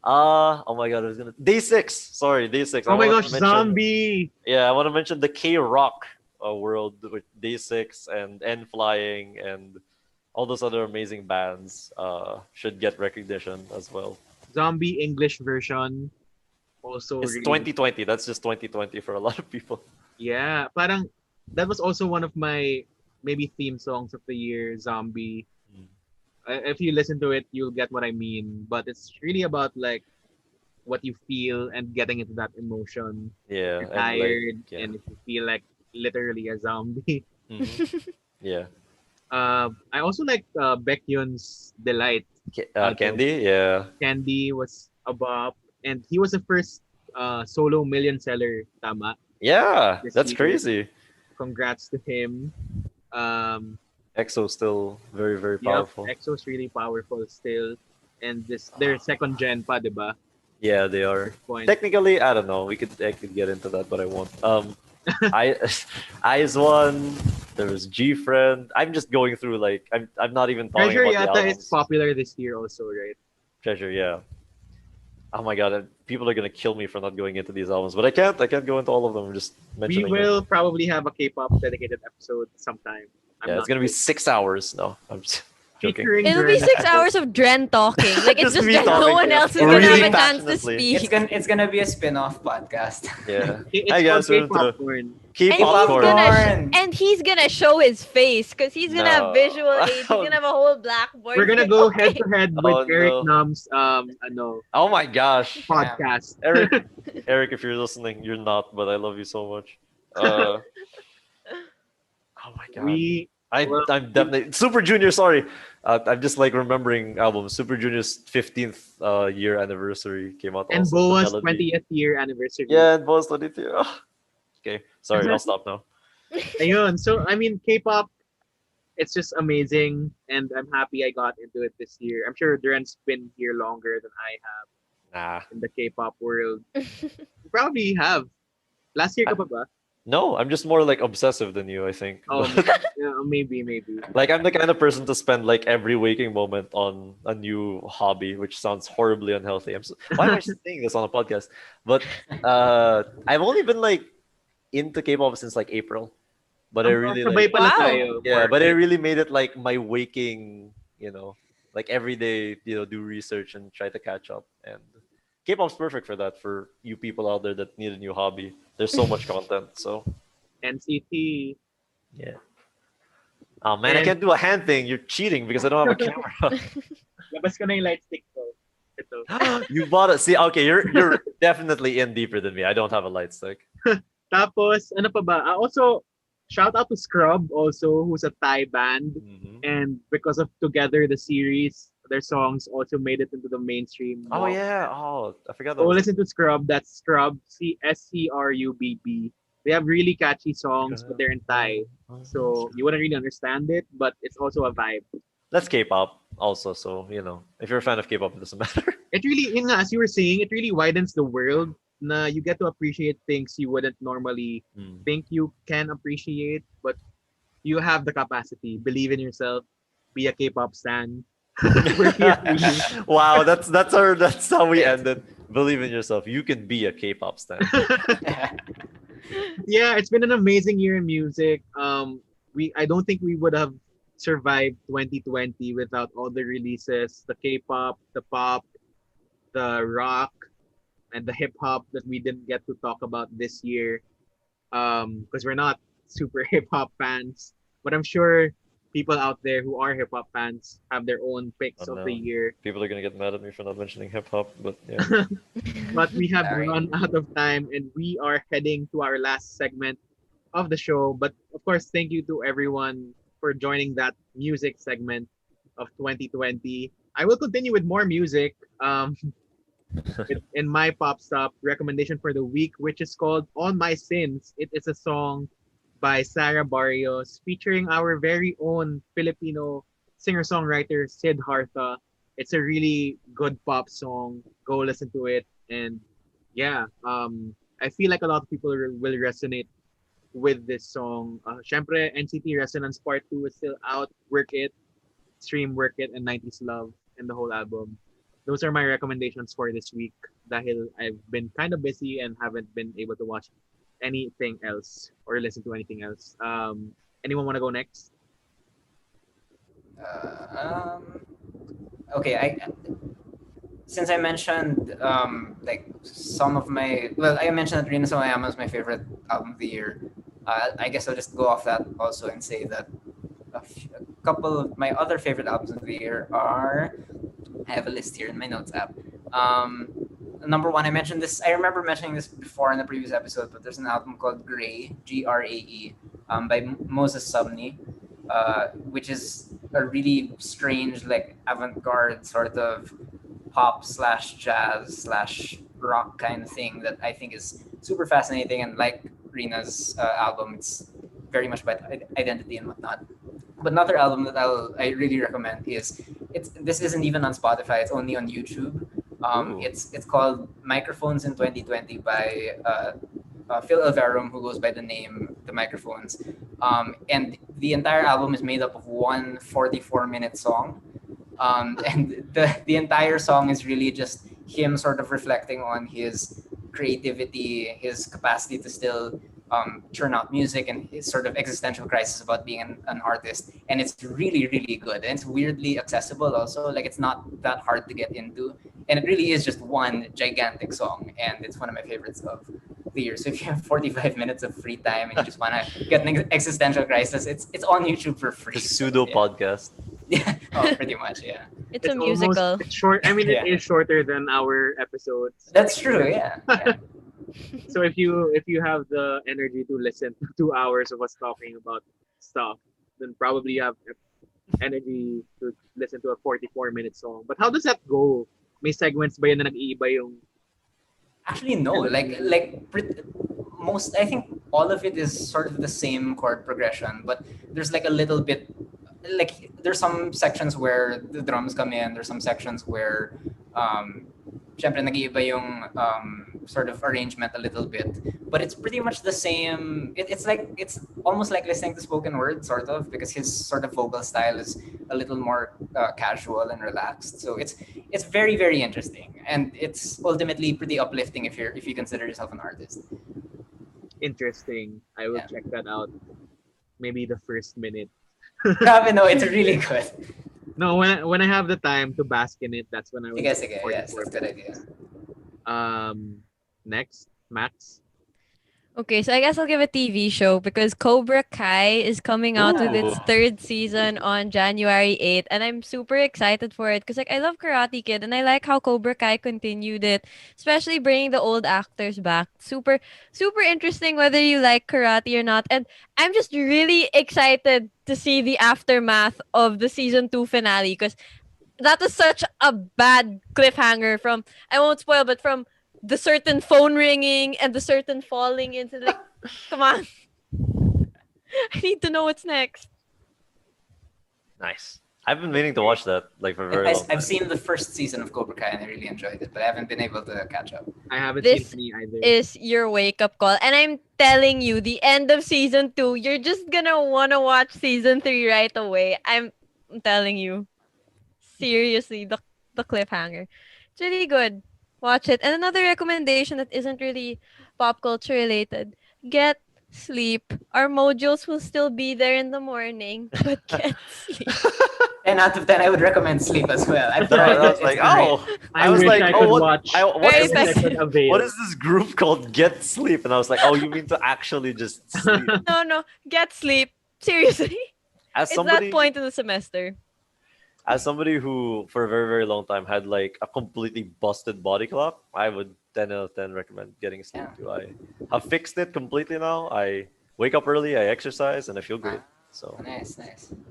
Oh my God, I was gonna Day 6. Sorry, Day 6. Oh my wanna gosh, mention- Zombie! Yeah, I want to mention the K-Rock world with Day 6 and N Flying and all those other amazing bands should get recognition as well. Zombie English version. Also It's really 2020. That's just 2020 for a lot of people. Yeah, parang that was also one of my maybe theme songs of the year, Zombie. If you listen to it, you'll get what I mean. But it's really about like what you feel and getting into that emotion. Yeah, You're tired, yeah. and if you feel like literally a zombie. Mhm. Yeah. I also like Baekhyun's Delight. Candy, yeah. Candy was a bop, and he was the first solo million seller. Tama. Yeah, This that's year. crazy. Congrats to him. EXO still very, very Yeah, powerful. EXO's really powerful still, and their second gen pa, diba? Yeah, they are. Point. Technically, I don't know. I could get into that, but I won't. I Eyes One. There was G Friend. I'm just going through like I'm not even talking Treasure about the yata albums. is popular this year also, right? Treasure, yeah. Oh my god, people are gonna kill me for not going into these albums, but I can't go into all of them. I'm just We mentioning will them. probably have a K-pop dedicated episode sometime. Yeah, it's gonna be 6 hours. No, I'm just joking. featuring It'll be Dren. 6 hours of Dren talking. Like it's Just just me that no talking, one yeah. else is Or gonna have really a chance to passionately. speak. It's gonna be a spin-off podcast. Yeah. It's Hi guys, called welcome to K-popcorn. K-pop And he's corner. gonna and he's gonna show his face because he's gonna have No. visual aids. He's gonna have a whole blackboard. We're gonna go head to head with Oh, Eric no. Num's Oh my gosh. podcast. Eric, if you're listening, you're not, but I love you so much. Oh my god. I'm definitely Super Junior. Sorry, I'm just like remembering albums. Super Junior's 15th year anniversary came out. And also, Boa's The Melody. 20th year anniversary. Yeah, and Boa's 20th year. Okay, sorry, I'll stop now. Ayun. So I mean, K-pop, it's just amazing, and I'm happy I got into it this year. I'm sure Dren's been here longer than I have Nah, in the K-pop world. You probably have. Last year ka pa ba? no, I'm just more like obsessive than you, I think. Oh, yeah, maybe. Like I'm the kind of person to spend like every waking moment on a new hobby, which sounds horribly unhealthy. Why am I saying this on a podcast? But I've only been like into K-pop since like April. But I really Sabay like, pala Wow. tayo. yeah, but I really made it like my waking, like every day, do research and try to catch up. And K-pop's perfect for that, for you people out there that need a new hobby. There's so much content. So NCT. yeah. Oh man, I And- can't do a hand thing. You're cheating because I don't have a camera. Labas ko na yung light stick ko. Ito. You bought it. See, okay, you're definitely in deeper than me. I don't have a light stick. Tapos, ano pa ba? Also, shout out to Scrub also, who's a Thai band. Mhm. And because of Together, the series, their songs also made it into the mainstream. Oh yeah. Oh, I forgot that. So was- listen to Scrub. That's Scrub, Scrubb. They have really catchy songs, but they're in Thai. So you wouldn't really understand it, but it's also a vibe. That's K-pop also. So if you're a fan of K-pop, it doesn't matter. It really, yun nga, as you were saying, it really widens the world. Na you get to appreciate things you wouldn't normally Mm. think you can appreciate, but you have the capacity. Believe in yourself. Be a K-pop stan. We're here for you. Wow, that's how we ended. Believe in yourself. You can be a K-pop star. Yeah, it's been an amazing year in music. I don't think we would have survived 2020 without all the releases, the K-pop, the pop, the rock, and the hip hop that we didn't get to talk about this year. Because we're not super hip hop fans, but I'm sure people out there who are hip hop fans have their own picks Oh, of no. the year. People are gonna get mad at me for not mentioning hip hop, but yeah. But we have Sorry. run out of time and we are heading to our last segment of the show. But of course, thank you to everyone for joining that music segment of 2020. I will continue with more music in my Pop Stop recommendation for the week, which is called On My Sins. It is a song by Sarah Barrios featuring our very own Filipino singer-songwriter Sid Hartha. It's a really good pop song. Go listen to it. And yeah, I feel like a lot of people will resonate with this song. Syempre, NCT Resonance Part 2 is still out. Work It, Stream Work It, and 90s Love, and the whole album. Those are my recommendations for this week dahil I've been kind of busy and haven't been able to watch anything else or listen to anything else. Anyone want to go next? Okay, since I mentioned like some of my I mentioned that Rina Sawayama is my favorite album of the year. I guess I'll just go off that also and say that a couple of my other favorite albums of the year are, I have a list here in my notes app. Number one, I remember mentioning this before in the previous episode, but there's an album called Gray, Grae, by Moses Sumney, which is a really strange, like avant-garde sort of pop / jazz / rock kind of thing that I think is super fascinating. And like Rina's album, it's very much about identity and whatnot. But another album that I really recommend is this isn't even on Spotify, it's only on YouTube. It's called Microphones in 2020 by Phil Alvarum, who goes by the name The Microphones. And the entire album is made up of one 44-minute song. And the entire song is really just him sort of reflecting on his creativity, his capacity to still churn out music, and his sort of existential crisis about being an artist. And it's really, really good. And it's weirdly accessible also. Like it's not that hard to get into. And it really is just one gigantic song. And it's one of my favorites of the year. So if you have 45 minutes of free time and you just want to get an existential crisis, it's on YouTube for free. The pseudo yeah. podcast. Yeah, oh, pretty much, yeah. It's a musical. It's short. I mean, Yeah. it is shorter than our episodes. That's true, yeah. yeah. So if you have the energy to listen to 2 hours of us talking about stuff, then probably you have energy to listen to a 44-minute song. But how does that go? May segments ba yun na nag-iiba yung... Actually, no. Most, I think all of it is sort of the same chord progression, but there's like a little bit, like there's some sections where the drums come in. There's some sections where, syempre nag-iiba yung sort of arrangement a little bit, but it's pretty much the same. It's almost like listening to spoken word, sort of, because his sort of vocal style is a little more casual and relaxed. So it's very, very interesting, and it's ultimately pretty uplifting if you consider yourself an artist. Interesting. I will Yeah. check that out. Maybe the first minute. Grabe, no, it's really good. No, when I have the time to bask in it, that's when I will. Sige, yes, that's a good idea. Next, Max. Okay, so I guess I'll give a TV show because Cobra Kai is coming out with its Ooh. third season on January 8th, and I'm super excited for it because like I love Karate Kid and I like how Cobra Kai continued it, especially bringing the old actors back. Super super interesting whether you like karate or not, and I'm just really excited to see the aftermath of the season 2 finale because that was such a bad cliffhanger from, I won't spoil, but from the certain phone ringing and the certain falling into like, come on. I need to know what's next. Nice. I've been meaning to watch that like for a very long time. I've seen the first season of Cobra Kai and I really enjoyed it, but I haven't been able to catch up. I haven't This seen any either. is your wake up call. And I'm telling you, the end of season 2, you're just gonna wanna watch season 3 right away. I'm telling you. Seriously, the cliffhanger. It's really good. Watch it. And another recommendation that isn't really pop culture related. Get sleep. Our mojos will still be there in the morning, but get sleep. 10 out of 10, I would recommend Sleep as well. I've No, tried I it. was like, It's great. oh, I I was wish like, I oh, could what, watch. what Very is I this? could avail. What is this group called Get Sleep? And I was like, oh, you mean to actually just sleep? No, get sleep. Seriously. As It's somebody, that point in the semester. as somebody who for a very very long time had like a completely busted body clock, I would 10 out of 10 recommend getting sleep Yeah. too. I have fixed it completely now. I wake up early, I exercise, and I feel great. So Nice.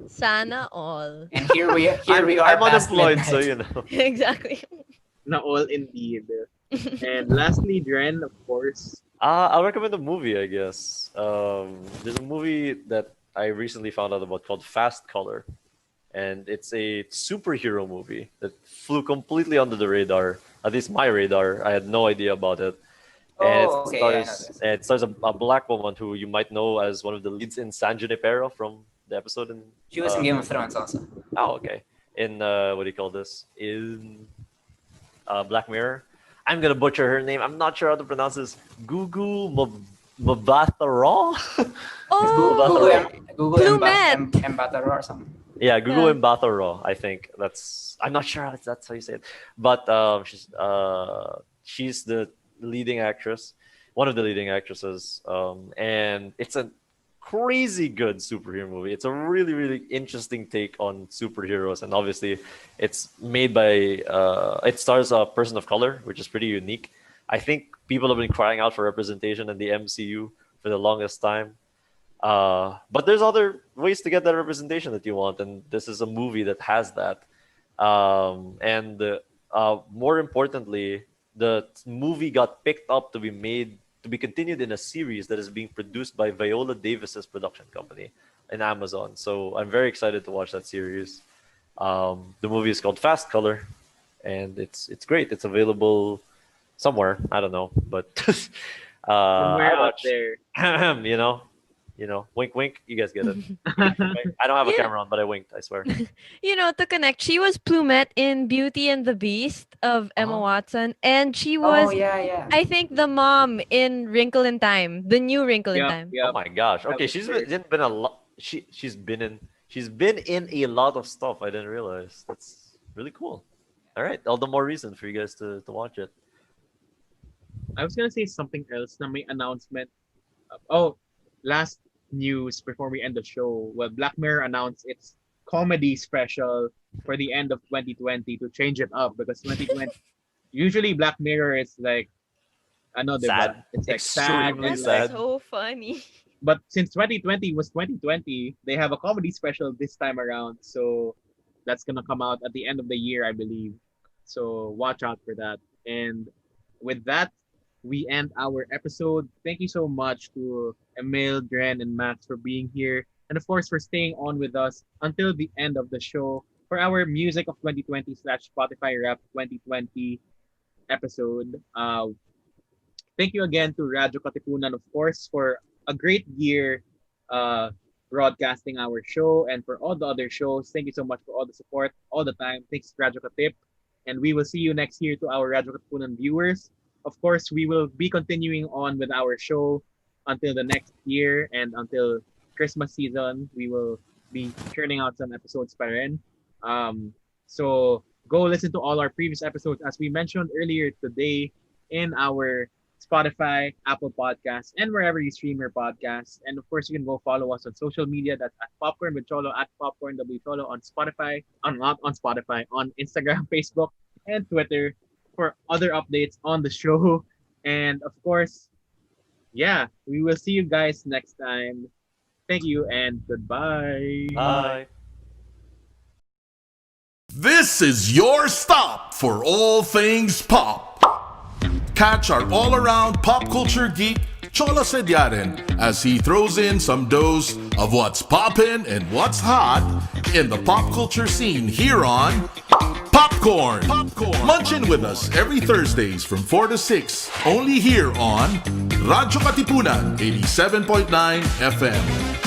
Sana all. And here we are. I'm past unemployed, so midnight. you know. Exactly. Na all indeed. And lastly, Dren, of course. I'll recommend a movie, I guess. There's a movie that I recently found out about called Fast Color, and it's a superhero movie that flew completely under the radar. At least my radar. I had no idea about it. And Oh, okay, yeah, I know this. it stars a black woman who you might know as one of the leads in San Junipero from the episode in. She was in Game of Thrones also. Oh, okay. In what do you call this? In Black Mirror. I'm gonna butcher her name. I'm not sure how to pronounce this. Gugu Mbatha-Raw? Oh, Google Plumet. Mbatha-Raw or something. Yeah, Gugu Yeah. Mbatha-Raw. I think I'm not sure how that's how you say it, but she's the leading actress, one of the leading actresses, and it's a crazy good superhero movie. It's a really really interesting take on superheroes, and obviously it's made by it stars a person of color, which is pretty unique. I think people have been crying out for representation in the MCU for the longest time. But there's other ways to get that representation that you want, and this is a movie that has that. And more importantly, the movie got picked up to be continued in a series that is being produced by Viola Davis's production company in Amazon. So I'm very excited to watch that series. The movie is called Fast Color, and it's great. It's available somewhere, I don't know, but Somewhere I out watched, there. you know, You know, wink, wink. You guys get it. Right? I don't have a Yeah. camera on, but I winked. I swear. To connect, she was Plumette in Beauty and the Beast of Emma Oh. Watson, and she Oh was, yeah. I think, the mom in Wrinkle in Time, the new Wrinkle in Yeah, Time. yeah. Oh my gosh. That Okay, was great. been a lot. She's been in a lot of stuff. I didn't realize. That's really cool. All right, all the more reason for you guys to watch it. I was gonna say something else. Na may announcement. Oh, last news before we end the show. Well, Black Mirror announced its comedy special for the end of 2020 to change it up because 2020 usually Black Mirror is like ano, diba? Sad. It's like sad. Extremely And sad. like, So funny. but since 2020 was 2020, they have a comedy special this time around. So that's gonna come out at the end of the year, I believe. So watch out for that. And with that, we end our episode. Thank you so much to Emil, Dren, and Max for being here. And of course, for staying on with us until the end of the show for our Music of 2020 / Spotify Rap 2020 episode. Thank you again to Radyo Katipunan, of course, for a great year broadcasting our show and for all the other shows. Thank you so much for all the support all the time. Thanks, Radyo Katip. And we will see you next year to our Radyo Katipunan viewers. Of course, we will be continuing on with our show until the next year and until Christmas season. We will be churning out some episodes pa rin. So go listen to all our previous episodes as we mentioned earlier today in our Spotify, Apple Podcasts, and wherever you stream your podcasts. And of course, you can go follow us on social media. That's at Popcorn with Cholo, at Popcorn W Cholo on Spotify, not on Spotify, on Instagram, Facebook, and Twitter for other updates on the show. And of course, yeah, we will see you guys next time. Thank you and goodbye. Bye. This is your stop for all things pop. Catch our all-around pop culture geek, Cholo Sediaren, as he throws in some dose of what's poppin' and what's hot in the pop culture scene here on Popcorn. Munch in with us every Thursdays from 4 to 6, only here on Radyo Katipunan 87.9 FM.